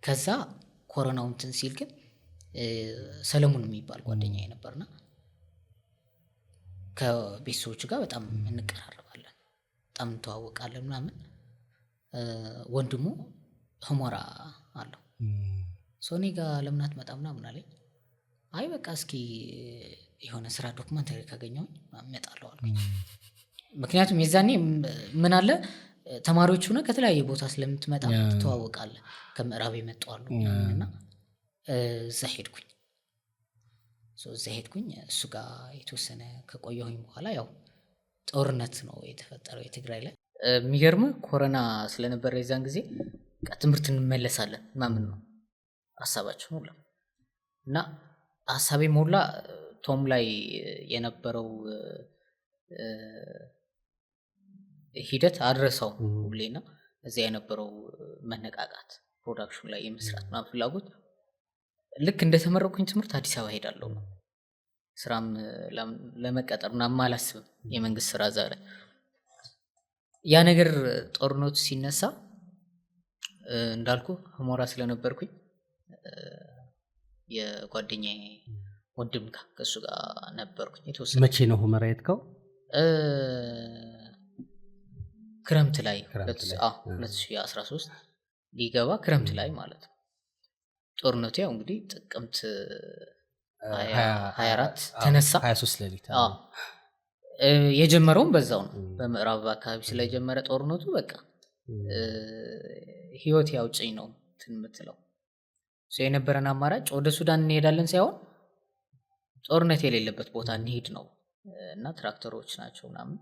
ከዛ ኮሮናው እንትን ሲል ግን ሰለሞን የሚባል ጓደኛዬ ነበርና ከቤተሰቦቹ ጋር በጣም እንቀራረባለን፣ በጣም እንተዋወቃለን ምናምን። ወንድሙ ህሞራ አለው። እኔ ጋር ለምን አትመጣም ምናምን አለኝ። አይ በቃ እስኪ የሆነ ስራ ዶክመንተሪ ካገኘሁኝ እመጣለሁ አልኩኝ። ምክንያቱም የዛኔ ምን አለ ተማሪዎች ሆነ ከተለያየ ቦታ ስለምትመጣ ትተዋወቃለህ። ከምዕራብ የመጡ አሉ እና እዛ ሄድኩኝ። እሱ ጋር የተወሰነ ከቆየሁኝ በኋላ ያው ጦርነት ነው የተፈጠረው የትግራይ ላይ። የሚገርምህ ኮሮና ስለነበረ የዛን ጊዜ ትምህርት እንመለሳለን ምናምን ነው ሀሳባችን ሁላ እና ሀሳቤ ሞላ ቶም ላይ የነበረው ሂደት አድረሰው ሁሌና እዚያ የነበረው መነቃቃት ፕሮዳክሽን ላይ የመስራት ምናምን ፍላጎት ልክ እንደተመረኩኝ ትምህርት አዲስ አበባ ሄዳለሁ ነው ስራም ለመቀጠር ምናምን አላስብም የመንግስት ስራ ዛሬ ያ ነገር ጦርነቱ ሲነሳ እንዳልኩ ሁመራ ስለነበርኩኝ የጓደኛዬ ወንድም ጋር ከሱ ጋር ነበርኩኝ የተወሰነ መቼ ነው ሁመራ የትከው ክረምት ላይ 2013 ሊገባ ክረምት ላይ ማለት ነው ጦርነቱ ያው እንግዲህ ጥቅምት 24 ተነሳ 23 ሌሊት የጀመረውም በዛው ነው በምዕራብ አካባቢ ስለጀመረ ጦርነቱ በቃ ህይወት ያውጭኝ ነው እንትምትለው የነበረን አማራጭ ወደ ሱዳን እንሄዳለን ሳይሆን ጦርነት የሌለበት ቦታ እንሄድ ነው እና ትራክተሮች ናቸው ምናምን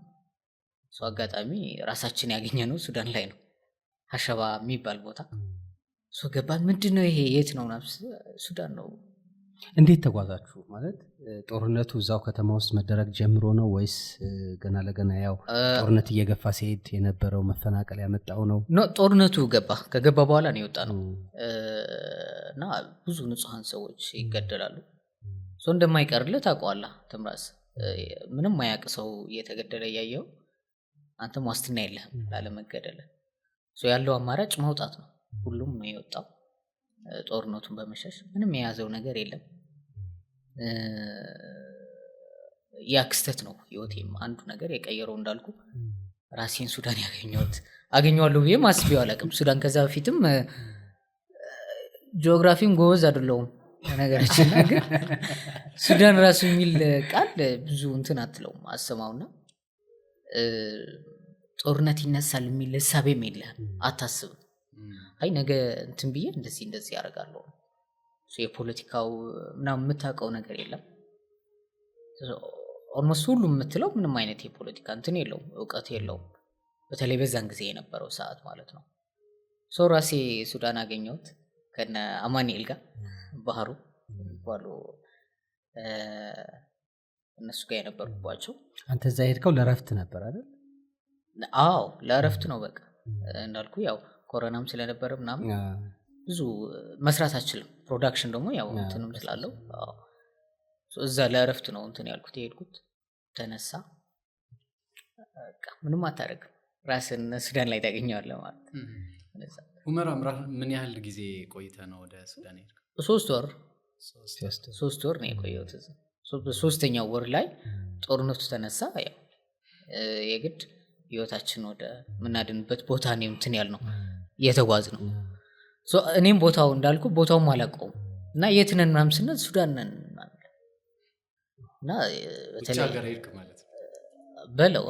ሰው አጋጣሚ ራሳችን ያገኘነው ሱዳን ላይ ነው ሀሸባ የሚባል ቦታ ሰው ገባን ምንድነው ይሄ የት ነው ሱዳን ነው እንዴት ተጓዛችሁ ማለት ጦርነቱ እዛው ከተማ ውስጥ መደረግ ጀምሮ ነው ወይስ ገና ለገና ያው ጦርነት እየገፋ ሲሄድ የነበረው መፈናቀል ያመጣው ነው ጦርነቱ ከገባ በኋላ ነው የወጣነው እና ብዙ ንጹሃን ሰዎች ይገደላሉ ሰው እንደማይቀርልህ ታውቀዋለህ ተምራስ ምንም ማያቅ ሰው እየተገደለ ያየው አንተም ዋስትና የለህም ላለመገደል ሰው ያለው አማራጭ መውጣት ነው ሁሉም ነው የወጣው ጦርነቱን በመሸሽ ምንም የያዘው ነገር የለም ያ ክስተት ነው ህይወቴም አንዱ ነገር የቀየረው እንዳልኩ ራሴን ሱዳን አገኘዋለሁ ብዬ ማስቢው አላውቅም ሱዳን ከዛ በፊትም ጂኦግራፊም ጎበዝ አይደለሁም ነገራችን ግን ሱዳን ራሱ የሚል ቃል ብዙ እንትን አትለውም አሰማውና ጦርነት ይነሳል የሚል ሐሳብም የለህም አታስብም አይ ነገ እንትን ብዬ እንደዚህ ያደርጋለሁ የፖለቲካው ምናምን የምታውቀው ነገር የለም ኦልሞስት ሁሉ የምትለው ምንም አይነት የፖለቲካ እንትን የለውም እውቀት የለውም በተለይ በዛን ጊዜ የነበረው ሰዓት ማለት ነው ሰው ራሴ ሱዳን አገኘሁት ከነ አማኑኤል ጋር ባህሩ ባሉ እነሱ ጋር የነበርኩባቸው አንተ እዛ ሄድከው ለረፍት ነበር አይደል አዎ ለረፍት ነው በቃ እንዳልኩ ያው ኮሮናም ስለነበረ ምናምን ብዙ መስራት አችልም ፕሮዳክሽን ደግሞ ያው እንትንም ስላለው እዛ ለረፍት ነው እንትን ያልኩት የሄድኩት ተነሳ በቃ ምንም አታረግም ራስን ሱዳን ላይ ታገኘዋለህ ማለት ሁመራ ምን ያህል ጊዜ ቆይተ ነው ወደ ሱዳን ሄድከው 3 ወር ነው የቆየሁት በሶስተኛው ወር ላይ ጦርነቱ ተነሳ ያው የግድ ህይወታችን ወደ ምናድንበት ቦታ ነው እንትን ያልነው የተጓዝ ነው እኔም ቦታው እንዳልኩ ቦታውም አላውቀውም እና የት ነን ምናምን ስንል ሱዳን ነን እና በተለይ ሀገር ሄድክ ማለት በለው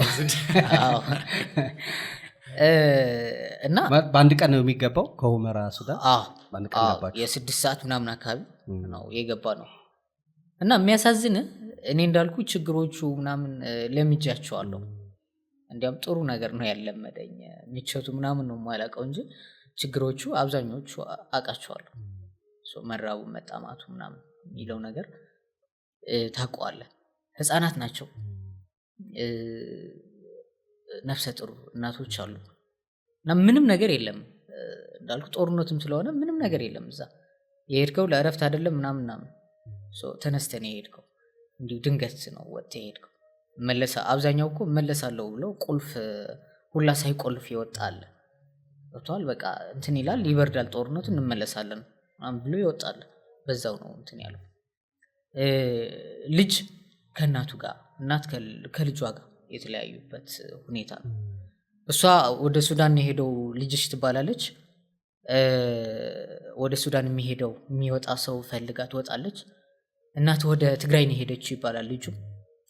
እና በአንድ ቀን ነው የሚገባው ከሁመራ ሱዳን በአንድ ቀን ገባችሁ የ6 ሰዓት ምናምን አካባቢ ነው የገባ ነው እና የሚያሳዝን እኔ እንዳልኩ ችግሮቹ ምናምን ለምጃቸዋለሁ እንዲያም ጥሩ ነገር ነው ያለመደኝ ምቾቱ ምናምን ነው ማላቀው እንጂ ችግሮቹ አብዛኞቹ አቃቸዋለሁ መራቡ መጣማቱ ምናምን የሚለው ነገር ታውቀዋለህ ህፃናት ናቸው ነፍሰ ጡር እናቶች አሉ እና ምንም ነገር የለም እንዳልኩ ጦርነትም ስለሆነ ምንም ነገር የለም እዛ የሄድከው ለእረፍት አይደለም ምናምን ተነስተን የሄድከው እንዲሁ ድንገት ነው ወጥተህ የሄድከው አብዛኛው እኮ መለሳለሁ ብለው ቁልፍ ሁላ ሳይቆልፍ ይወጣል ወጥቷል በቃ እንትን ይላል ይበርዳል ጦርነቱ እንመለሳለን ምናምን ብሎ ይወጣል በዛው ነው እንትን ያለው ልጅ ከእናቱ ጋር እናት ከልጇ ጋር የተለያዩበት ሁኔታ ነው እሷ ወደ ሱዳን የሄደው ልጅሽ ትባላለች ወደ ሱዳን የሚወጣ ሰው ፈልጋ ትወጣለች እናት ወደ ትግራይ ነው ሄደች ይባላል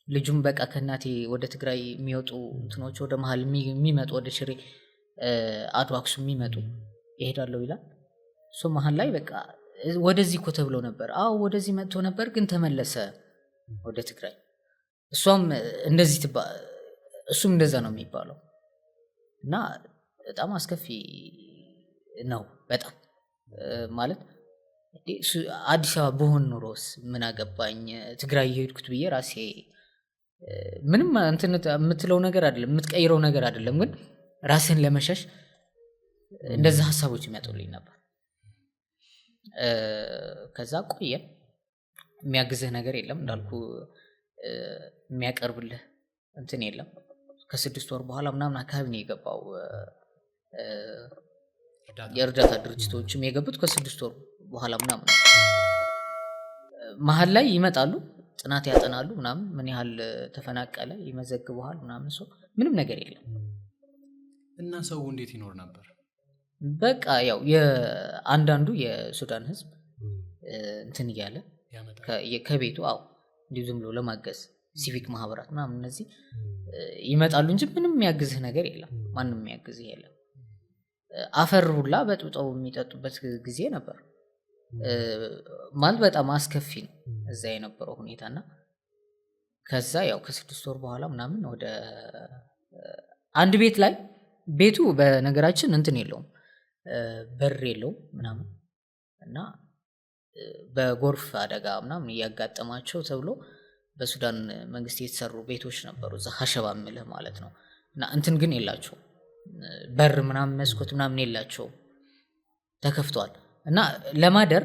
ልጁም በቃ ከእናቴ ወደ ትግራይ የሚወጡ እንትኖች ወደ መሃል የሚመጡ ወደ ሽሬ አድዋክሱ የሚመጡ ይሄዳለው ይላል መሃል ላይ በቃ ወደዚህ እኮ ተብሎ ነበር ወደዚህ መጥቶ ነበር ግን ተመለሰ ወደ ትግራይ እሱም እንደዛ ነው የሚባለው እና በጣም አስከፊ ነው በጣም ማለት አዲስ አበባ በሆን ኑሮስ ምን አገባኝ ትግራይ የሄድኩት ብዬ ራሴ ምንም እንትን የምትለው ነገር አይደለም የምትቀይረው ነገር አይደለም ግን ራስን ለመሸሽ እንደዛ ሐሳቦች የሚያጡልኝ ነበር ከዛ ቆየ የሚያግዝህ ነገር የለም እንዳልኩ የሚያቀርብልህ እንትን የለም። ከ6 ወር በኋላ ምናምን አካባቢ ነው የገባው። የእርዳታ ድርጅቶችም የገቡት ከ6 ወር በኋላ ምናምን መሀል ላይ ይመጣሉ፣ ጥናት ያጠናሉ ምናምን፣ ምን ያህል ተፈናቀለ ይመዘግበዋል ምናምን። ሰው ምንም ነገር የለም። እና ሰው እንዴት ይኖር ነበር? በቃ ያው የአንዳንዱ የሱዳን ህዝብ እንትን እያለ ከቤቱ እንዲሁ ዝም ብሎ ለማገዝ ሲቪክ ማህበራት ምናምን እነዚህ ይመጣሉ እንጂ ምንም የሚያግዝህ ነገር የለም። ማንም የሚያግዝህ የለም። አፈር ሁላ በጥብጠው የሚጠጡበት ጊዜ ነበር። ማለት በጣም አስከፊ ነው እዛ የነበረው ሁኔታና ከዛ ያው ከ6 ወር በኋላ ምናምን ወደ አንድ ቤት ላይ ቤቱ በነገራችን እንትን የለውም፣ በር የለውም ምናምን እና በጎርፍ አደጋ ምናምን እያጋጠማቸው ተብሎ በሱዳን መንግስት የተሰሩ ቤቶች ነበሩ እዛ ሀሸባ ምልህ ማለት ነው። እና እንትን ግን የላቸው በር ምናምን መስኮት ምናምን የላቸው ተከፍቷል። እና ለማደር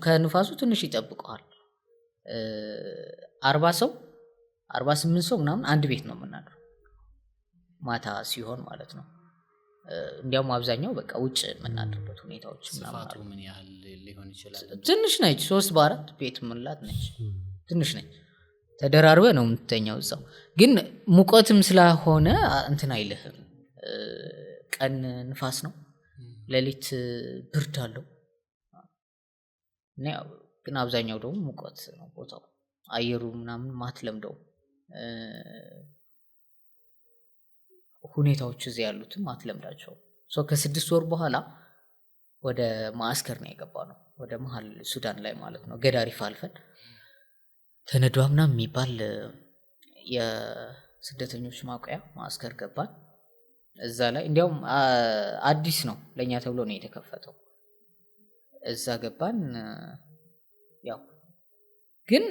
ከንፋሱ ትንሽ ይጠብቀዋል። 40 ሰው 48 ሰው ምናምን አንድ ቤት ነው የምናድረው ማታ ሲሆን ማለት ነው። እንዲያውም አብዛኛው በቃ ውጭ የምናድርበት ሁኔታዎች ምናምን። ስፋቱ ምን ያህል ሊሆን ይችላል? ትንሽ ነች፣ 3 በ4 ቤት ምላት ነች፣ ትንሽ ነች። ተደራርበ ነው የምትተኛው እዛው። ግን ሙቀትም ስለሆነ እንትን አይልህም። ቀን ንፋስ ነው፣ ሌሊት ብርድ አለው። እና ግን አብዛኛው ደግሞ ሙቀት ነው ቦታው። አየሩ ምናምን ማትለምደው ሁኔታዎች እዚህ ያሉትም አትለምዳቸው። ከ6 ወር በኋላ ወደ ማዕስከር ነው የገባነው፣ ወደ መሀል ሱዳን ላይ ማለት ነው። ገዳሪፍ አልፈን ተነዷ ምናምን የሚባል የስደተኞች ማቆያ ማዕስከር ገባን። እዛ ላይ እንዲያውም አዲስ ነው ለኛ ተብሎ ነው የተከፈተው። እዛ ገባን። ያው ግን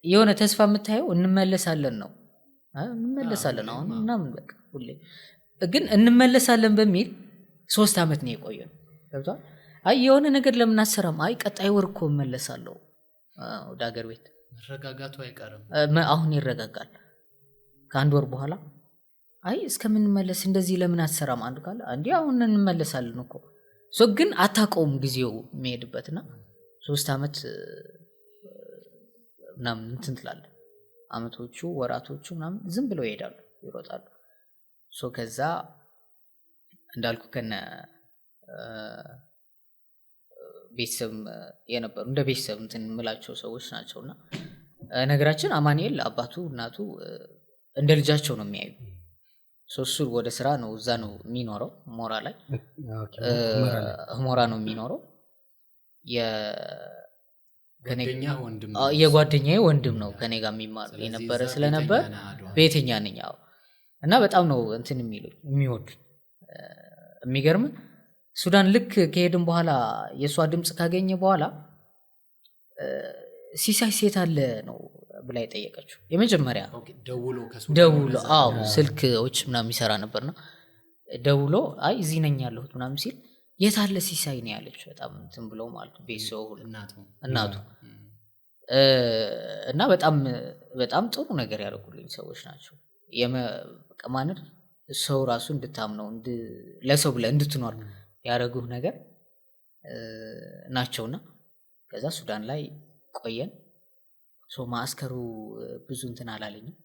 የሆነ ተስፋ የምታየው እንመለሳለን ነው፣ እንመለሳለን አሁን ምናምን በቃ ሁሌ ግን እንመለሳለን በሚል 3 ዓመት ነው የቆየን። ገብቷል? አይ የሆነ ነገር ለምን አሰራም? አይ ቀጣይ ወር እኮ እመለሳለሁ ወደ ሀገር ቤት። መረጋጋቱ አይቀርም። አሁን ይረጋጋል። ከ1 ወር በኋላ አይ እስከምንመለስ እንደዚህ ለምን አትሰራም? አንዱ ካለ እንዴ አሁን እንመለሳለን እኮ ግን አታውቀውም ጊዜው የሚሄድበትና 3 ዓመት ምናምን እንትን ትላለህ። አመቶቹ ወራቶቹ ምናምን ዝም ብለው ይሄዳሉ፣ ይሮጣሉ። ከዛ እንዳልኩ ከነ ቤተሰብ የነበሩ እንደ ቤተሰብ እንትን የምላቸው ሰዎች ናቸውና ነገራችን አማኑኤል አባቱ እናቱ እንደ ልጃቸው ነው የሚያዩ። እሱ ወደ ስራ ነው እዛ ነው የሚኖረው፣ ሞራ ላይ ሞራ ነው የሚኖረው። የጓደኛዬ ወንድም ነው ከኔ ጋር የሚማር የነበረ ስለነበር ቤተኛ ነኝ። እና በጣም ነው እንትን የሚወዱ። የሚገርም ሱዳን ልክ ከሄድን በኋላ የእሷ ድምፅ ካገኘ በኋላ ሲሳይ ሴት አለ ነው ብላ የጠየቀችው የመጀመሪያ። ደውሎ ስልኮች ምናምን ይሰራ ነበርና ደውሎ አይ እዚህ ነኝ ያለሁት ምናምን ሲል የት አለ ሲሳይ ነው ያለች። በጣም እንትን ብለው ማለት ነው ቤተሰቡ እናቱ እና በጣም ጥሩ ነገር ያደርጉልኝ ሰዎች ናቸው። የመቀማነር ሰው ራሱ እንድታምነው ለሰው ብለህ እንድትኖር ያደረጉህ ነገር ናቸውና ከዛ ሱዳን ላይ ቆየን። ማዕስከሩ ብዙ እንትን አላለኝም።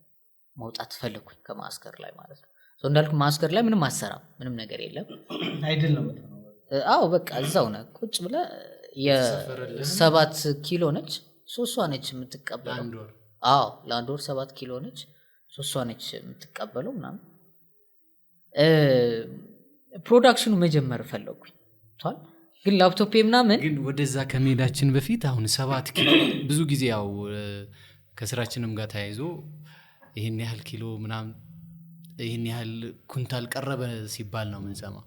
መውጣት ፈለኩኝ ከማዕስከር ላይ ማለት ነው። እንዳልኩ ማዕስከር ላይ ምንም አሰራም፣ ምንም ነገር የለም። አይደል ነው? በቃ እዛው ነህ ቁጭ ብለህ። የ7 ኪሎ ነች፣ 3 ነች የምትቀበለው። ለአንድ ወር 7 ኪሎ ነች፣ 3 ነች የምትቀበለው ምናምን። ፕሮዳክሽኑ መጀመር ፈለኩኝ ግን ላፕቶፕ ምናምን። ግን ወደዛ ከመሄዳችን በፊት አሁን 7 ኪሎ ብዙ ጊዜ ያው ከስራችንም ጋር ተያይዞ ይሄን ያህል ኪሎ ምናምን ይሄን ያህል ኩንታል ቀረበ ሲባል ነው የምንሰማው።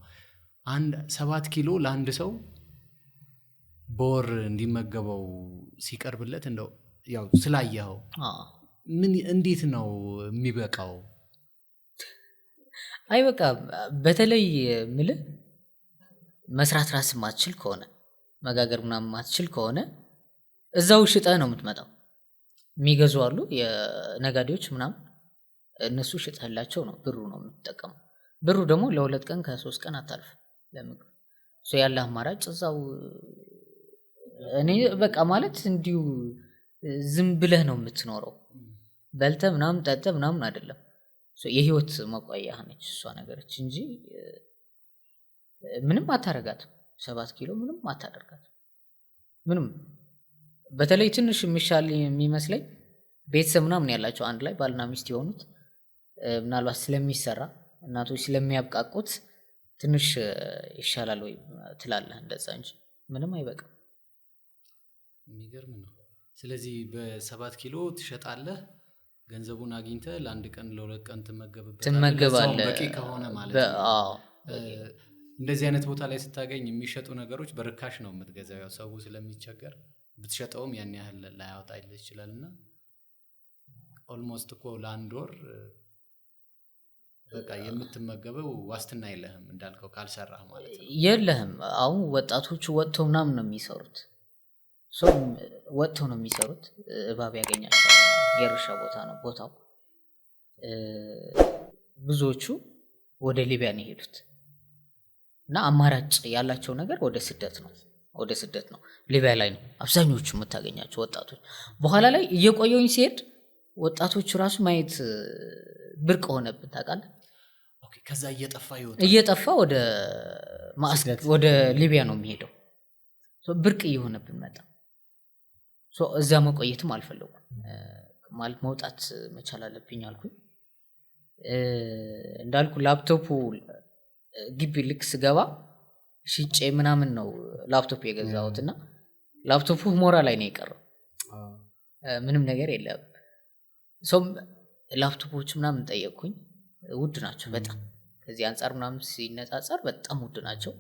7 ኪሎ ለአንድ ሰው በወር እንዲመገበው ሲቀርብለት እንደው ያው ስላየኸው እንዴት ነው የሚበቃው? አይ በቃ በተለይ ምልህ መስራት ራስ ማትችል ከሆነ መጋገር ምናምን ማትችል ከሆነ እዛው ሽጠህ ነው የምትመጣው። የሚገዙ አሉ የነጋዴዎች ምናምን እነሱ ሽጠህላቸው ነው ብሩ ነው የምትጠቀመው። ብሩ ደግሞ ለ2 ቀን ከ3 ቀን አታልፍ ለምግብ ያለ አማራጭ እዛው እኔ በቃ ማለት እንዲሁ ዝም ብለህ ነው የምትኖረው በልተ ምናምን ጠጥተ ምናምን አይደለም። የህይወት መቋያ ነች እሷ ነገርች እንጂ ምንም አታረጋት 7 ኪሎ ምንም አታደርጋት ምንም። በተለይ ትንሽ የሚሻል የሚመስለኝ ቤተሰብ ምናምን ያላቸው አንድ ላይ ባልና ሚስት የሆኑት ምናልባት ስለሚሰራ እናቶች ስለሚያብቃቁት ትንሽ ይሻላል ወይ ትላለህ እንደዛ እንጂ ምንም አይበቃም። የሚገርም ነው። ስለዚህ በ7 ኪሎ ትሸጣለህ ገንዘቡን አግኝተህ ለአንድ ቀን ለ2 ቀን ትመገባለህ በቂ ከሆነ ማለት ነው። እንደዚህ አይነት ቦታ ላይ ስታገኝ የሚሸጡ ነገሮች በርካሽ ነው የምትገዛው። ያው ሰው ስለሚቸገር ብትሸጠውም ያን ያህል ላያወጣ ይችላልና ኦልሞስት እኮ ለአንድ ወር በቃ የምትመገበው ዋስትና የለህም እንዳልከው ካልሰራህ ማለት ነው። የለህም። አሁን ወጣቶቹ ወጥተው ምናምን ነው የሚሰሩት። ሰው ወጥተው ነው የሚሰሩት። እባብ ያገኛቸዋል። የእርሻ ቦታ ነው ቦታው። ብዙዎቹ ወደ ሊቢያ ነው የሄዱት እና አማራጭ ያላቸው ነገር ወደ ስደት ነው። ሊቢያ ላይ ነው አብዛኞቹ የምታገኛቸው ወጣቶች። በኋላ ላይ እየቆየሁኝ ሲሄድ ወጣቶቹ ራሱ ማየት ብርቅ ሆነብን ታውቃለህ። ኦኬ ከዛ እየጠፋ ወደ ሊቢያ ነው የሚሄደው። ብርቅ እየሆነብን መጣ። እዛ መቆየትም አልፈለኩም ማለት መውጣት መቻል አለብኝ አልኩኝ። እንዳልኩ ላፕቶፑ ግቢ ልክ ስገባ ሽጬ ምናምን ነው ላፕቶፕ የገዛሁትና ላፕቶፑ ሞራ ላይ ነው የቀረው። ምንም ነገር የለም። ላፕቶፖች ምናምን ጠየቅኩኝ። ውድ ናቸው በጣም ከዚህ አንፃር ምናምን ሲነጻጸር በጣም ውድ ናቸው።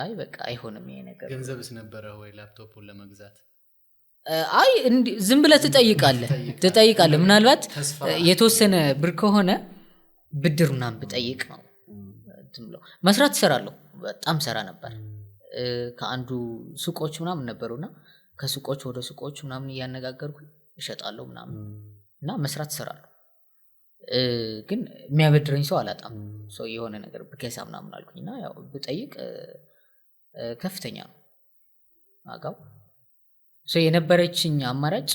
አይ በቃ አይሆንም ይሄ ነገር። ገንዘብስ ነበረ ወይ ላፕቶፑን ለመግዛት? አይ ዝም ብለህ ትጠይቃለህ። ምናልባት የተወሰነ ብር ከሆነ ብድር ምናምን ብጠይቅ ነው እንትምለው። መስራት እሰራለሁ በጣም ሰራ ነበር። ከአንዱ ሱቆች ምናምን ነበሩና ከሱቆች ወደ ሱቆች ምናምን እያነጋገርኩኝ እሸጣለሁ ምናምን እና መስራት እሰራለሁ። ግን የሚያበድረኝ ሰው አላጣም። የሆነ ነገር ብከሳ ምናምን አልኩኝና ያው ብጠይቅ ከፍተኛ ነው ዋጋው። የነበረችኝ አማራጭ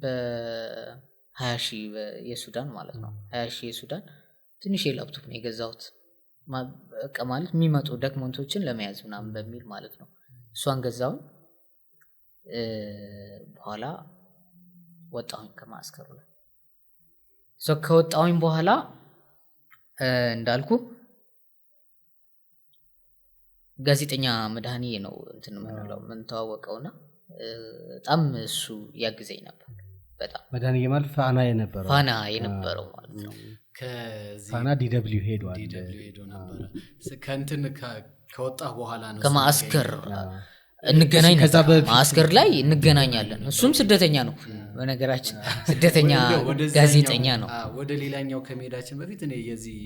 በ20,000 የሱዳን ማለት ነው 20,000 የሱዳን ትንሽ ላፕቶፕ ነው የገዛሁት። በቃ ማለት የሚመጡ ዶክመንቶችን ለመያዝ ምናምን በሚል ማለት ነው። እሷን ገዛሁኝ። በኋላ ወጣሁኝ ከማስከሩ ላይ። ከወጣሁኝ በኋላ እንዳልኩ ጋዜጠኛ መድኃኒ ነው እንትን ምንለው ምን ተዋወቀውና በጣም እሱ ያግዘኝ ነበር። በጣም መድኃኒ ማለት ፋና የነበረው ማለት ነው። ፋና ዲደብሊው ሄዶ ነበር። ከእንትን ከወጣህ በኋላ ነው ከማስከር እንገናኝ ነበር። ማስከር ላይ እንገናኛለን። እሱም ስደተኛ ነው በነገራችን፣ ስደተኛ ጋዜጠኛ ነው። ወደ ሌላኛው ከመሄዳችን በፊት እኔ የዚህ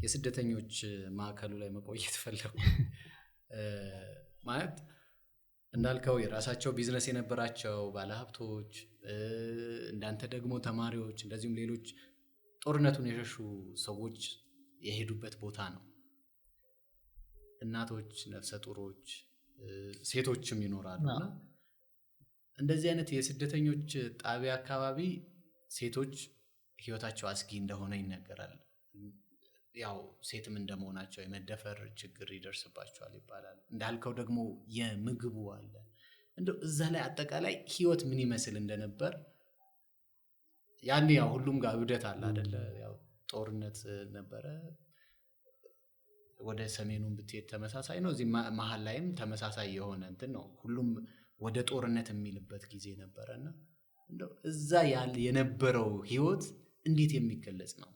የስደተኞች ማዕከሉ ላይ መቆየት ፈለኩ። ማለት እንዳልከው የራሳቸው ቢዝነስ የነበራቸው ባለሀብቶች፣ እንዳንተ ደግሞ ተማሪዎች፣ እንደዚሁም ሌሎች ጦርነቱን የሸሹ ሰዎች የሄዱበት ቦታ ነው። እናቶች፣ ነፍሰ ጡሮች፣ ሴቶችም ይኖራሉና እንደዚህ አይነት የስደተኞች ጣቢያ አካባቢ ሴቶች ህይወታቸው አስጊ እንደሆነ ይነገራል። ያው ሴትም እንደመሆናቸው የመደፈር ችግር ይደርስባቸዋል ይባላል። እንዳልከው ደግሞ የምግቡ አለ። እንደው እዛ ላይ አጠቃላይ ህይወት ምን ይመስል እንደነበር ያኔ ያው ሁሉም ጋር እብደት አለ አይደለ? ያው ጦርነት ነበረ። ወደ ሰሜኑን ብትሄድ ተመሳሳይ ነው። እዚህ መሀል ላይም ተመሳሳይ የሆነ እንትን ነው። ሁሉም ወደ ጦርነት የሚልበት ጊዜ ነበረና እንደው እዛ ያለ የነበረው ህይወት እንዴት የሚገለጽ ነው?